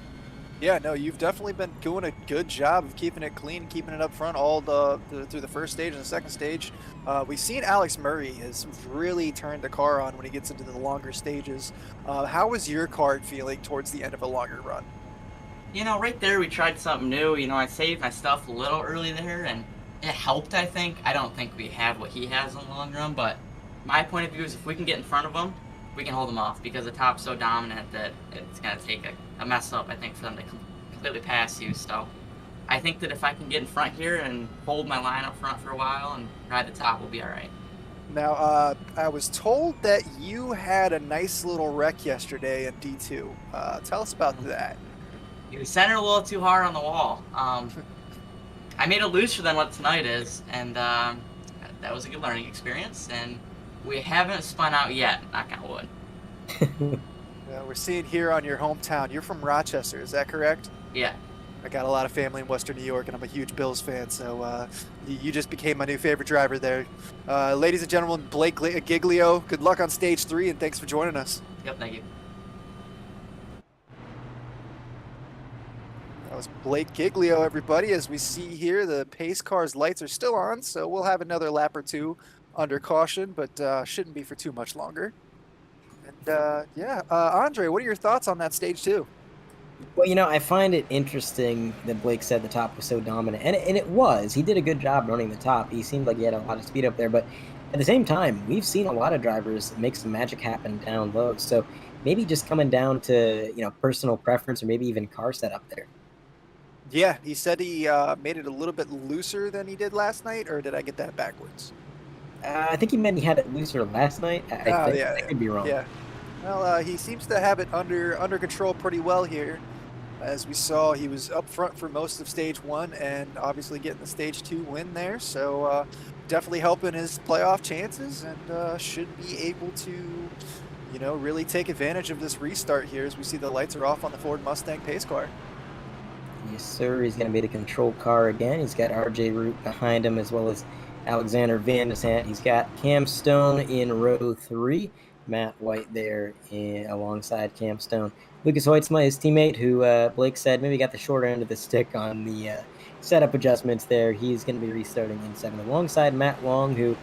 Yeah, no, you've definitely been doing a good job of keeping it clean, keeping it up front through the first stage and the second stage. We've seen Alex Murray has really turned the car on when he gets into the longer stages. How was your car feeling towards the end of a longer run? Right there we tried something new. I saved my stuff a little early there, and it helped, I think. I don't think we have what he has in the long run, but my point of view is if we can get in front of him, we can hold them off because the top's so dominant that it's going to take a mess up, I think, for them to completely pass you. So I think that if I can get in front here and hold my line up front for a while and ride the top, we'll be all right. Now, I was told that you had a nice little wreck yesterday in D2. Tell us about that. You centered a little too hard on the wall. I made it looser than what tonight is, and that was a good learning experience, and we haven't spun out yet, knock on wood. We're seeing here on your hometown. You're from Rochester, is that correct? Yeah. I got a lot of family in Western New York, and I'm a huge Bills fan, so you just became my new favorite driver there. Ladies and gentlemen, Blake Giglio, good luck on stage 3, and thanks for joining us. Yep, thank you. That was Blake Giglio, everybody. As we see here, the pace car's lights are still on, so we'll have another lap or two under caution, but shouldn't be for too much longer. And Andre, what are your thoughts on that stage 2? Well, I find it interesting that Blake said the top was so dominant, and it was. He did a good job running the top. He seemed like he had a lot of speed up there, but at the same time, we've seen a lot of drivers make some magic happen down low. So maybe just coming down to personal preference or maybe even car setup there. Yeah, he said he made it a little bit looser than he did last night, or did I get that backwards? I think he meant he had it looser last night. I Oh, think yeah, I yeah, could be wrong. yeah. Well, he seems to have it under control pretty well here. As we saw, he was up front for most of stage one and obviously getting the stage two win there. So definitely helping his playoff chances and should be able to, really take advantage of this restart here as we see the lights are off on the Ford Mustang pace car. Yes, sir. He's going to be the control car again. He's got RJ Root behind him as well as Alexander Van de Sant. He's got Cam Stone in row 3. Matt White there alongside Cam Stone. Lucas Hoitzma, his teammate, who Blake said maybe got the short end of the stick on the setup adjustments there. He's going to be restarting in 7 alongside Matt Long, who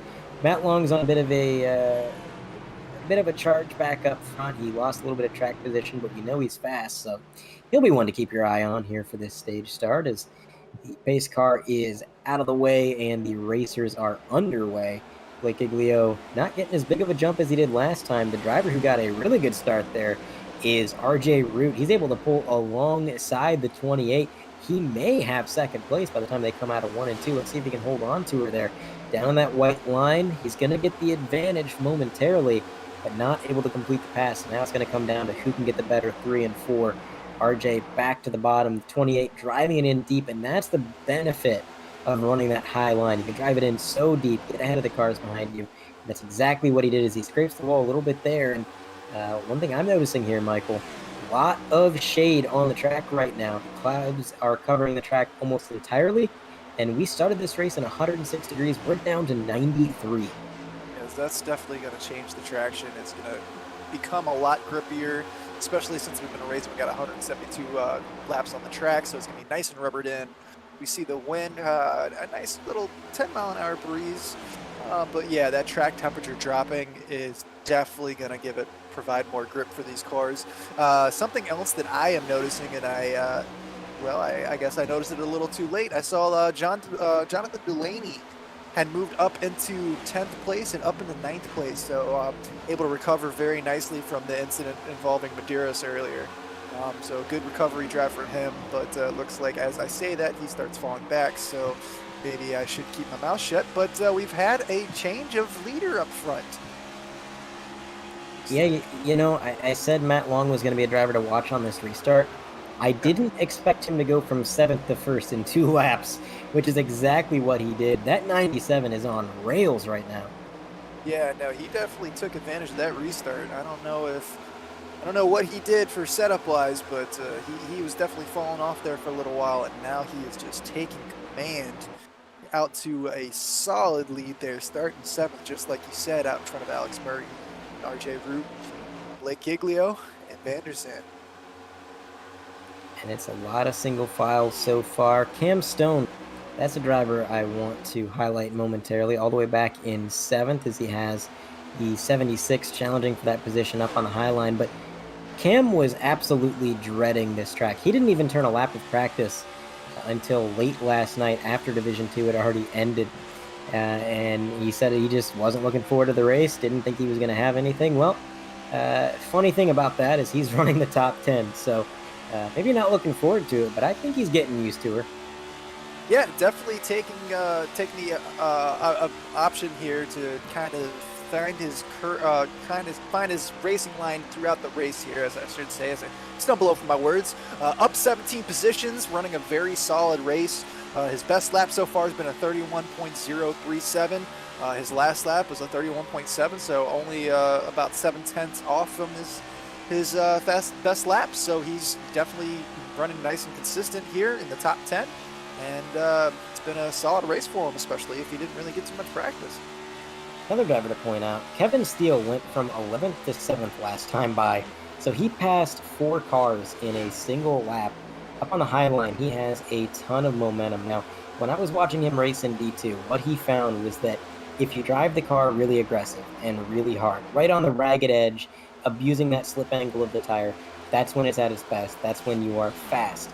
Matt Long's on a bit of a charge back up front. He lost a little bit of track position, but we know he's fast, so he'll be one to keep your eye on here for this stage start as the pace car is out of the way and the racers are underway. Blake Giglio not getting as big of a jump as he did last time. The driver who got a really good start there is RJ Root. He's able to pull alongside the 28. He may have second place by the time they come out of 1 and 2. Let's see if he can hold on to her there. Down that white line, he's going to get the advantage momentarily, but not able to complete the pass. Now it's going to come down to who can get the better 3 and 4. RJ back to the bottom, 28 driving it in deep, and that's the benefit of running that high line. You can drive it in so deep, get ahead of the cars behind you. And that's exactly what he did. Is he scrapes the wall a little bit there. And one thing I'm noticing here, Michael, a lot of shade on the track right now. The clouds are covering the track almost entirely, and we started this race in 106 degrees. We're down to 93. Yes, that's definitely going to change the traction. It's going to become a lot grippier, especially since we've been racing. We got 172 laps on the track, so it's going to be nice and rubbered in. We see the wind, a nice little 10-mile-an-hour breeze. But yeah, that track temperature dropping is definitely going to provide more grip for these cars. Something else that I am noticing, and I guess I noticed it a little too late. I saw Jonathan Delaney had moved up into 10th place and up into 9th place, so able to recover very nicely from the incident involving Medeiros earlier. So a good recovery drive for him, but looks like as I say that, he starts falling back, so maybe I should keep my mouth shut. But we've had a change of leader up front. Yeah, I said Matt Long was going to be a driver to watch on this restart. I didn't expect him to go from 7th to 1st in 2 laps, which is exactly what he did. That 97 is on rails right now. Yeah, no, he definitely took advantage of that restart. I don't know what he did for setup wise, but he was definitely falling off there for a little while, and now he is just taking command out to a solid lead there, starting 7th, just like you said, out in front of Alex Murray, RJ Root, Blake Giglio, and Van der Sant. And it's a lot of single files so far. Cam Stone, that's a driver I want to highlight momentarily, all the way back in 7th as he has the 76 challenging for that position up on the high line. But Cam was absolutely dreading this track. He didn't even turn a lap of practice until late last night after Division 2 had already ended. And he said he just wasn't looking forward to the race, didn't think he was going to have anything. Well, funny thing about that is he's running the top 10, so maybe not looking forward to it, but I think he's getting used to her. Yeah, definitely taking the option here to kind of find his racing line throughout the race here, as I should say, as I stumble over my words. Up 17 positions, running a very solid race. His best lap so far has been a 31.037. His last lap was a 31.7, so only about 7/10 off from his best lap. So he's definitely running nice and consistent here in the top 10. And it's been a solid race for him, especially if he didn't really get too much practice. Another driver to point out, Kevin Steele went from 11th to 7th last time by, so he passed 4 cars in a single lap. Up on the high line, he has a ton of momentum. Now, when I was watching him race in D2, what he found was that if you drive the car really aggressive and really hard, right on the ragged edge, abusing that slip angle of the tire, that's when it's at its best. That's when you are fast.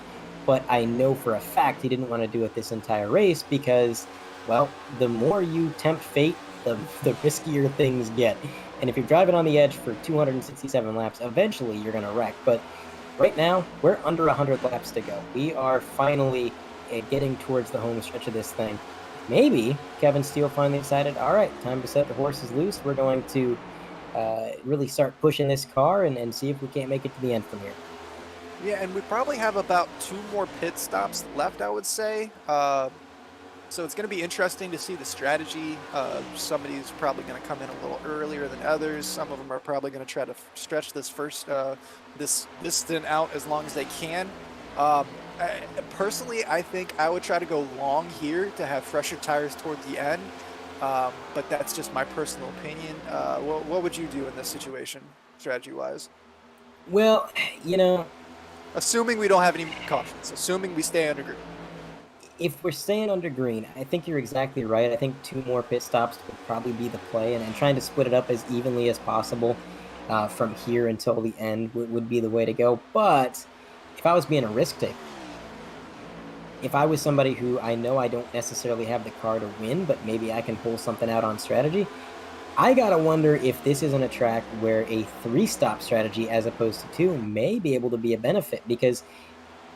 But I know for a fact he didn't want to do it this entire race because, well, the more you tempt fate, the riskier things get. And if you're driving on the edge for 267 laps, eventually you're going to wreck. But right now, we're under 100 laps to go. We are finally getting towards the home stretch of this thing. Maybe Kevin Steele finally decided, all right, time to set the horses loose. We're going to really start pushing this car and see if we can't make it to the end from here. Yeah, and we probably have about 2 more pit stops left, I would say. So it's going to be interesting to see the strategy. Somebody's probably going to come in a little earlier than others. Some of them are probably going to try to stretch this this stint out as long as they can. Personally, I think I would try to go long here to have fresher tires towards the end. But that's just my personal opinion. What would you do in this situation, strategy-wise? Well, Assuming we don't have any cautions, assuming we stay under group. if we're staying under green, I think you're exactly right. I think 2 more pit stops would probably be the play, and trying to split it up as evenly as possible from here until the end would be the way to go. But if I was being a risk taker, if I was somebody who I know I don't necessarily have the car to win, but maybe I can pull something out on strategy, I gotta wonder if this isn't a track where a 3-stop strategy as opposed to 2 may be able to be a benefit, because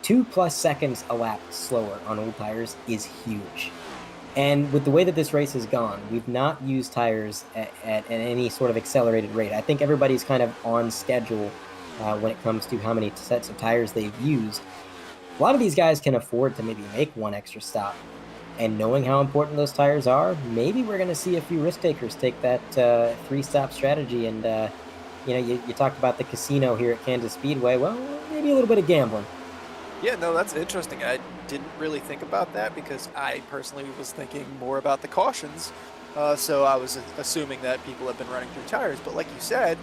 2+ seconds a lap slower on old tires is huge. And with the way that this race has gone, we've not used tires at any sort of accelerated rate. I think everybody's kind of on schedule when it comes to how many sets of tires they've used. A lot of these guys can afford to maybe make 1 extra stop. And knowing how important those tires are, maybe we're going to see a few risk takers take that 3-stop strategy. And, you talked about the casino here at Kansas Speedway. Well, maybe a little bit of gambling. Yeah, no, that's interesting. I didn't really think about that because I personally was thinking more about the cautions. So I was assuming that people have been running through tires. But like you said,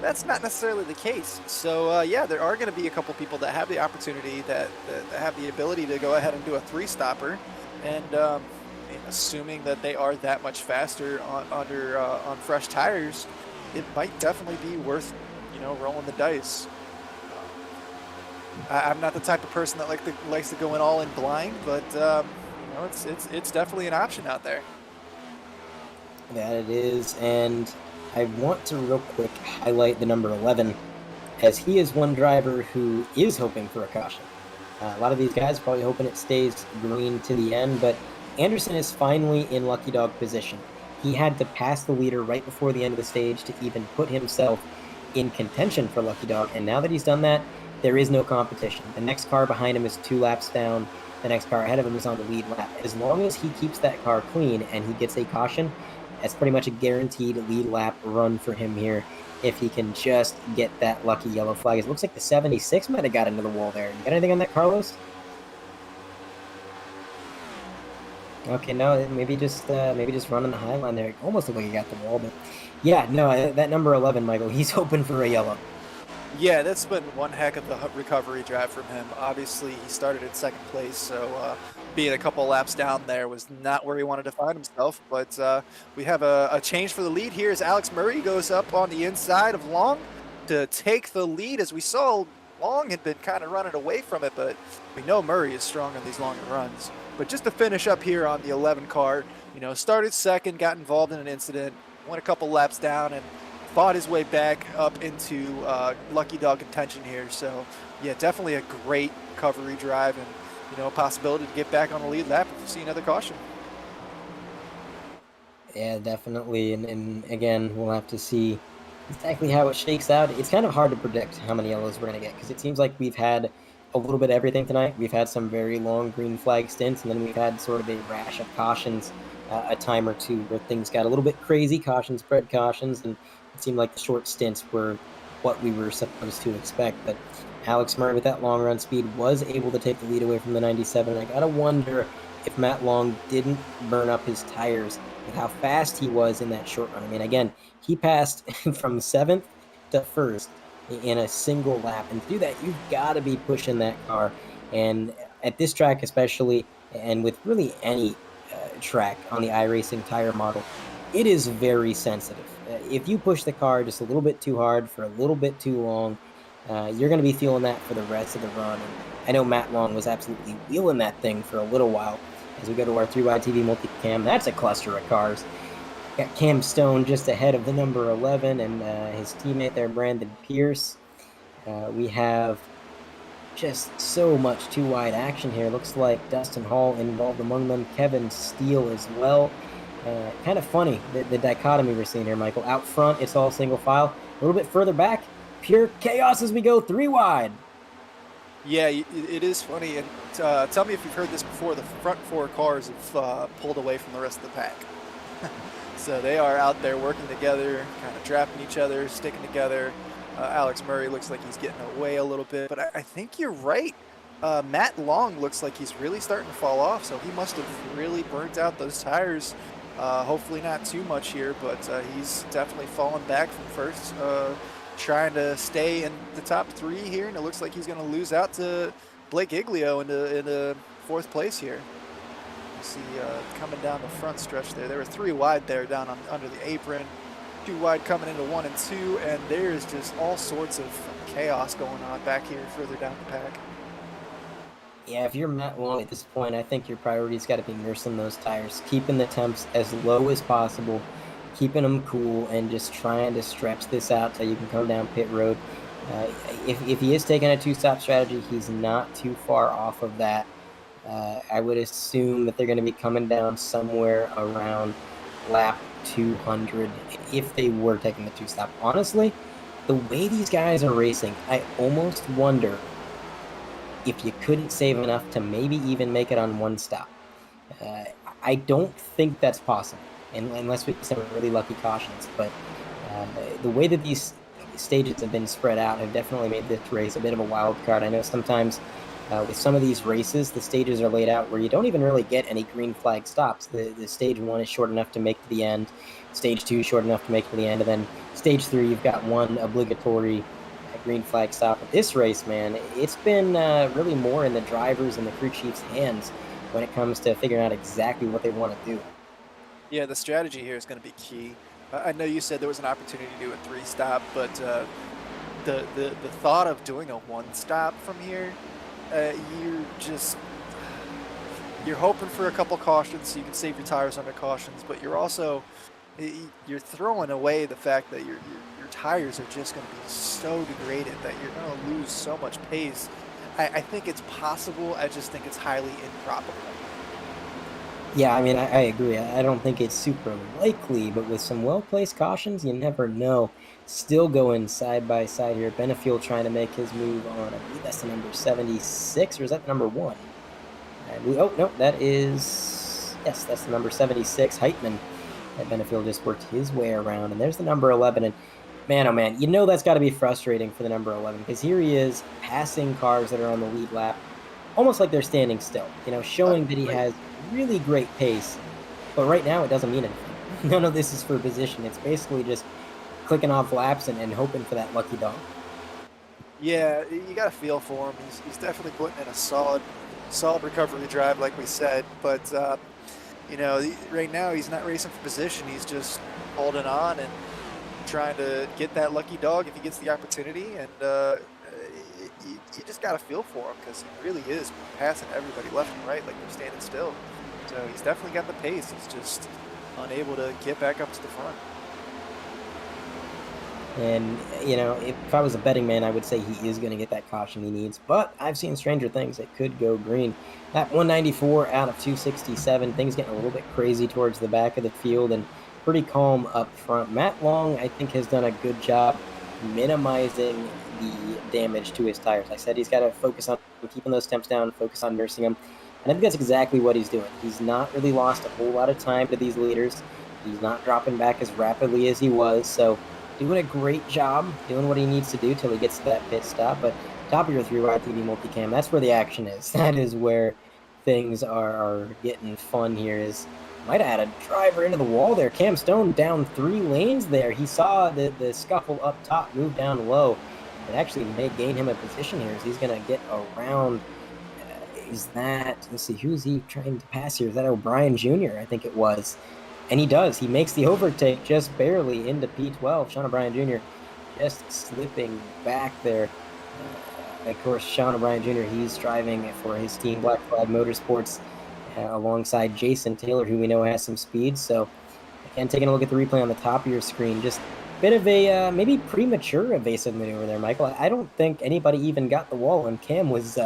that's not necessarily the case. So, yeah, there are going to be a couple people that have the opportunity, that have the ability to go ahead and do a 3-stopper. And assuming that they are that much faster on fresh tires, it might definitely be worth, rolling the dice. I'm not the type of person that likes to go in all in blind, but it's definitely an option out there. That it is, and I want to real quick highlight the number 11, as he is one driver who is hoping for a caution. A lot of these guys are probably hoping it stays green to the end, but Anderson is finally in lucky dog position. He had to pass the leader right before the end of the stage to even put himself in contention for lucky dog, and now that he's done that, there is no competition. The next car behind him is 2 laps down. The next car ahead of him is on the lead lap. As long as he keeps that car clean and he gets a caution, that's pretty much a guaranteed lead lap run for him here if he can just get that lucky yellow flag. It looks like the 76 might have got into the wall there. You got anything on that, Carlos? Okay, no, maybe just running the high line there. It almost looked like he got the wall, but yeah, no, that number 11, Michael, he's hoping for a yellow. Yeah, that's been one heck of a recovery drive from him. Obviously, he started in 2nd place, so being a couple laps down there was not where he wanted to find himself. But we have a change for the lead here as Alex Murray goes up on the inside of Long to take the lead. As we saw, Long had been kind of running away from it, but we know Murray is strong on these longer runs. But just to finish up here on the 11 car, started 2nd, got involved in an incident, went a couple laps down, and fought his way back up into lucky dog contention here. So, yeah, definitely a great recovery drive, and a possibility to get back on the lead lap if you see another caution. Yeah, definitely. And again, we'll have to see exactly how it shakes out. It's kind of hard to predict how many yellows we're going to get, because it seems like we've had a little bit of everything tonight. We've had some very long green flag stints, and then we've had sort of a rash of cautions, a time or two where things got a little bit crazy. Cautions bred cautions, and it seemed like the short stints were what we were supposed to expect. But Alex Murray, with that long run speed, was able to take the lead away from the 97. And I gotta wonder if Matt Long didn't burn up his tires with how fast he was in that short run. I mean, again, he passed from 7th to 1st in a single lap. And to do that, you've got to be pushing that car. And at this track especially, and with really any track on the iRacing tire model, it is very sensitive. If you push the car just a little bit too hard for a little bit too long, you're going to be feeling that for the rest of the run. And I know Matt Long was absolutely wheeling that thing for a little while. As we go to our 3Y TV multicam, that's a cluster of cars. Got Cam Stone just ahead of the number 11 and his teammate there, Brandon Pierce. We have just so much too wide action here. Looks like Dustin Hall involved among them, Kevin Steele as well. Kind of funny, the dichotomy we're seeing here, Michael. Out front, it's all single file. A little bit further back, pure chaos as we go 3 wide. Yeah, it is funny. And tell me if you've heard this before. The front 4 cars have pulled away from the rest of the pack. So they are out there working together, kind of trapping each other, sticking together. Alex Murray looks like he's getting away a little bit, but I think you're right. Matt Long looks like he's really starting to fall off, so he must have really burnt out those tires. Hopefully not too much here, but he's definitely fallen back from first, trying to stay in the top 3 here, and it looks like he's going to lose out to Blake Iglio into 4th place here. You see coming down the front stretch there. There were 3 wide there down under the apron. 2 wide coming into 1 and 2, and there's just all sorts of chaos going on back here further down the pack. Yeah, if you're Matt Long at this point, I think your priority's got to be nursing those tires, keeping the temps as low as possible, keeping them cool, and just trying to stretch this out so you can come down pit road. If he is taking a 2-stop strategy, he's not too far off of that. I would assume that they're going to be coming down somewhere around lap 200 if they were taking the 2-stop. Honestly, the way these guys are racing, I almost wonder if you couldn't save enough to maybe even make it on 1 stop. I don't think that's possible, unless we get some really lucky cautions. But the way that these stages have been spread out have definitely made this race a bit of a wild card. I know sometimes with some of these races, the stages are laid out where you don't even really get any green flag stops. The stage 1 is short enough to make to the end, stage 2 is short enough to make to the end, and then stage 3 you've got 1 obligatory green flag stop. But this race, man, it's been really more in the drivers and the crew chief's hands when it comes to figuring out exactly what they want to do. Yeah, the strategy here is going to be key. I know you said there was an opportunity to do a 3-stop, but the thought of doing a 1-stop from here, you're hoping for a couple cautions so you can save your tires under cautions, but you're throwing away the fact that your tires are just going to be so degraded that you're going to lose so much pace. I think it's possible. I just think it's highly improbable. Yeah, I mean, I agree. I don't think it's super likely, but with some well-placed cautions, you never know. Still going side by side here. Benefiel trying to make his move on, I believe that's the number 76, or is that the number 1? Oh, no, that is, yes, that's the number 76, Heitman. That Benefiel just worked his way around, and there's the number 11, and man, oh man, you know that's got to be frustrating for the number 11, because here he is passing cars that are on the lead lap, almost like they're standing still, showing that he has really great pace, but right now it doesn't mean anything. None of this is for position. It's basically just clicking off laps and hoping for that lucky dog. Yeah, you got to feel for him. He's definitely putting in a solid recovery drive, like we said, but right now he's not racing for position. He's just holding on and trying to get that lucky dog if he gets the opportunity, and you just got to feel for him because he really is passing everybody left and right like they're standing still. So he's definitely got the pace. He's just unable to get back up to the front. And, if I was a betting man, I would say he is going to get that caution he needs. But I've seen stranger things. It could go green. At 194 out of 267, things getting a little bit crazy towards the back of the field and pretty calm up front. Matt Long, I think, has done a good job minimizing the damage to his tires. I said he's got to focus on keeping those temps down, focus on nursing them. And I think that's exactly what he's doing. He's not really lost a whole lot of time to these leaders. He's not dropping back as rapidly as he was. So doing a great job, doing what he needs to do till he gets to that pit stop. But top of your 3-wide TV multicam, that's where the action is. That is where things are getting fun here. Might have had a driver into the wall there. Cam Stone down 3 lanes there. He saw the scuffle up top, move down low. It actually may gain him a position here as he's going to get around. Let's see, who's he trying to pass here? Is that O'Brien Jr.? I think it was. And he does. He makes the overtake just barely into P12. Sean O'Brien Jr. just slipping back there. Of course, Sean O'Brien Jr., he's driving for his team, Black Flag Motorsports, alongside Jason Taylor, who we know has some speed. So I And taking a look at the replay on the top of your screen, just a bit of a maybe premature evasive maneuver there, Michael. I don't think anybody even got the wall, and Cam was.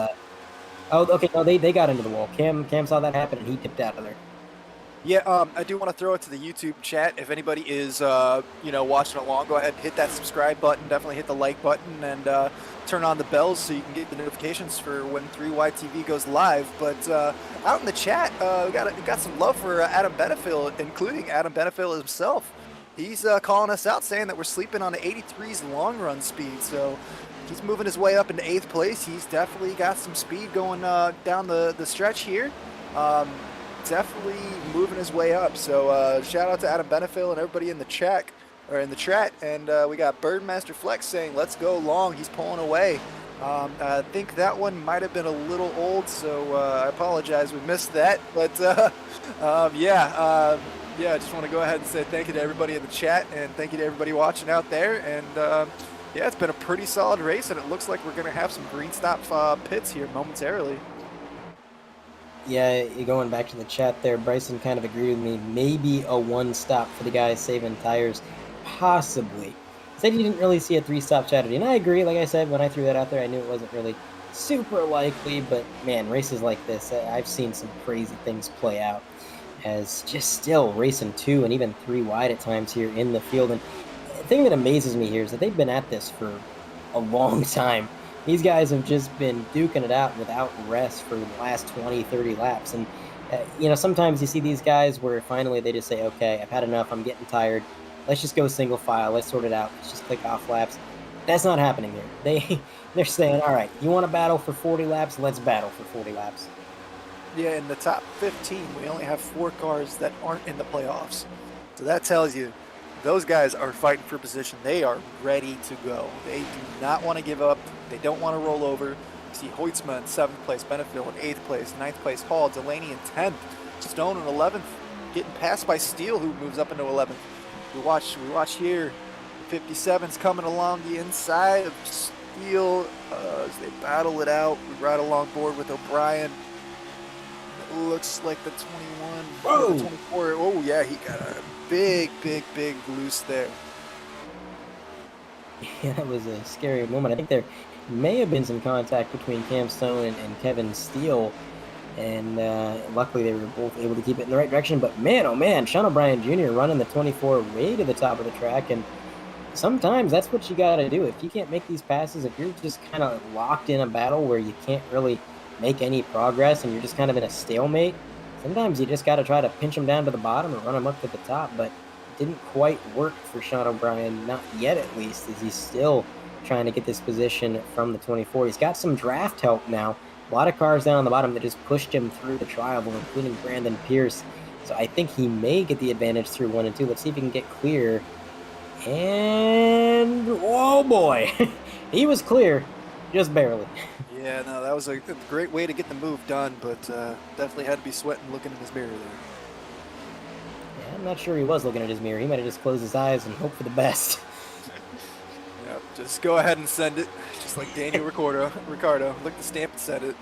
Oh, okay, no, they got into the wall. Cam saw that happen, and he dipped out of there. Yeah, I do want to throw it to the YouTube chat. If anybody is, watching along, go ahead and hit that subscribe button. Definitely hit the like button and turn on the bells so you can get the notifications for when 3Y TV goes live. But out in the chat, we got some love for Adam Benefield, including Adam Benefield himself. He's calling us out, saying that we're sleeping on the 83's long run speed. So he's moving his way up into 8th place. He's definitely got some speed going down the stretch here. Definitely moving his way up. So shout out to Adam Benefield and everybody in the chat. And we got Birdmaster Flex saying, let's go long. He's pulling away. I think that one might have been a little old, so I apologize. We missed that. But yeah, I just want to go ahead and say thank you to everybody in the chat and thank you to everybody watching out there. And yeah, it's been a pretty solid race, and it looks like we're going to have some green stop pits here momentarily. Yeah, going back to the chat there, Bryson kind of agreed with me. Maybe a 1-stop for the guys saving tires, possibly. Said he didn't really see a 3-stop strategy, and I agree. Like I said, when I threw that out there, I knew it wasn't really super likely, but man, races like this, I've seen some crazy things play out as just still racing 2 and even 3 wide at times here in the field. And the thing that amazes me here is that they've been at this for a long time. These guys have just been duking it out without rest for the last 20, 30 laps. And, sometimes you see these guys where finally they just say, okay, I've had enough. I'm getting tired. Let's just go single file. Let's sort it out. Let's just click off laps. That's not happening here. They're saying, all right, you want to battle for 40 laps? Let's battle for 40 laps. Yeah, in the top 15, we only have 4 cars that aren't in the playoffs. So that tells you those guys are fighting for position. They are ready to go. They do not want to give up. They don't want to roll over. You see Hoytsma in 7th place, Benefield in 8th place, 9th place Hall, Delaney in 10th, Stone in 11th, getting passed by Steele, who moves up into 11th. We watch here. 57's coming along the inside of Steele as they battle it out. We ride along board with O'Brien. It looks like the 21, Whoa. The 24. Oh yeah, he got a big loose there. Yeah, that was a scary moment. I think there may have been some contact between Cam Stone and Kevin Steele, and luckily they were both able to keep it in the right direction. But man, oh man, Sean O'Brien Jr. running the 24 way to the top of the track, and sometimes that's what you got to do. If you can't make these passes, if you're just kind of locked in a battle where you can't really make any progress and you're just kind of in a stalemate, sometimes you just got to try to pinch them down to the bottom or run them up to the top. But it didn't quite work for Sean O'Brien, not yet at least, as he's still trying to get this position from the 24. He's got some draft help now. A lot of cars down on the bottom that just pushed him through the trial, including Brandon Pierce. So I think he may get the advantage through 1 and 2. Let's see if he can get clear. And oh boy, he was clear, just barely. Yeah, no, that was a great way to get the move done, but definitely had to be sweating looking in his mirror there. Yeah, I'm not sure he was looking at his mirror. He might have just closed his eyes and hoped for the best. Yeah, just go ahead and send it, just like Daniel Ricciardo. Lick the stamp and send it.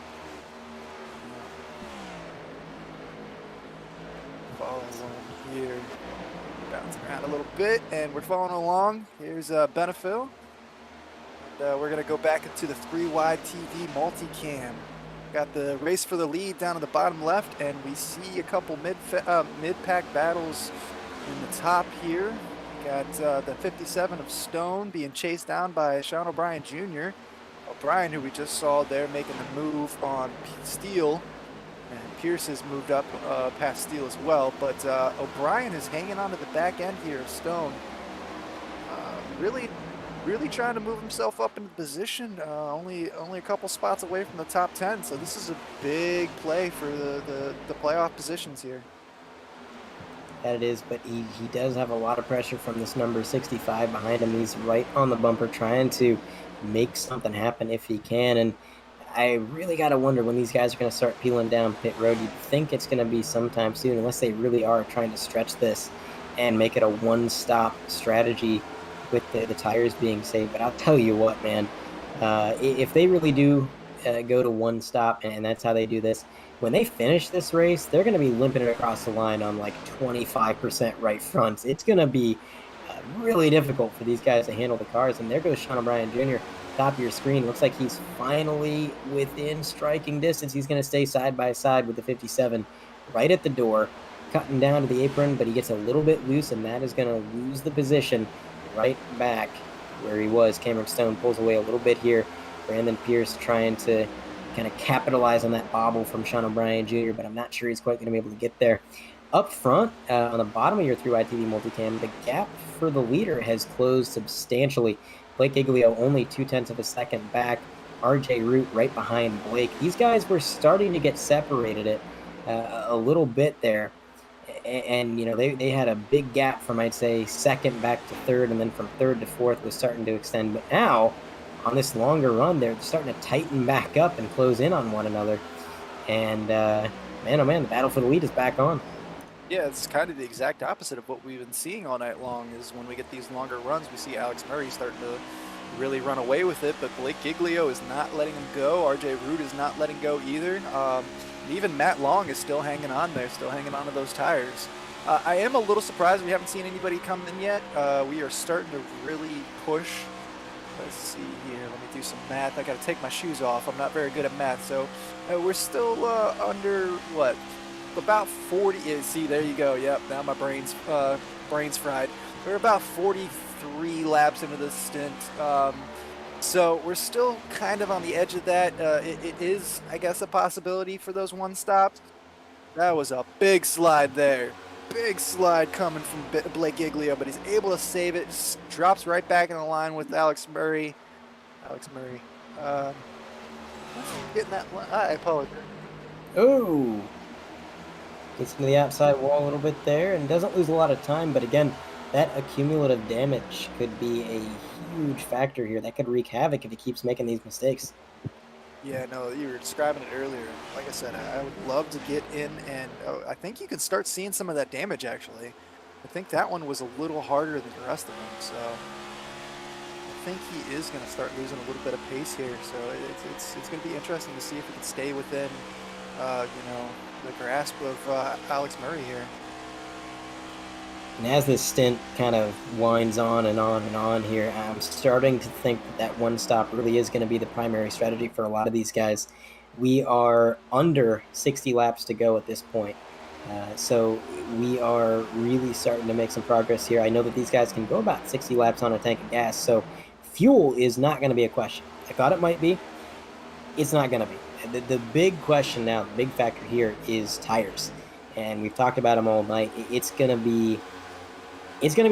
Follow along here. Bouncing around a little bit, and we're following along. Here's Benefield. And we're going to go back into the 3Y TV multicam. Got the race for the lead down in the bottom left, and we see a couple mid-pack battles in the top here. Got the 57 of Stone being chased down by Sean O'Brien Jr. O'Brien, who we just saw there making the move on Steele. And Pierce has moved up past Steele as well, but O'Brien is hanging on to the back end here of Stone. Really trying to move himself up into position. Only a couple spots away from the top 10, so this is a big play for the playoff positions here. That it is, but he does have a lot of pressure from this number 65 behind him. He's right on the bumper trying to make something happen if he can, and I really got to wonder when these guys are going to start peeling down pit road. You'd think it's going to be sometime soon, unless they really are trying to stretch this and make it a one-stop strategy with the tires being saved. But I'll tell you what, man, if they really do go to one stop, and that's how they do this. When they finish this race, they're going to be limping it across the line on like 25% right fronts. It's going to be really difficult for these guys to handle the cars. And there goes Sean O'Brien Jr. Top of your screen. Looks like he's finally within striking distance. He's going to stay side by side with the 57 right at the door, cutting down to the apron, but he gets a little bit loose, and that is going to lose the position right back where he was. Cameron Stone pulls away a little bit here. Brandon Pierce trying to kind of capitalize on that bobble from Sean O'Brien Jr., but I'm not sure he's quite going to be able to get there. Up front, on the bottom of your 3 TV multicam, the gap for the leader has closed substantially. Blake Giglio only 0.2 of a second back. RJ Root right behind Blake. These guys were starting to get separated it a little bit there. And you know, they had a big gap from, I'd say, second back to third, and then from third to fourth was starting to extend. But now, on this longer run, they're starting to tighten back up and close in on one another. And man, oh man, the battle for the lead is back on. Yeah, it's kind of the exact opposite of what we've been seeing all night long. Is when we get these longer runs, we see Alex Murray starting to really run away with it, but Blake Giglio is not letting him go. RJ Root is not letting go either. Even Matt Long is still hanging on there, still hanging on to those tires. I am a little surprised we haven't seen anybody come in yet. We are starting to really push. Let's see here. Let me do some math. I got to take my shoes off. I'm not very good at math, so we're still under what? About 40. Yeah, see, there you go. Yep. Now my brain's fried. We're about 43 laps into this stint. So we're still kind of on the edge of that. It is, I guess, a possibility for those one stops. That was a big slide there. Big slide coming from Blake Giglio, but he's able to save it. Just drops right back in the line with Alex Murray. Getting that line. I apologize. Oh, gets into the outside wall a little bit there and doesn't lose a lot of time. But again, that accumulative damage could be a huge factor here. That could wreak havoc if he keeps making these mistakes. Yeah, no, you were describing it earlier. Like I said, I would love to get in, and I think you can start seeing some of that damage, actually. I think that one was a little harder than the rest of them, so I think he is going to start losing a little bit of pace here. So it's going to be interesting to see if he can stay within, the grasp of Alex Murray here. And as this stint kind of winds on and on and on here, I'm starting to think that one stop really is going to be the primary strategy for a lot of these guys. We are under 60 laps to go at this point. So we are really starting to make some progress here. I know that these guys can go about 60 laps on a tank of gas, so fuel is not going to be a question. I thought it might be. It's not going to be. The big question now, the big factor here is tires. And we've talked about them all night. It's going to be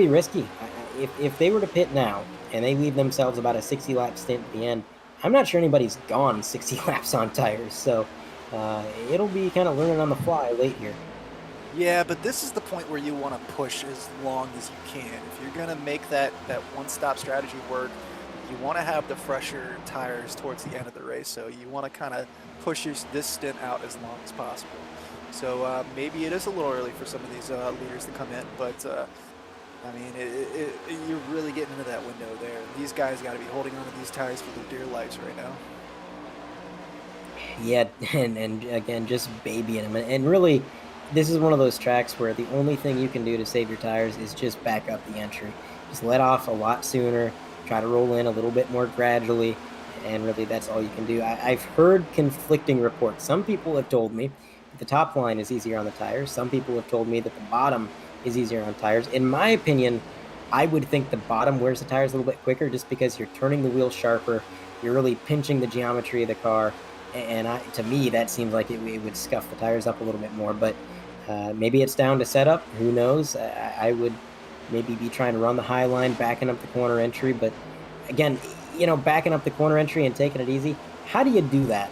risky. If they were to pit now and they leave themselves about a 60-lap stint at the end, I'm not sure anybody's gone 60 laps on tires. So it'll be kind of learning on the fly late here. Yeah, but this is the point where you want to push as long as you can. If you're going to make that one-stop strategy work, you want to have the fresher tires towards the end of the race. So you want to kind of push this stint out as long as possible. So maybe it is a little early for some of these leaders to come in, but I mean, you're really getting into that window there. These guys got to be holding on to these tires for their dear lives right now. Yeah, and again, just babying them. And really, this is one of those tracks where the only thing you can do to save your tires is just back up the entry. Just let off a lot sooner, try to roll in a little bit more gradually, and really that's all you can do. I've heard conflicting reports. Some people have told me that the top line is easier on the tires. Some people have told me that the bottom is easier on tires. In my opinion, I would think the bottom wears the tires a little bit quicker just because you're turning the wheel sharper, you're really pinching the geometry of the car, and to me that seems like it would scuff the tires up a little bit more, but maybe it's down to setup, who knows. I would maybe be trying to run the high line, backing up the corner entry, but again, backing up the corner entry and taking it easy, how do you do that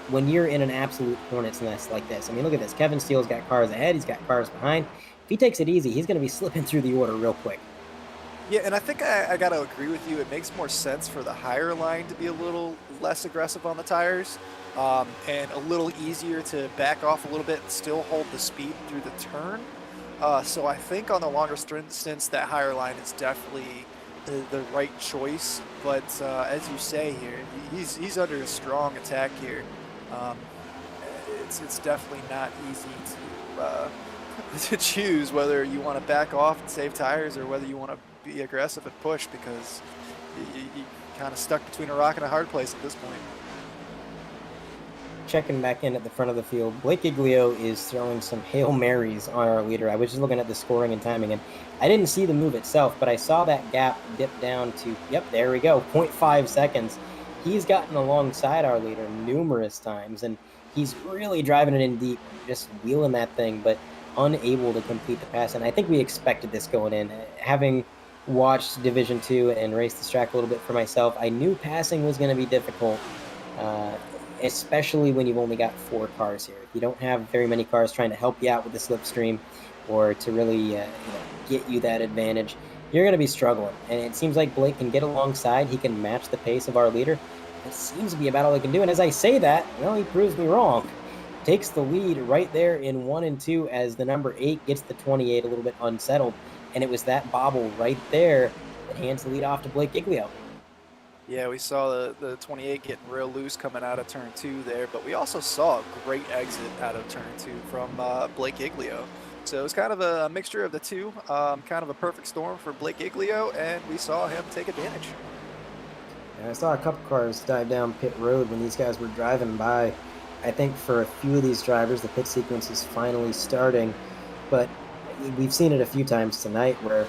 when you're in an absolute hornet's nest like this? I mean, look at this. Kevin Steele's got cars ahead, he's got cars behind. If he takes it easy, he's going to be slipping through the order real quick. Yeah, and I think I got to agree with you. It makes more sense for the higher line to be a little less aggressive on the tires and a little easier to back off a little bit and still hold the speed through the turn. So I think on the longer stints, that higher line is definitely the right choice. But as you say here, he's under a strong attack here. Um, it's definitely not easy to choose whether you want to back off and save tires or whether you want to be aggressive and push, because you kind of stuck between a rock and a hard place at this point. Checking back in at the front of the field, Blake Iglio is throwing some Hail Marys on our leader. I was just looking at the scoring and timing, and I didn't see the move itself, but I saw that gap dip down to, yep, there we go, 0.5 seconds. He's gotten alongside our leader numerous times, and he's really driving it in deep, just wheeling that thing, but unable to complete the pass. And I think we expected this going in. Having watched Division 2 and raced this track a little bit for myself, I knew passing was going to be difficult. Especially when you've only got 4 cars here. If you don't have very many cars trying to help you out with the slipstream or to really get you that advantage, you're going to be struggling. And it seems like Blake can get alongside. He can match the pace of our leader. It seems to be about all he can do. And as I say that, well, he proves me wrong. Takes the lead right there in 1 and 2 as the number 8 gets the 28 a little bit unsettled. And it was that bobble right there that hands the lead off to Blake Iglio. Yeah, we saw the 28 getting real loose coming out of turn 2 there, but we also saw a great exit out of turn 2 from Blake Iglio. So it was kind of a mixture of the two, kind of a perfect storm for Blake Iglio, and we saw him take advantage. Yeah, I saw a couple cars dive down pit road when these guys were driving by. I think for a few of these drivers, the pit sequence is finally starting, but we've seen it a few times tonight where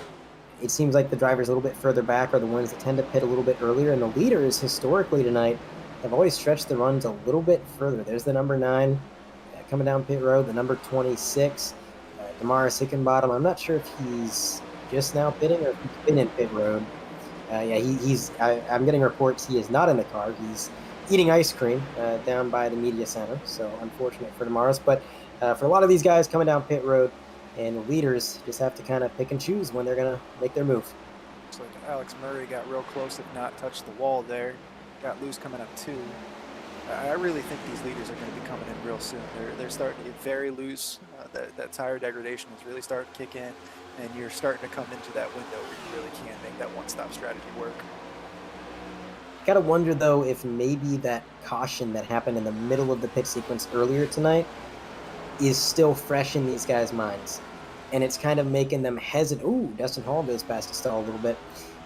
it seems like the drivers a little bit further back are the ones that tend to pit a little bit earlier, and the leaders historically tonight have always stretched the runs a little bit further. There's the number 9 coming down pit road, the number 26, Damaris Hickenbottom. I'm not sure if he's just now pitting or if he's been in pit road. Yeah, I'm getting reports he is not in the car. He's eating ice cream down by the media center, so unfortunate for Damaris. But for a lot of these guys coming down pit road, and leaders just have to kind of pick and choose when they're going to make their move. Looks like Alex Murray got real close, if not touched the wall there. Got loose coming up 2. I really think these leaders are going to be coming in real soon. They're starting to get very loose. That tire degradation is really starting to kick in, and you're starting to come into that window where you really can make that one-stop strategy work. Gotta wonder, though, if maybe that caution that happened in the middle of the pit sequence earlier tonight is still fresh in these guys' minds. And it's kind of making them hesitant. Ooh, Dustin Hall goes past the stall a little bit.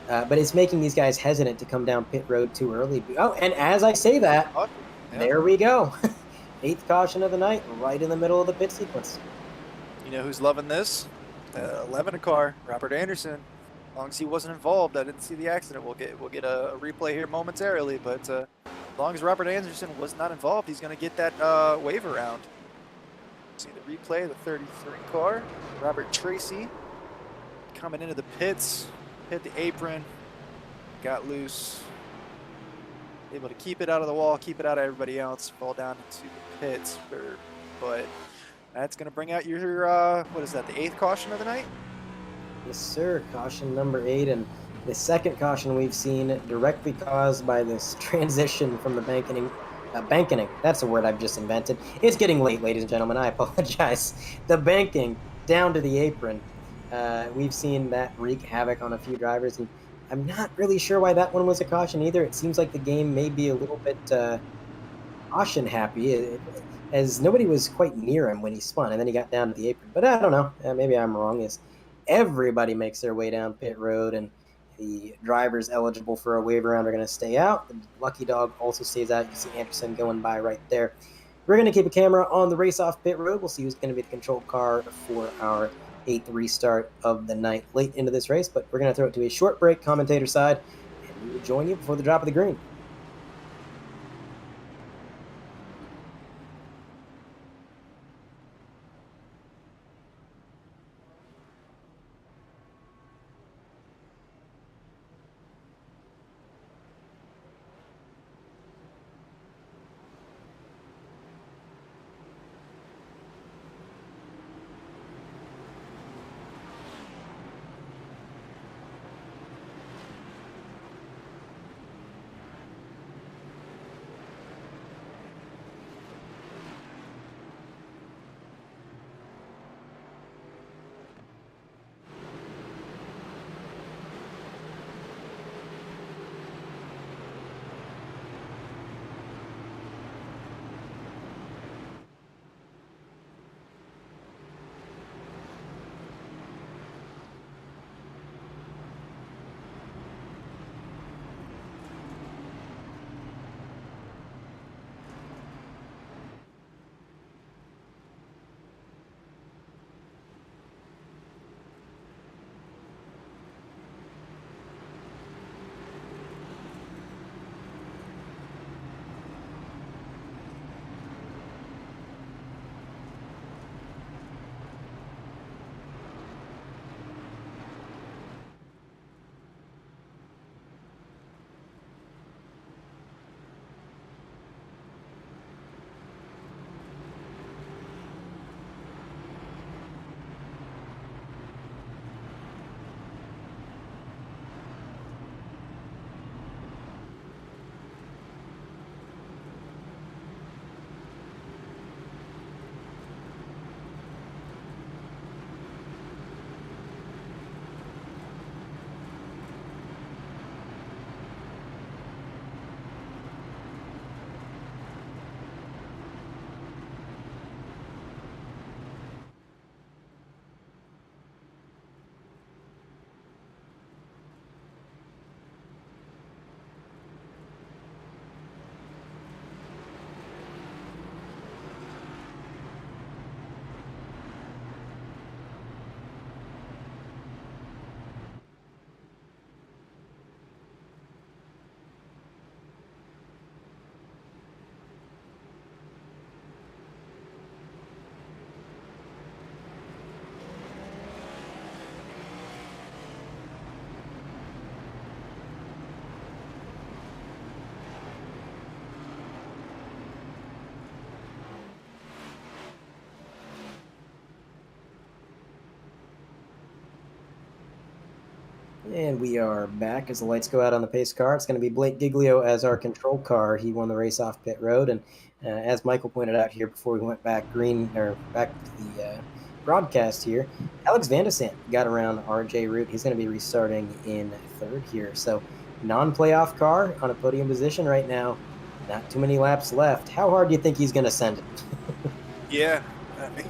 But it's making these guys hesitant to come down pit road too early. Oh, and as I say that, there we go. 8th caution of the night, right in the middle of the pit sequence. You know who's loving this? 11 car, Robert Anderson. As long as he wasn't involved, I didn't see the accident. We'll get a replay here momentarily, but as long as Robert Anderson was not involved, he's going to get that wave around. See the replay, the 33 car, Robert Tracy coming into the pits, hit the apron, got loose, able to keep it out of the wall, keep it out of everybody else, fall down into the pits, but that's going to bring out your, what is that, the 8th caution of the night? Yes, sir. Caution number 8, and the second caution we've seen directly caused by this transition from the banking. That's a word I've just invented. It's getting late, ladies and gentlemen. I apologize. The banking down to the apron. We've seen that wreak havoc on a few drivers, and I'm not really sure why that one was a caution either. It seems like the game may be a little bit caution happy, as nobody was quite near him when he spun, and then he got down to the apron. But I don't know. Maybe I'm wrong. As everybody makes their way down pit road, and the drivers eligible for a wave around are going to stay out. The lucky dog also stays out. You can see Anderson going by right there. We're going to keep a camera on the race off pit road. We'll see who's going to be the control car for our 8th restart of the night late into this race. But we're going to throw it to a short break, commentator side, and we will join you before the drop of the green. And we are back as the lights go out on the pace car. It's going to be Blake Giglio as our control car. He won the race off pit road, and as Michael pointed out here before we went back back to the broadcast here, Alex Van de Sant got around RJ Root. He's going to be restarting in third here. So non-playoff car on a podium position right now. Not too many laps left. How hard do you think he's going to send it? Yeah, I mean,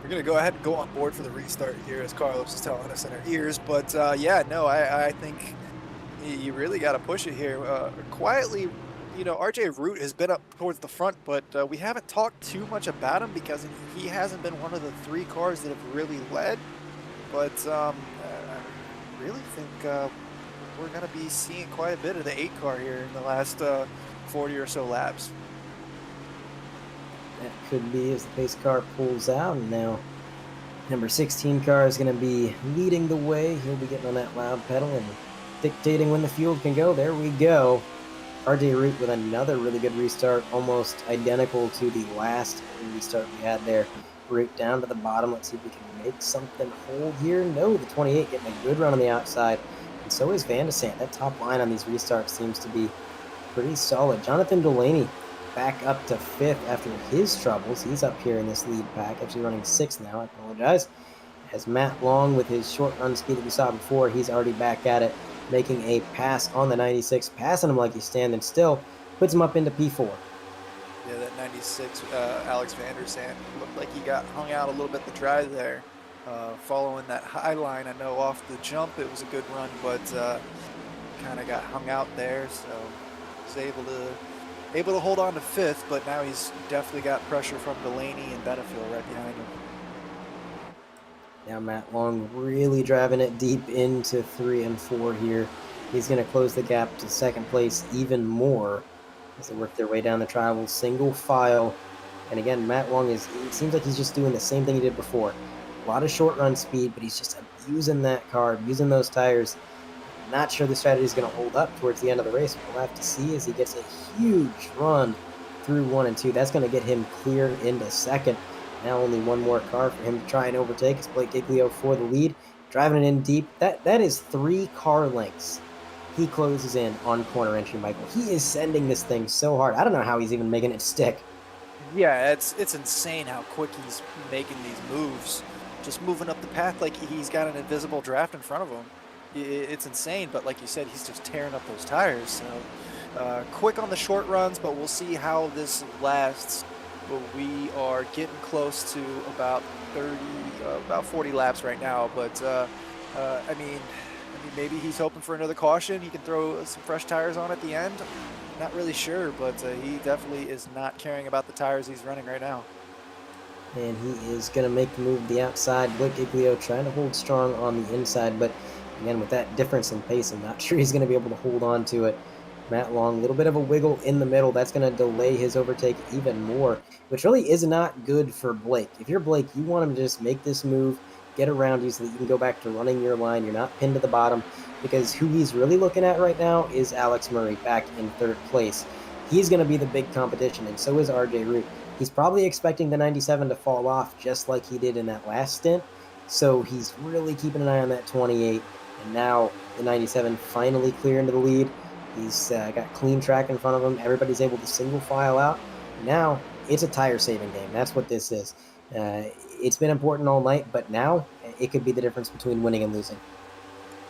we're going to go ahead and go on board for the restart here, as Carlos is telling us in our ears. But yeah, no, I think you really got to push it here. Quietly, you know, RJ Root has been up towards the front, but we haven't talked too much about him because he hasn't been one of the 3 cars that have really led. But I really think we're going to be seeing quite a bit of the 8 car here in the last 40 or so laps. That could be as the pace car pulls out, and now number 16 car is going to be leading the way. He'll be getting on that loud pedal and dictating when the fuel can go. There we go. RJ Root with another really good restart, almost identical to the last restart we had there. Root down to the bottom. Let's see if we can make something hold here. No, the 28 getting a good run on the outside, and so is Van de Sant. That top line on these restarts seems to be pretty solid. Jonathan Delaney back up to 5th after his troubles. He's up here in this lead pack, actually running 6th now. I apologize. As Matt Long, with his short run speed that we saw before, he's already back at it, making a pass on the 96, passing him like he's standing still, puts him up into P4. Yeah, that 96 Alex Van der Sant looked like he got hung out a little bit the drive there. Following that high line, I know off the jump it was a good run, but kind of got hung out there, so was able to hold on to 5th, but now he's definitely got pressure from Delaney and Benefield right behind him. Now Matt Long really driving it deep into 3 and 4 here. He's going to close the gap to 2nd place even more as they work their way down the travel single file. And again, Matt Long it seems like he's just doing the same thing he did before. A lot of short run speed, but he's just abusing that car, abusing those tires. Not sure the strategy is going to hold up towards the end of the race. We'll have to see as he gets a huge run through 1 and 2. That's going to get him cleared into 2nd. Now only one more car for him to try and overtake. It's Blake Giglio for the lead, driving it in deep. That is 3 car lengths. He closes in on corner entry, Michael. He is sending this thing so hard. I don't know how he's even making it stick. Yeah, it's insane how quick he's making these moves. Just moving up the path like he's got an invisible draft in front of him. It's insane, but like you said, he's just tearing up those tires. So quick on the short runs, but we'll see how this lasts. But we are getting close to about 40 laps right now. But I mean, maybe he's hoping for another caution. He can throw some fresh tires on at the end. Not really sure, but he definitely is not caring about the tires he's running right now. And he is going to make the move to the outside. Blake Giglio trying to hold strong on the inside, but again, with that difference in pace, I'm not sure he's going to be able to hold on to it. Matt Long, a little bit of a wiggle in the middle. That's going to delay his overtake even more, which really is not good for Blake. If you're Blake, you want him to just make this move, get around you so that you can go back to running your line. You're not pinned to the bottom, because who he's really looking at right now is Alex Murray back in 3rd place. He's going to be the big competition, and so is RJ Root. He's probably expecting the 97 to fall off just like he did in that last stint, so he's really keeping an eye on that 28, and now the 97 finally clear into the lead. He's got clean track in front of him. Everybody's able to single file out. Now it's a tire-saving game. That's what this is. It's been important all night, but now it could be the difference between winning and losing.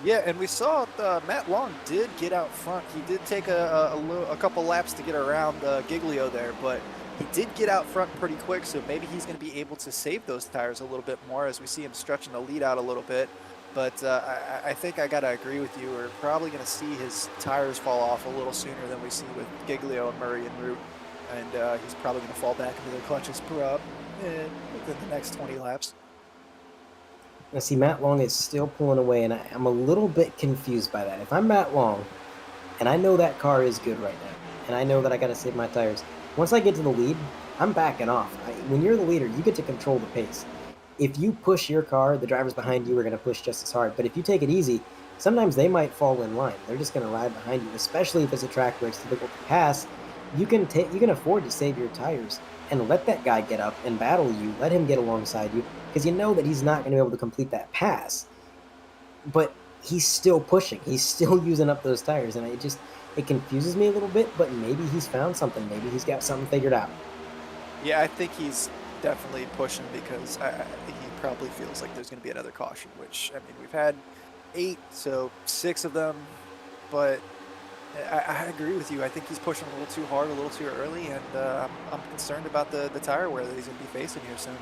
Yeah, and we saw Matt Long did get out front. He did take a couple laps to get around Giglio there, but he did get out front pretty quick, so maybe he's going to be able to save those tires a little bit more as we see him stretching the lead out a little bit. But I think I got to agree with you. We're probably going to see his tires fall off a little sooner than we see with Giglio and Murray and Root. And he's probably going to fall back into the clutches within the next 20 laps. Now, see, Matt Long is still pulling away, and I'm a little bit confused by that. If I'm Matt Long, and I know that car is good right now, and I know that I got to save my tires, once I get to the lead, I'm backing off. When you're the leader, you get to control the pace. If you push your car, the drivers behind you are going to push just as hard. But if you take it easy, sometimes they might fall in line. They're just going to ride behind you, especially if it's a track where it's difficult to pass. You can afford to save your tires and let that guy get up and battle you. Let him get alongside you, because you know that he's not going to be able to complete that pass. But he's still pushing. He's still using up those tires, and it confuses me a little bit. But maybe he's found something. Maybe he's got something figured out. Yeah, I think he's definitely pushing because he probably feels like there's going to be another caution, which, I mean, we've had 8, so 6 of them, but I agree with you. I think he's pushing a little too hard, a little too early, and I'm concerned about the tire wear that he's going to be facing here soon.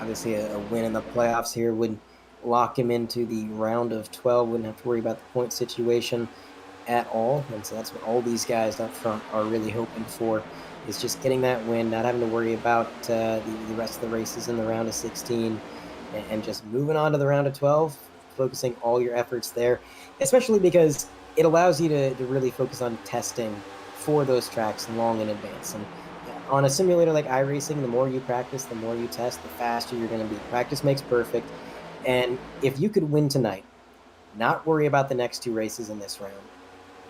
Obviously, a win in the playoffs here would lock him into the round of 12. Wouldn't have to worry about the point situation at all. And so that's what all these guys up front are really hoping for, is just getting that win, not having to worry about the rest of the races in the round of 16, and just moving on to the round of 12, focusing all your efforts there, especially because it allows you to really focus on testing for those tracks long in advance. And on a simulator like iRacing, the more you practice, the more you test, the faster you're going to be. Practice makes perfect. And if you could win tonight, not worry about the next 2 races in this round,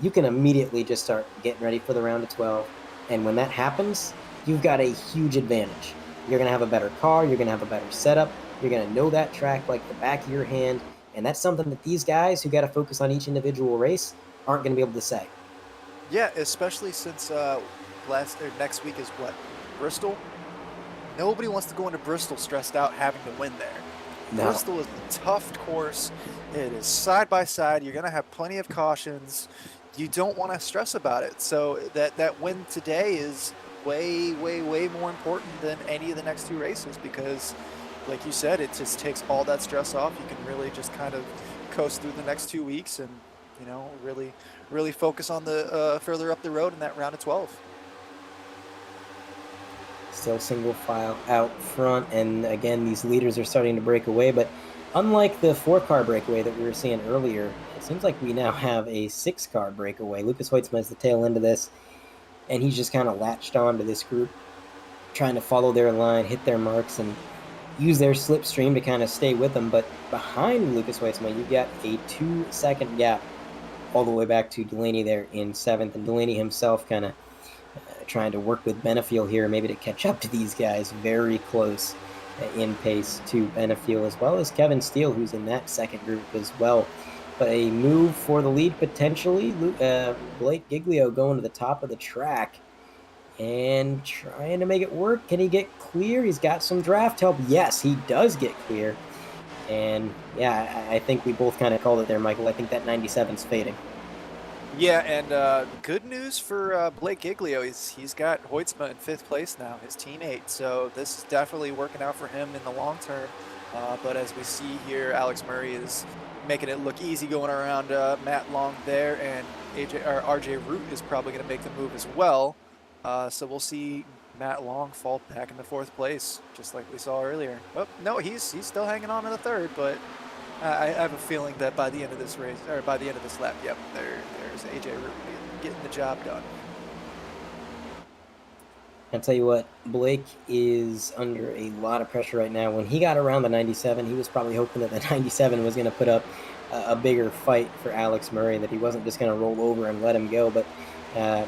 you can immediately just start getting ready for the round of 12. And when that happens, you've got a huge advantage. You're going to have a better car. You're going to have a better setup. You're going to know that track like the back of your hand. And that's something that these guys who got to focus on each individual race aren't going to be able to say. Yeah, especially since next week is what? Bristol? Nobody wants to go into Bristol stressed out having to win there. No. Bristol is a tough course. It is side by side. You're going to have plenty of cautions. You don't want to stress about it. So that win today is way, way, way more important than any of the next 2 races because, like you said, it just takes all that stress off. You can really just kind of coast through the next 2 weeks and, you know, really focus on the further up the road in that round of 12. Still single file out front, and again, these leaders are starting to break away, but unlike the 4-car breakaway that we were seeing earlier, it seems like we now have a 6-car breakaway. Lucas Hoitzma is the tail end of this, and he's just kind of latched on to this group, trying to follow their line, hit their marks, and use their slipstream to kind of stay with them. But behind Lucas Hoitzma, you've got a 2-second gap all the way back to Delaney there in 7th, and Delaney himself kind of trying to work with Benefiel here, maybe to catch up to these guys, very close in pace to Benefiel, as well as Kevin Steele, who's in that second group as well. But a move for the lead potentially. Blake Giglio going to the top of the track and trying to make it work. Can he get clear? He's got some draft help. Yes, he does get clear. And yeah, I think we both kind of called it there, Michael. I think that 97's fading. Yeah, and good news for Blake Giglio. He's got Hoitzma in 5th place now, his teammate. So this is definitely working out for him in the long term. But as we see here, Alex Murray is making it look easy going around Matt Long there, and RJ Root is probably going to make the move as well. So we'll see Matt Long fall back into 4th place, just like we saw earlier. Oh, no, he's still hanging on in the 3rd, but I have a feeling that by the end of this race, or by the end of this lap, yep, there's AJ Root getting the job done. I'll tell you what, Blake is under a lot of pressure right now. When he got around the 97, he was probably hoping that the 97 was going to put up a bigger fight for Alex Murray, that he wasn't just going to roll over and let him go. But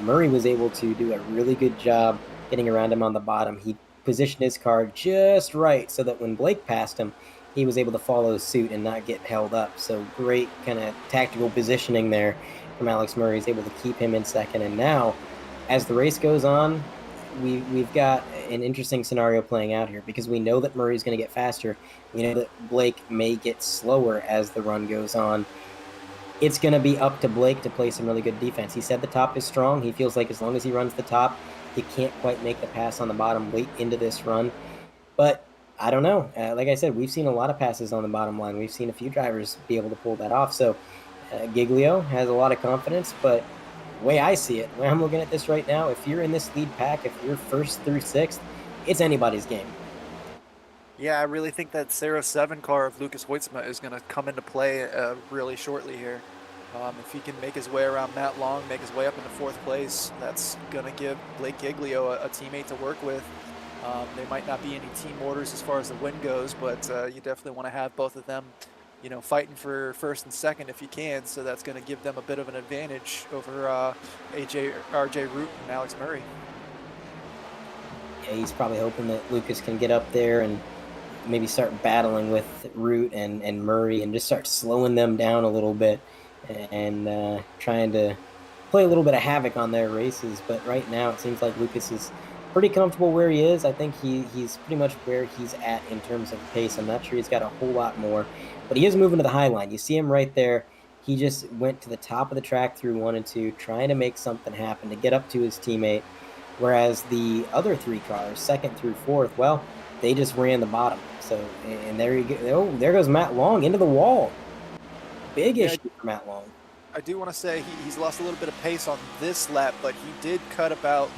Murray was able to do a really good job getting around him on the bottom. He positioned his car just right so that when Blake passed him, he was able to follow suit and not get held up. So great kind of tactical positioning there from Alex Murray. He's able to keep him in 2nd. And now, as the race goes on, we've got an interesting scenario playing out here, because we know that Murray's going to get faster. We know that Blake may get slower as the run goes on. It's going to be up to Blake to play some really good defense. He said the top is strong. He feels like as long as he runs the top, he can't quite make the pass on the bottom late into this run. But I don't know. Like I said, we've seen a lot of passes on the bottom line. We've seen a few drivers be able to pull that off. So Giglio has a lot of confidence, but the way I see it, the way I'm looking at this right now, if you're in this lead pack, if you're 1st through 6th, it's anybody's game. Yeah, I really think that 7 car of Lucas Hoitzma is going to come into play really shortly here. If he can make his way around Matt Long, make his way up into 4th place, that's going to give Blake Giglio a teammate to work with. There might not be any team orders as far as the win goes, but you definitely want to have both of them, you know, fighting for 1st and 2nd if you can. So that's going to give them a bit of an advantage over RJ Root and Alex Murray. Yeah, he's probably hoping that Lucas can get up there and maybe start battling with Root and Murray and just start slowing them down a little bit and trying to play a little bit of havoc on their races. But right now, it seems like Lucas is pretty comfortable where he is. I think he's pretty much where he's at in terms of pace. I'm not sure he's got a whole lot more, but he is moving to the high line. You see him right there. He just went to the top of the track through 1 and 2, trying to make something happen to get up to his teammate. Whereas the other 3 cars, 2nd through 4th, well, they just ran the bottom. So, and there you go. Oh, there goes Matt Long into the wall. Big Yeah, issue for Matt Long. I do want to say he's lost a little bit of pace on this lap, but he did cut about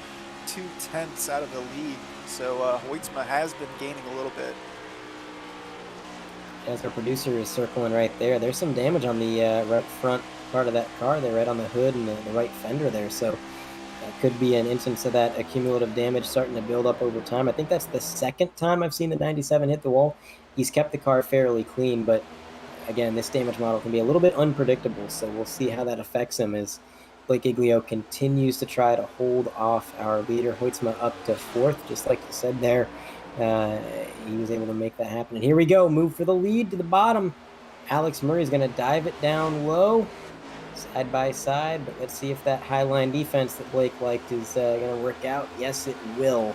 2/10 out of the lead. So Hoytsma has been gaining a little bit. As our producer is circling right there, there's some damage on the right front part of that car there, right on the hood and the right fender there. So that could be an instance of that accumulative damage starting to build up over time. I think that's the 2nd time I've seen the 97 hit the wall. He's kept the car fairly clean, but again, this damage model can be a little bit unpredictable, so we'll see how that affects him as Blake Giglio continues to try to hold off our leader, Hoytsma, up to 4th, just like you said there. He was able to make that happen. And here we go, move for the lead to the bottom. Alex Murray's going to dive it down low, side by side, but let's see if that high line defense that Blake liked is going to work out. Yes, it will.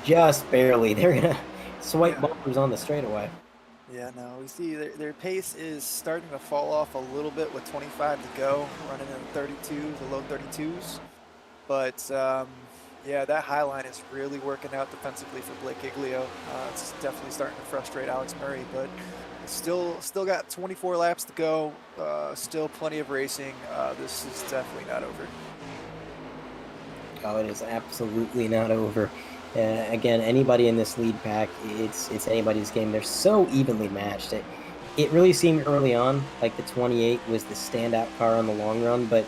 Just barely. They're going to swipe bumpers on the straightaway. Yeah, no, we see their pace is starting to fall off a little bit with 25 to go, running in the 32s, the low 32s. But yeah, that high line is really working out defensively for Blake Giglio. It's definitely starting to frustrate Alex Murray, but still got 24 laps to go. Still plenty of racing. This is definitely not over. Oh, it is absolutely not over. Again, anybody in this lead pack, it's anybody's game. They're so evenly matched. It really seemed early on like the 28 was the standout car on the long run, but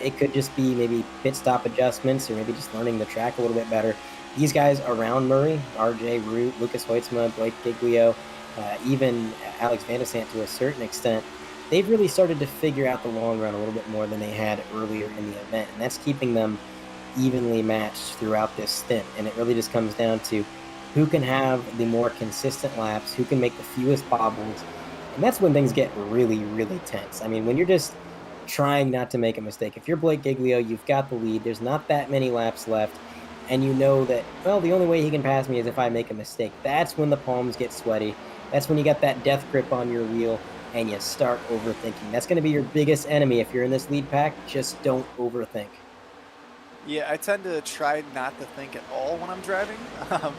it could just be maybe pit stop adjustments or maybe just learning the track a little bit better. These guys around Murray, RJ Root, Lucas Hoytsma, Blake Giglio, even Alex Van de Sant to a certain extent, they've really started to figure out the long run a little bit more than they had earlier in the event, and that's keeping them evenly matched throughout this stint. And it really just comes down to who can have the more consistent laps, who can make the fewest bobbles, and that's when things get really, really tense. I mean, when you're just trying not to make a mistake. If you're Blake Giglio, you've got the lead, there's not that many laps left, and you know that, well, the only way he can pass me is if I make a mistake. That's when the palms get sweaty. That's when you got that death grip on your wheel and you start overthinking. That's going to be your biggest enemy if you're in this lead pack. Just don't overthink. Yeah, I tend to try not to think at all when I'm driving,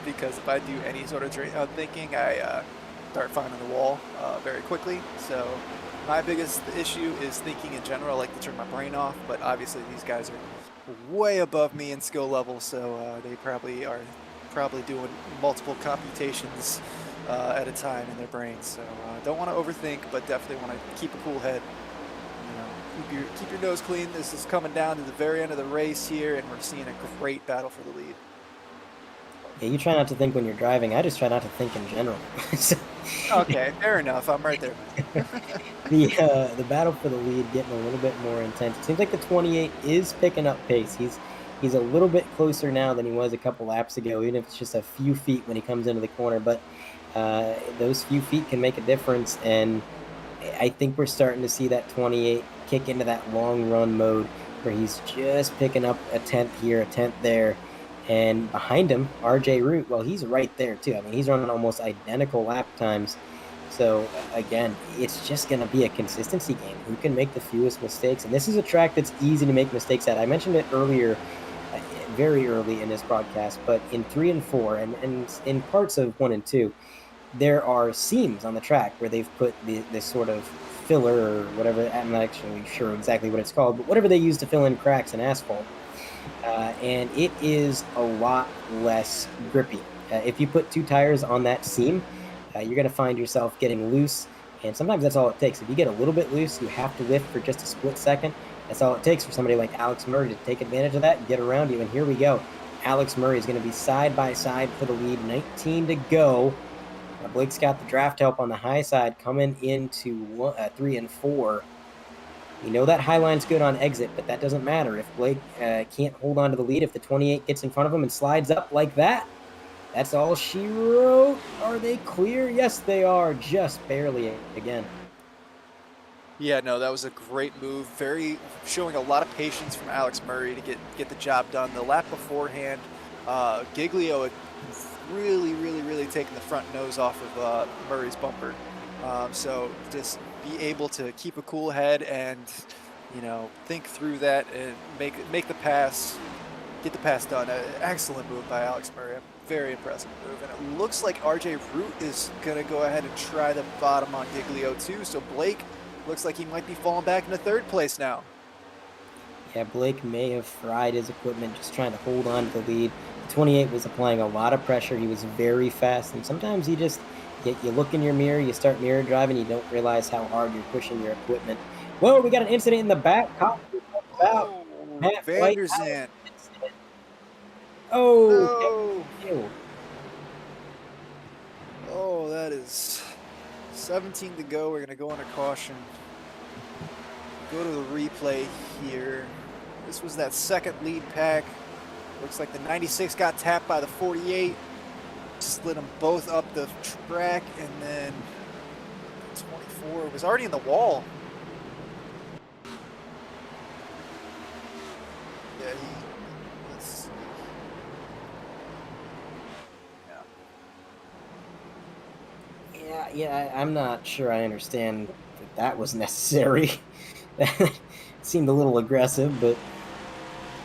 because if I do any sort of thinking, I start finding the wall very quickly. So my biggest issue is thinking in general. I like to turn my brain off, but obviously these guys are way above me in skill level, so they probably are doing multiple computations at a time in their brains. So don't want to overthink, but definitely want to keep a cool head. Keep your nose clean. This is coming down to the very end of the race here, and we're seeing a great battle for the lead. Yeah, you try not to think when you're driving. I just try not to think in general. Okay, fair enough. I'm right there. The battle for the lead getting a little bit more intense. It seems like the 28 is picking up pace. He's a little bit closer now than he was a couple laps ago, even if it's just a few feet when he comes into the corner. But those few feet can make a difference, and I think we're starting to see that 28 kick into that long run mode where he's just picking up a 10th here, a 10th there. And behind him, RJ Root, well, he's right there too. I mean, he's running almost identical lap times. So again, it's just going to be a consistency game. Who can make the fewest mistakes? And this is a track that's easy to make mistakes at. I mentioned it earlier, very early in this broadcast, but in 3 and 4 and in parts of 1 and 2, there are seams on the track where they've put this sort of filler or whatever. I'm not actually sure exactly what it's called, but whatever they use to fill in cracks in asphalt. And it is a lot less grippy. If you put 2 tires on that seam, you're going to find yourself getting loose, and sometimes that's all it takes. If you get a little bit loose, you have to lift for just a split second. That's all it takes for somebody like Alex Murray to take advantage of that and get around you. And here we go. Alex Murray is going to be side by side for the lead, 19 to go. Blake's got the draft help on the high side coming into 3 and 4. We know that high line's good on exit, but that doesn't matter. If Blake can't hold on to the lead, if the 28 gets in front of him and slides up like that, That's all she wrote. Are they clear? Yes, they are. Just barely again. Yeah, no, that was a great move. Very showing a lot of patience from Alex Murray to get the job done. The lap beforehand, Giglio had really taken the front nose off of Murray's bumper. So just be able to keep a cool head and think through that and make the pass, get the pass done. Excellent move by Alex Murray. A very impressive move. And it looks like RJ Root is gonna go ahead and try the bottom on Giglio too. So Blake looks like he might be falling back into third place now. Yeah, Blake may have fried his equipment just trying to hold on to the lead. The 28 was applying a lot of pressure. He was very fast, and sometimes you look in your mirror, you start mirror driving, you don't realize how hard you're pushing your equipment. Whoa, we got an incident in the back. Oh, Matt White. Vanderzand. Oh, No. Oh, that is 17 to go. We're going to go under caution. Go to the replay here. This was that second lead pack. Looks like the 96 got tapped by the 48. Slid them both up the track, and then 24 was already in the wall. Yeah, let's see. Yeah, I'm not sure I understand that was necessary. That seemed a little aggressive, but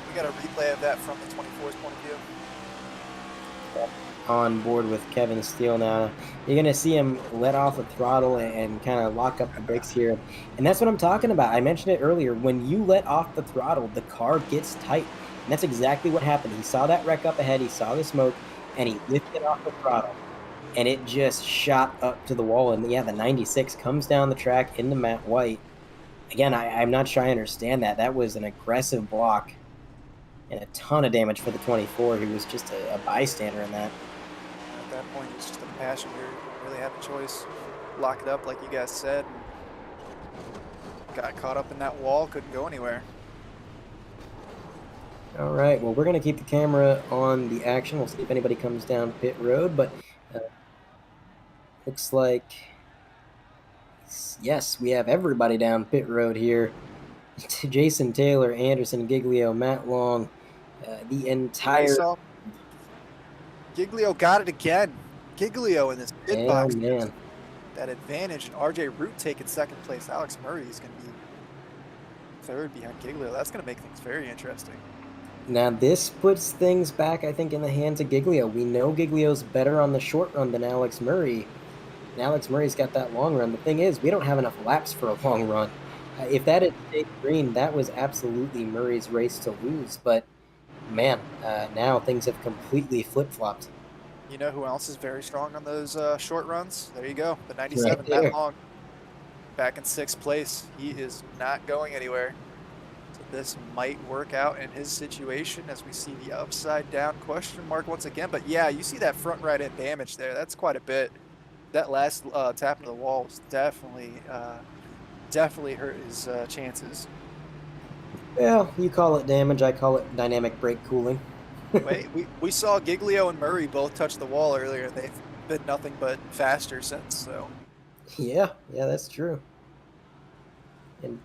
We got a replay of that from the 24's point of view. on board with Kevin Steele now. You're going to see him let off the throttle and kind of lock up the brakes here. And that's what I'm talking about. I mentioned it earlier. When you let off the throttle, the car gets tight. And that's exactly what happened. He saw that wreck up ahead. He saw the smoke, and he lifted off the throttle. And it just shot up to the wall. And yeah, the 96 comes down the track into Matt White. Again, I'm not sure I understand that. That was an aggressive block and a ton of damage for the 24, who was just a bystander in that. At that point, it was just a passenger. Didn't really have a choice. Lock it up, like you guys said. Got caught up in that wall, couldn't go anywhere. All right, well, we're going to keep the camera on the action. We'll see if anybody comes down pit road, but looks like, yes, we have everybody down pit road here. Jason Taylor, Anderson, Giglio, Matt Long, the entire... Giglio got it again. Giglio in this pit box. Man. That advantage, and RJ Root taking second place. Alex Murray is going to be third behind Giglio. That's going to make things very interesting. Now, this puts things back, I think, in the hands of Giglio. We know Giglio's better on the short run than Alex Murray. And Alex Murray's got that long run. The thing is, we don't have enough laps for a long run. If that had stayed green, that was absolutely Murray's race to lose. But, man, now things have completely flip-flopped. You know who else is very strong on those short runs? There you go. The 97, Right Matt Long. Back in sixth place. He is not going anywhere. So this might work out in his situation as we see the upside down question mark once again. But yeah, you see that front right end damage there. That's quite a bit. That last tap into the wall was definitely hurt his chances. Well, you call it damage, I call it dynamic brake cooling. Wait, we saw Giglio and Murray both touch the wall earlier. They've been nothing but faster since, so. Yeah, that's true.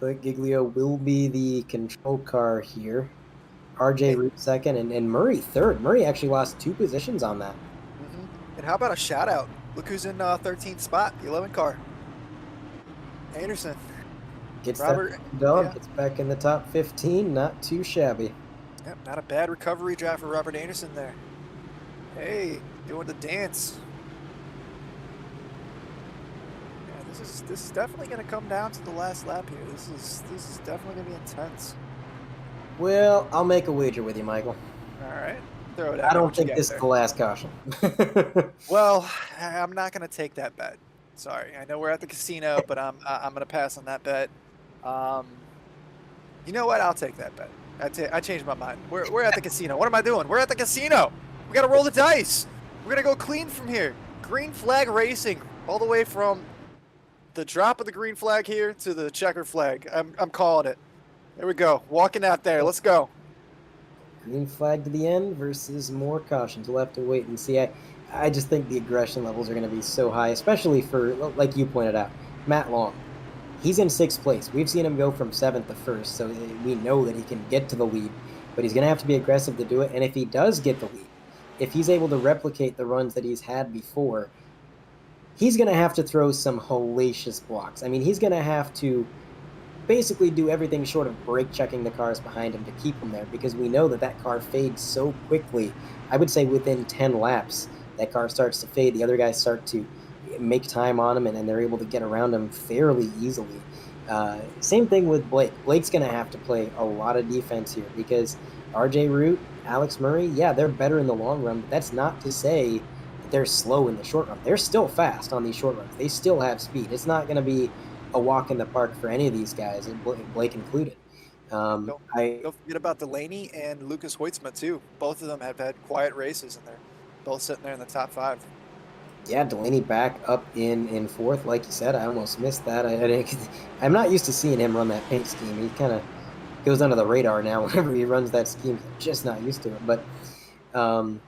But Giglio will be the control car here. RJ Root second, and Murray third. Murray actually lost 2 positions on that. And how about a shout out? Look who's in 13th spot, the 11 car. Anderson. Gets Robert, that dog, yeah. gets back in the top 15, not too shabby. Yep, not a bad recovery drive for Robert Anderson there. Hey, doing the dance. Yeah, this is definitely going to come down to the last lap here. This is definitely going to be intense. Well, I'll make a wager with you, Michael. All right, throw it out. I don't think this is the last caution. Well, I'm not going to take that bet. Sorry, I know we're at the casino, but I'm going to pass on that bet. You know what? I'll take that bet. I changed my mind. We're at the casino. What am I doing? We're at the casino. We got to roll the dice. We're going to go clean from here. Green flag racing all the way from the drop of the green flag here to the checker flag. I'm calling it. There we go. Walking out there. Let's go. Green flag to the end versus more cautions. We'll have to wait and see. I just think the aggression levels are going to be so high, especially for, like you pointed out, Matt Long. He's in sixth place. We've seen him go from seventh to first, so we know that he can get to the lead, but he's going to have to be aggressive to do it. And if he does get the lead, if he's able to replicate the runs that he's had before, he's going to have to throw some hellacious blocks. I mean, he's going to have to basically do everything short of brake checking the cars behind him to keep him there, because we know that that car fades so quickly. I would say within 10 laps, that car starts to fade. The other guys start to make time on him, and they're able to get around him fairly easily. Same thing with Blake. Blake's going to have to play a lot of defense here because RJ Root, Alex Murray, yeah, they're better in the long run, but that's not to say that they're slow in the short run. They're still fast on these short runs. They still have speed. It's not going to be a walk in the park for any of these guys, and Blake included. Don't, I don't forget about Delaney and Lucas Hoitzma too. Both of them have had quiet races, and they're both sitting there in the top 5. Yeah, Delaney back up in fourth, like you said. I almost missed that. I'm not used to seeing him run that paint scheme. He kind of goes under the radar now whenever he runs that scheme. I'm just not used to it. But um,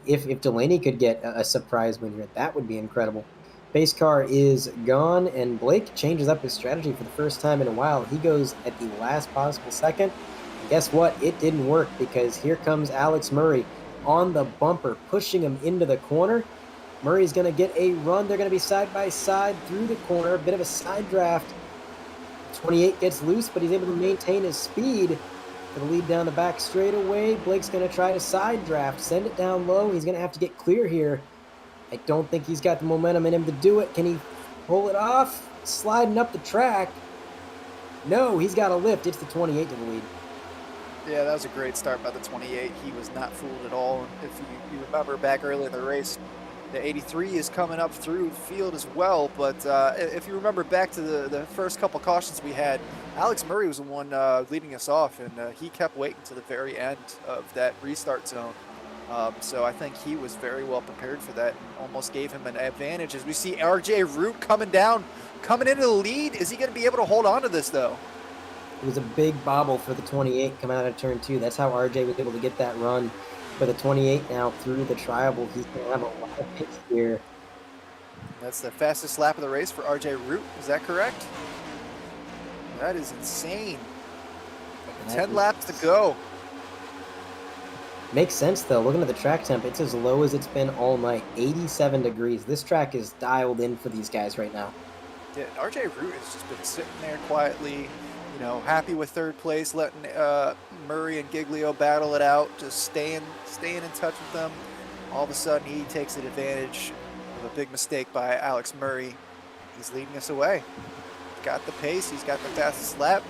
if Delaney could get a surprise win here, that would be incredible. Pace car is gone, and Blake changes up his strategy for the first time in a while. He goes at the last possible second. And guess what? It didn't work because here comes Alex Murray on the bumper, pushing him into the corner. Murray's going to get a run. They're going to be side by side through the corner. A bit of a side draft. 28 gets loose, but he's able to maintain his speed for the lead down the back straightaway. Blake's going to try to side draft, send it down low. He's going to have to get clear here. I don't think he's got the momentum in him to do it. Can he pull it off? Sliding up the track. No, he's got a lift. It's the 28 to the lead. Yeah, that was a great start by the 28. He was not fooled at all. If you remember back early in the race, the 83 is coming up through field as well. But if you remember back to the first couple cautions we had, Alex Murray was the one leading us off, and he kept waiting to the very end of that restart zone. So I think he was very well prepared for that and almost gave him an advantage. As we see RJ Root coming into the lead. Is he going to be able to hold on to this, though? It was a big bobble for the 28 coming out of turn 2. That's how RJ was able to get that run. For the 28 now through the tribal, he's going to have a lot of pace here. That's the fastest lap of the race for RJ Root. Is that correct? That is insane. 10 laps to go. Makes sense, though. Looking at the track temp, it's as low as it's been all night. 87 degrees. This track is dialed in for these guys right now. Yeah, RJ Root has just been sitting there quietly, happy with third place, letting Murray and Giglio battle it out, just staying in touch with them. All of a sudden, he takes advantage of a big mistake by Alex Murray. He's leading us away. He's got the pace. He's got the fastest lap.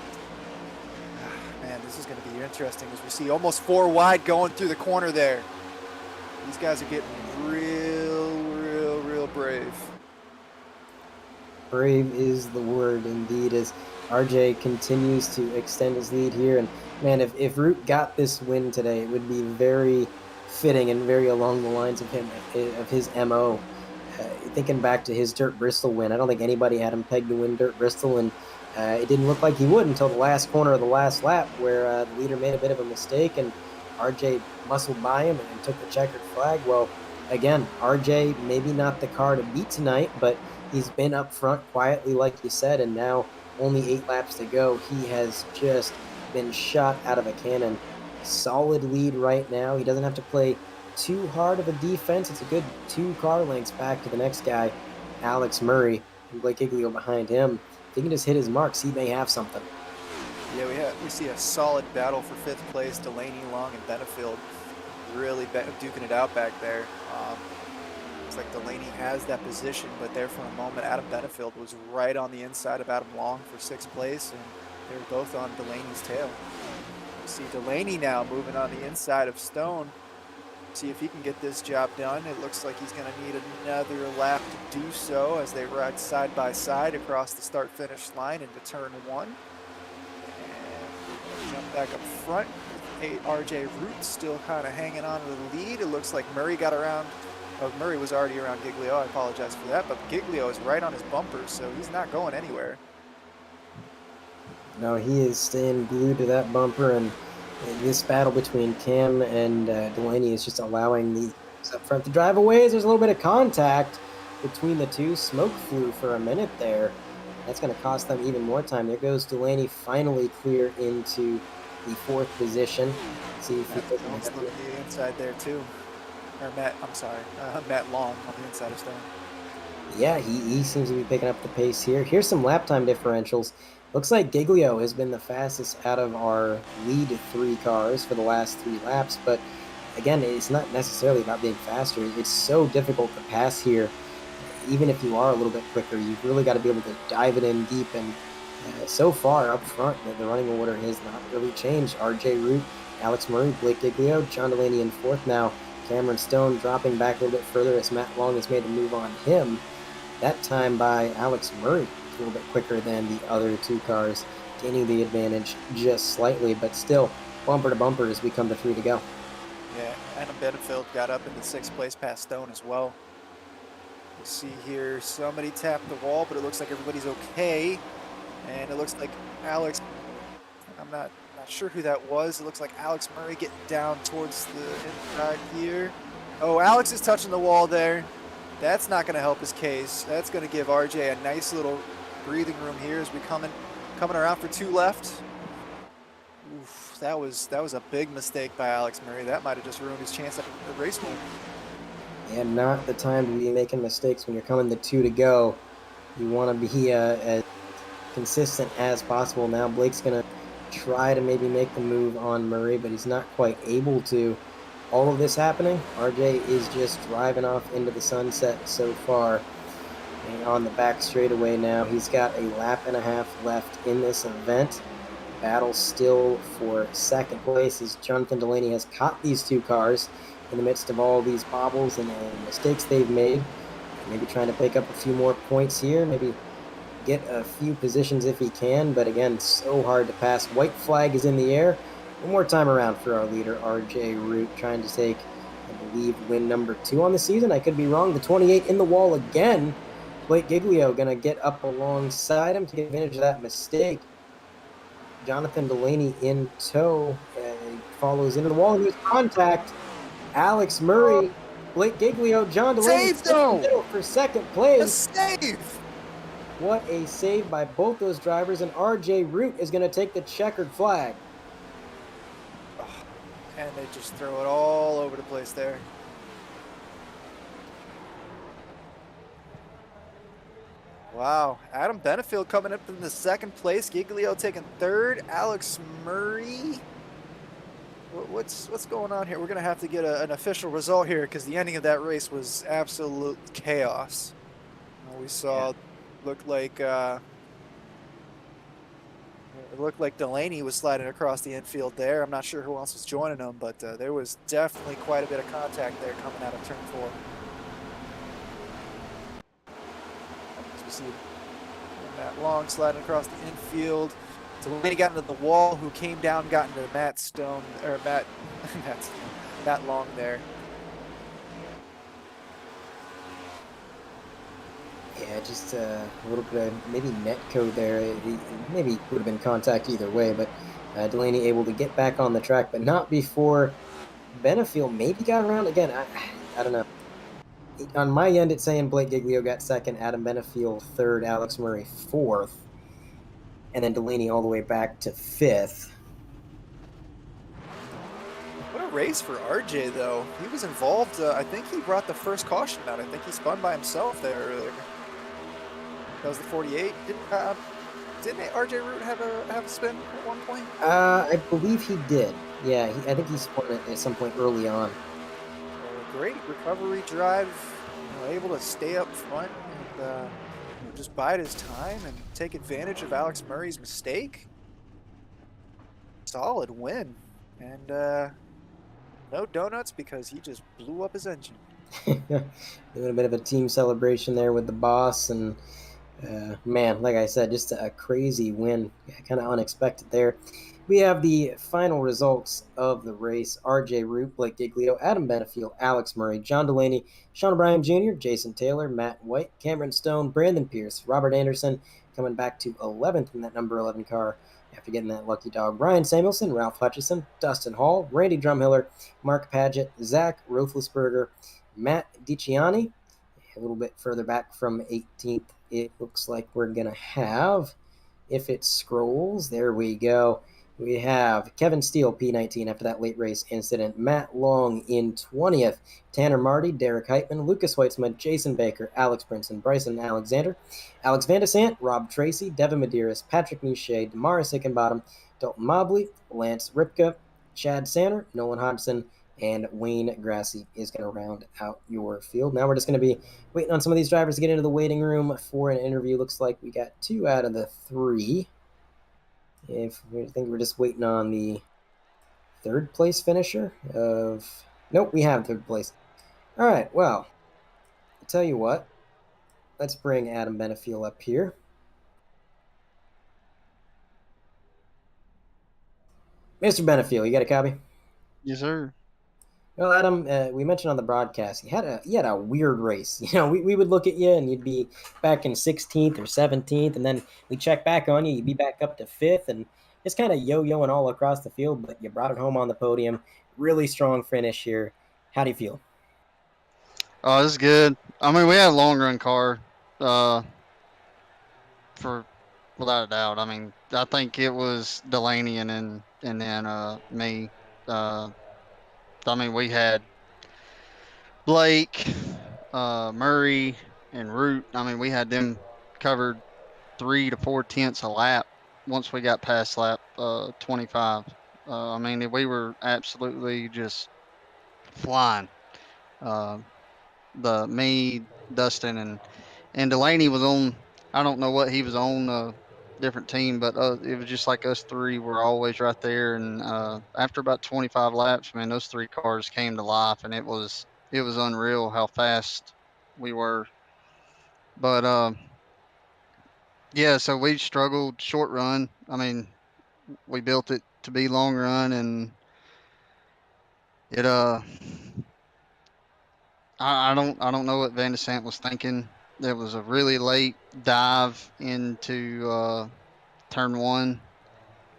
Man, this is going to be interesting as we see almost 4 wide going through the corner there. These guys are getting real brave. Brave is the word indeed, as RJ continues to extend his lead here. And man, if Root got this win today, it would be very fitting and very along the lines of his MO. Thinking back to his Dirt Bristol win, I don't think anybody had him pegged to win Dirt Bristol, and it didn't look like he would until the last corner of the last lap, where the leader made a bit of a mistake and RJ muscled by him and took the checkered flag. Well, again, RJ, maybe not the car to beat tonight, but he's been up front quietly, like you said, and now only 8 laps to go. He has just been shot out of a cannon. Solid lead right now. He doesn't have to play too hard of a defense. It's a good 2 car lengths back to the next guy, Alex Murray, and Blake Giglio behind him. If he can just hit his marks, he may have something. Yeah, we see a solid battle for 5th place. Delaney, Long, and Benefield really duking it out back there. Looks like Delaney has that position, but there for a moment, Adam Benefield was right on the inside of Adam Long for 6th place, and they were both on Delaney's tail. We see Delaney now moving on the inside of Stone. See if he can get this job done. It looks like he's going to need another lap to do so as they ride side by side across the start-finish line into turn 1. And jump back up front. RJ Root still kind of hanging on to the lead. It looks like Murray got around. Oh, Murray was already around Giglio. I apologize for that, but Giglio is right on his bumper, so he's not going anywhere. No, he is staying glued to that bumper, and this battle between Cam and Delaney is just allowing So up front, the driveaways, there's a little bit of contact between the two. Smoke flew for a minute there. That's going to cost them even more time. There goes Delaney finally clear into the fourth position. See if he Matt doesn't Stone's have looking the inside there too. Or Matt, I'm sorry, Matt Long on the inside of Stone. Yeah, he seems to be picking up the pace here. Here's some lap time differentials. Looks like Giglio has been the fastest out of our lead three cars for the last 3 laps, but again, it's not necessarily about being faster. It's so difficult to pass here. Even if you are a little bit quicker, you've really got to be able to dive it in deep. And so far up front, the running order has not really changed. RJ Root, Alex Murray, Blake Giglio, John Delaney in fourth now. Cameron Stone dropping back a little bit further as Matt Long has made a move on him. That time by Alex Murray, a little bit quicker than the other two cars, gaining the advantage just slightly, but still bumper to bumper as we come to 3 to go. Yeah, Adam Benefield got up into 6th place past Stone as well. You see here somebody tapped the wall, but it looks like everybody's okay. And it looks like Alex, I'm not sure who that was. It looks like Alex Murray getting down towards the inside here. Oh, Alex is touching the wall there. That's not going to help his case. That's going to give RJ a nice little breathing room here as we coming around for 2 left. Oof, that was a big mistake by Alex Murray. That might have just ruined his chance at the race win. And not the time to be making mistakes when you're coming to 2 to go. You want to be as consistent as possible. Now Blake's going to try to maybe make the move on Murray, but he's not quite able to. All of this happening, RJ is just driving off into the sunset so far. And on the back straightaway now, he's got a lap and a half left in this event. Battle still for second place as Jonathan Delaney has caught these two cars in the midst of all these bobbles and mistakes they've made. Maybe trying to pick up a few more points here, maybe get a few positions if he can, but again, so hard to pass. White flag is in the air. One more time around for our leader, RJ Root, trying to take, I believe, win number 2 on the season. I could be wrong. The 28 in the wall again. Blake Giglio going to get up alongside him to take advantage of that mistake. Jonathan Delaney in tow. Follows into the wall and there's contact. Alex Murray, Blake Giglio, John Delaney for second place. A save! What a save by both those drivers, and RJ Root is going to take the checkered flag. And they just throw it all over the place there. Wow, Adam Benefield coming up in the 2nd place. Giglio taking 3rd. Alex Murray. What's going on here? We're gonna have to get an official result here because the ending of that race was absolute chaos. We saw, looked like Delaney was sliding across the infield there. I'm not sure who else was joining him, but there was definitely quite a bit of contact there coming out of turn 4. As we see Matt Long sliding across the infield. Delaney got into the wall, who came down, got into Matt Stone, or Matt Long there. Yeah, just a little bit of maybe net code there. Maybe would have been contact either way, but Delaney able to get back on the track, but not before Benefield maybe got around again. I don't know. On my end, it's saying Blake Giglio got 2nd, Adam Benefield 3rd, Alex Murray 4th, and then Delaney all the way back to 5th. What a race for RJ, though. He was involved. I think he brought the first caution out. I think he spun by himself there earlier. That was the 48. Didn't RJ Root have a spin at one point? I believe he did. Yeah, I think he spun it at some point early on. Great recovery drive. Able to stay up front and just bide his time and take advantage of Alex Murray's mistake. Solid win. And no donuts because he just blew up his engine. Doing a bit of a team celebration there with the boss, and man, like I said, just a crazy win. Kind of unexpected there. We have the final results of the race. RJ Root, Blake Giglio, Adam Benefield, Alex Murray, John Delaney, Sean O'Brien Jr., Jason Taylor, Matt White, Cameron Stone, Brandon Pierce, Robert Anderson coming back to 11th in that number 11 car. After getting that lucky dog, Brian Samuelson, Ralph Hutchison, Dustin Hall, Randy Drumhiller, Mark Paget, Zach Roethlisberger, Matt DiCiani. A little bit further back from 18th, it looks like we're going to have, if it scrolls, there we go. We have Kevin Steele, P19, after that late race incident. Matt Long in 20th. Tanner Marty, Derek Heitman, Lucas Weitzman, Jason Baker, Alex Brinson, Bryson Alexander, Alex Vandesant, Rob Tracy, Devin Medeiros, Patrick Mouchet, Damaris Hickenbottom, Dalton Mobley, Lance Ripka, Chad Sanner, Nolan Hodgson, and Wayne Grassi is going to round out your field. Now we're just going to be waiting on some of these drivers to get into the waiting room for an interview. Looks like we got 2 out of the 3. If we think we're just waiting on the 3rd place finisher of... Nope, we have 3rd place. All right, well, I'll tell you what. Let's bring Adam Benefiel up here. Mr. Benefiel, you got a copy? Yes, sir. Well, Adam, we mentioned on the broadcast you had a weird race. You know, we would look at you and you'd be back in 16th or 17th, and then we check back on you, you'd be back up to 5th, and just kind of yo-yoing all across the field. But you brought it home on the podium. Really strong finish here. How do you feel? Oh, this is good. I mean, we had a long run car, for without a doubt. I mean, I think it was Delaney and then me. I mean, we had Blake, Murray, and Root. I mean, we had them covered 3 to 4 tenths a lap once we got past lap 25. I mean, we were absolutely just flying. Me, Dustin, and Delaney was on. I don't know what he was on, a different team, but it was just like us 3 were always right there. And after about 25 laps, man, those 3 cars came to life, and it was unreal how fast we were. But yeah, so we struggled short run. I mean, we built it to be long run, and it I don't know what Van de Sant was thinking. There was a really late dive into turn 1,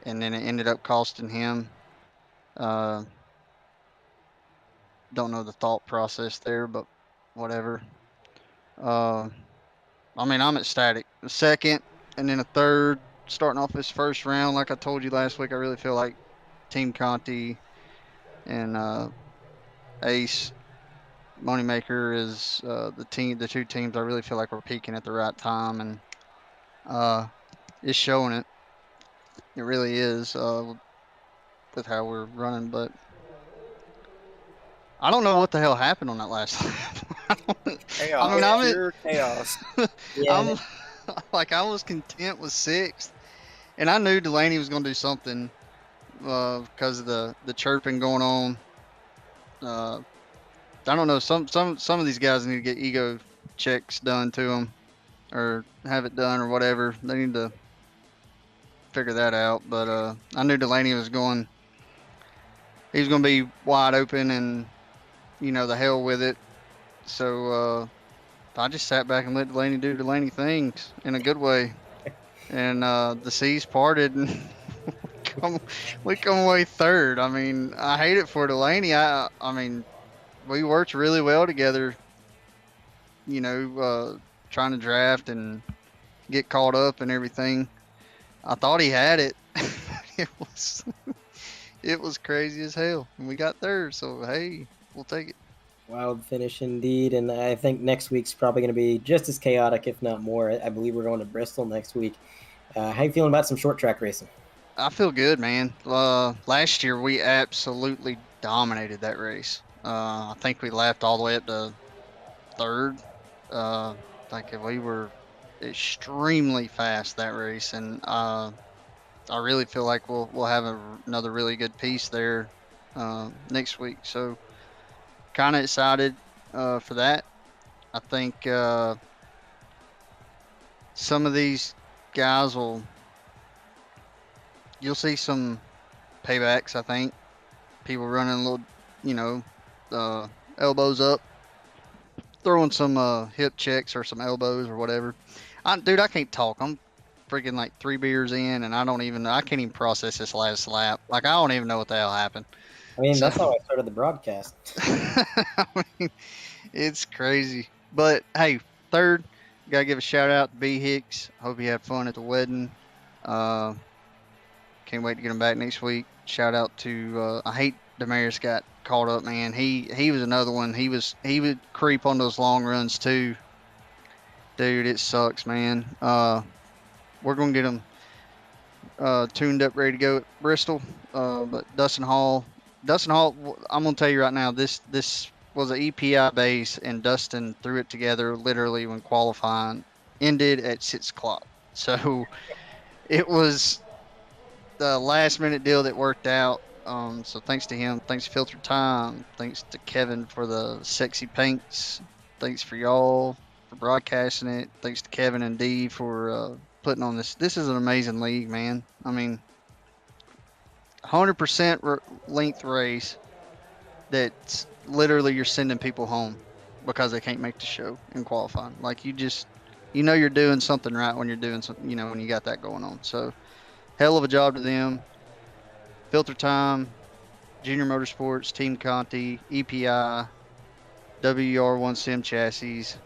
and then it ended up costing him. Don't know the thought process there, but whatever. I mean, I'm ecstatic. A 2nd, and then a 3rd, starting off this first round. Like I told you last week, I really feel like Team Conti and Ace Moneymaker is the 2 teams I really feel like we're peaking at the right time, and it's showing it. It really is with how we're running, but I don't know what the hell happened on that last lap. Chaos, I mean, pure chaos. Yeah, I was content with 6th, and I knew Delaney was going to do something because of the chirping going on. I don't know. Some of these guys need to get ego checks done to them, or have it done, or whatever. They need to figure that out. But I knew Delaney was going. He was going to be wide open, and the hell with it. So I just sat back and let Delaney do Delaney things in a good way, and the seas parted, and we come away 3rd. I mean, I hate it for Delaney. I mean, we worked really well together. Trying to draft and get caught up and everything. I thought he had it. it was crazy as hell, and we got 3rd. So hey, we'll take it. wild finish indeed, and I think next week's probably going to be just as chaotic, if not more. I believe we're going to Bristol next week. How you feeling about some short track racing? I feel good, man. Last year we absolutely dominated that race. I think we lapped all the way up to 3rd. Like we were extremely fast that race, and I really feel like we'll have another really good piece there next week. So kind of excited for that. I think some of these guys you'll see some paybacks. I think people running a little, elbows up, throwing some hip checks or some elbows or whatever. Dude, I can't talk. I'm freaking like 3 beers in, and I can't even process this last lap. Like, I don't even know what the hell happened. I mean, So, that's how I started the broadcast. I mean, it's crazy. But hey, third, gotta give a shout out to B Hicks. Hope you had fun at the wedding. Uh, can't wait to get him back next week. Shout out to I hate Damaris got caught up, man. He was another one. He would creep on those long runs too. Dude, it sucks, man. We're gonna get him tuned up, ready to go at Bristol. But Dustin Hall, I'm gonna tell you right now, this was an EPI base, and Dustin threw it together literally when qualifying ended at 6 o'clock. So it was the last minute deal that worked out. So thanks to him, thanks to Filter Time, thanks to Kevin for the sexy paints, thanks for y'all for broadcasting it, thanks to Kevin and Dee for putting on this. This is an amazing league, man. I mean, 100% length race that's literally you're sending people home because they can't make the show in qualifying. Like, you're doing something right when you're doing something, when you got that going on. So hell of a job to them. Filter Time, Junior Motorsports, Team Conti, EPI, WR1 Sim Chassis.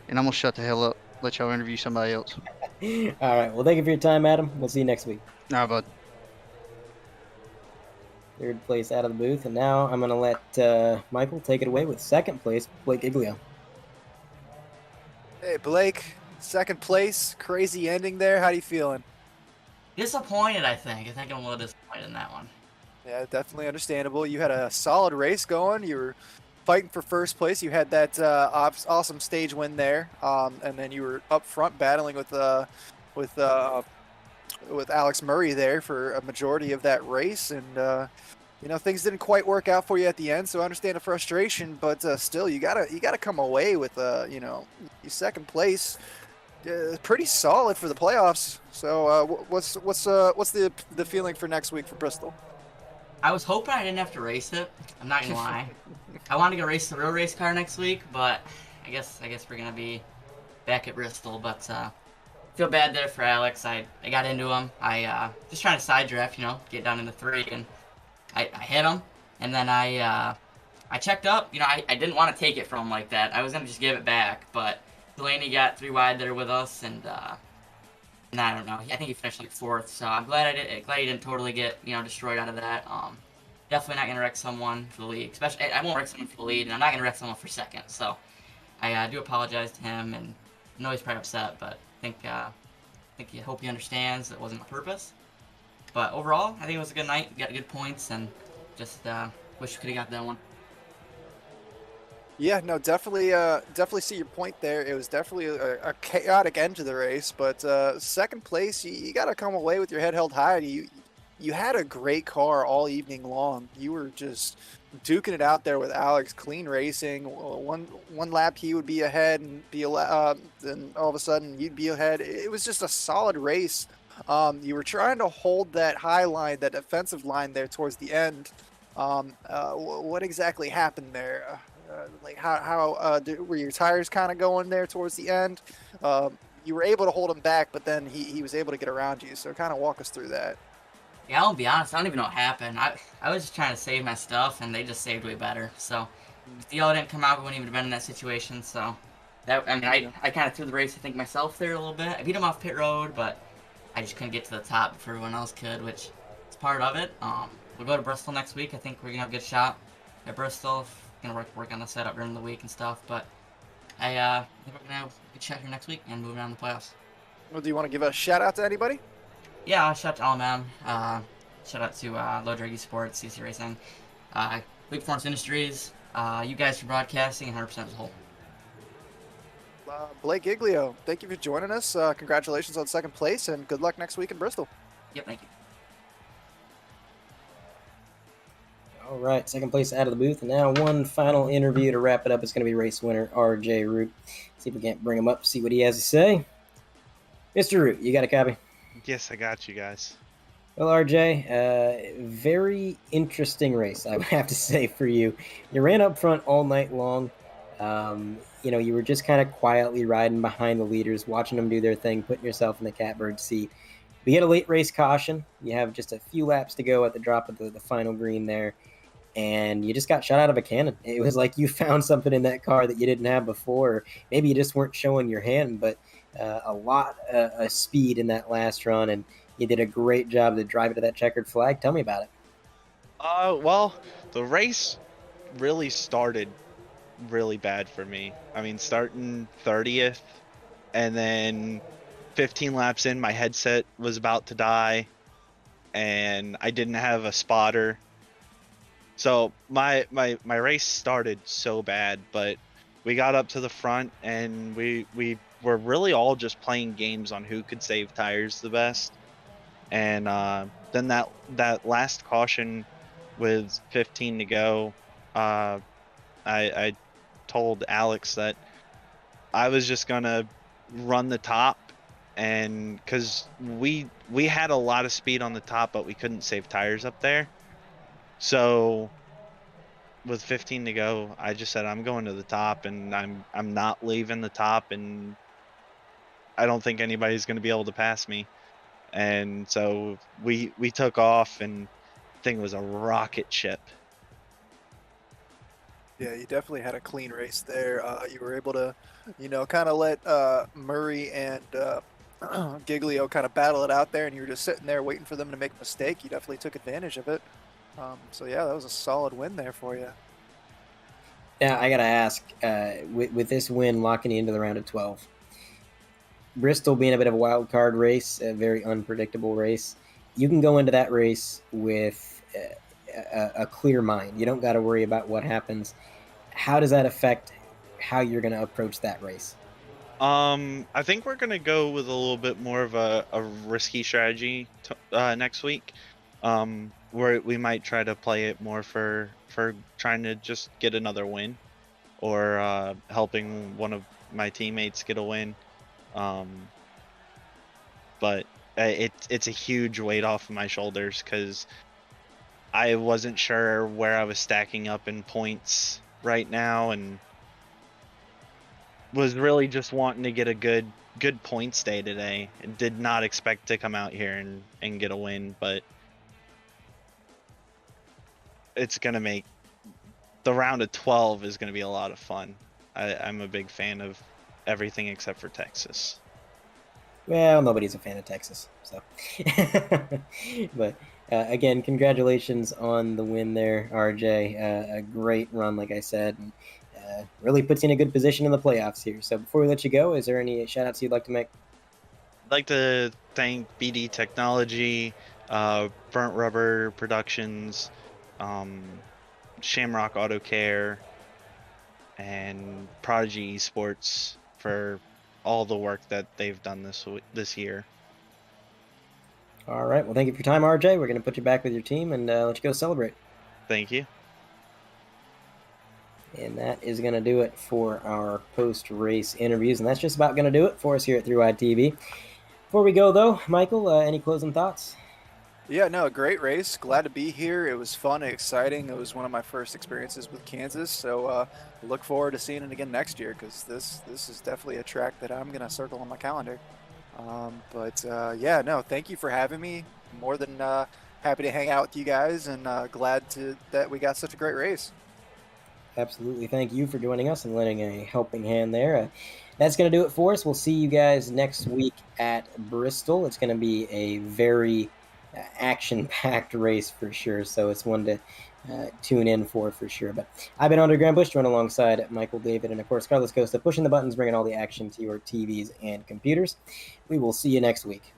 And I'm going to shut the hell up, let y'all interview somebody else. All right. Well, thank you for your time, Adam. We'll see you next week. All right, bud. Third place out of the booth. And now I'm going to let Michael take it away with second place, Blake Iglio. Hey, Blake, second place. Crazy ending there. How you feeling? Disappointed, I think. I think I'm a little disappointed in that one. Yeah, definitely understandable. You had a solid race going. You were fighting for first place. You had that awesome stage win there, and then you were up front battling with Alex Murray there for a majority of that race, and things didn't quite work out for you at the end. So I understand the frustration, but still, you gotta come away with your second place. Pretty solid for the playoffs. So what's the feeling for next week for Bristol? I was hoping I didn't have to race it. I'm not gonna lie. I wanted to go race the real race car next week, but I guess we're gonna be back at Bristol. But feel bad there for Alex. I got into him. I just trying to side draft, get down into 3, and I hit him, and then I checked up. I didn't want to take it from him like that. I was gonna just give it back, but Delaney got 3 wide there with us, and I don't know. I think he finished like 4th, so I'm glad he didn't totally get destroyed out of that. Definitely not gonna wreck someone for the lead. Especially, I won't wreck someone for the lead, and I'm not gonna wreck someone for second. So I do apologize to him, and I know he's probably upset, but I hope he understands that it wasn't on purpose. But overall, I think it was a good night. We got good points, and just wish we could have got that one. Yeah, no, definitely see your point there. It was definitely a chaotic end to the race, but second place, you got to come away with your head held high. You had a great car all evening long. You were just duking it out there with Alex, clean racing. One lap he would be ahead, and then all of a sudden you'd be ahead. It was just a solid race. You were trying to hold that high line, that defensive line there towards the end. What exactly happened there? Were your tires kind of going there towards the end? You were able to hold him back, but then he was able to get around you. So kind of walk us through that. Yeah, I'll be honest. I don't even know what happened. I was just trying to save my stuff, and they just saved way better. So if the yellow didn't come out, we wouldn't even have been in that situation. So I kind of threw the race, I think, myself there a little bit. I beat him off pit road, but I just couldn't get to the top before everyone else could, which is part of it. We'll go to Bristol next week. I think we're gonna have a good shot at Bristol. Gonna work on the setup during the week and stuff, but I think we're gonna have a good shot here next week and moving on to the playoffs. Well, do you want to give a shout out to anybody? Yeah, I'll shout out to LMM. Shout out to Low Draggy Sports, CC Racing, Leap Performance Industries, you guys for broadcasting, and 100% as a whole. Blake Iglio, thank you for joining us. Congratulations on second place, and good luck next week in Bristol. Yep, thank you. All right, second place out of the booth. And now one final interview to wrap it up. It's going to be race winner RJ Root. See if we can't bring him up, see what he has to say. Mr. Root, you got a copy? Yes, I got you guys. Well, RJ, very interesting race, I would have to say, for you. You ran up front all night long. you were just kind of quietly riding behind the leaders, watching them do their thing, putting yourself in the catbird seat. We get a late race caution. You have just a few laps to go at the drop of the final green there, and you just got shot out of a cannon. It was like you found something in that car that you didn't have before. Maybe you just weren't showing your hand, but a lot of speed in that last run, and you did a great job to drive it to that checkered flag. Tell me about it. Well, the race really started really bad for me. I mean, starting 30th and then 15 laps in, my headset was about to die and I didn't have a spotter. So my race started so bad, but we got up to the front and we were really all just playing games on who could save tires the best. And then that last caution with 15 to go, I told Alex that I was just gonna run the top, and because we had a lot of speed on the top, but we couldn't save tires up there. So with 15 to go, I just said I'm going to the top, and I'm not leaving the top, and I don't think anybody's gonna be able to pass me. And so we took off, and the thing was a rocket ship. Yeah, you definitely had a clean race there. You were able to, kind of let Murray and Giglio kind of battle it out there, and you were just sitting there waiting for them to make a mistake. You definitely took advantage of it. So yeah, that was a solid win there for you. Now, I got to ask, with this win locking you into the round of 12, Bristol being a bit of a wild card race, a very unpredictable race, you can go into that race with a clear mind. You don't got to worry about what happens. How does that affect how you're going to approach that race? I think we're gonna go with a little bit more of a risky strategy next week. Where we might try to play it more for trying to just get another win, or helping one of my teammates get a win. But it's a huge weight off of my shoulders because I wasn't sure where I was stacking up in points right now, and was really just wanting to get a good points day today. And did not expect to come out here and get a win, but it's gonna make the round of 12 is gonna be a lot of fun. I'm a big fan of everything except for Texas. Well, nobody's a fan of Texas, so. But again, congratulations on the win there, RJ. A great run, like I said, and really puts you in a good position in the playoffs here. So before we let you go, is there any shout outs you'd like to make? I'd like to thank BD Technology, Burnt Rubber Productions, Shamrock Auto Care, and Prodigy Esports for all the work that they've done this year. All right. Well, thank you for your time, RJ. We're going to put you back with your team and let you go celebrate. Thank you. And that is going to do it for our post-race interviews. And that's just about going to do it for us here at Through Eye TV. Before we go, though, Michael, any closing thoughts? Yeah, no, great race. Glad to be here. It was fun and exciting. It was one of my first experiences with Kansas, so look forward to seeing it again next year because this is definitely a track that I'm gonna circle on my calendar. Yeah, no, thank you for having me. More than happy to hang out with you guys, and glad that we got such a great race. Absolutely. Thank you for joining us and lending a helping hand there. That's going to do it for us. We'll see you guys next week at Bristol. It's going to be a very action-packed race for sure, so it's one to tune in for sure. But I've been Andre Grandbush, joined alongside Michael David and, of course, Carlos Costa, pushing the buttons, bringing all the action to your TVs and computers. We will see you next week.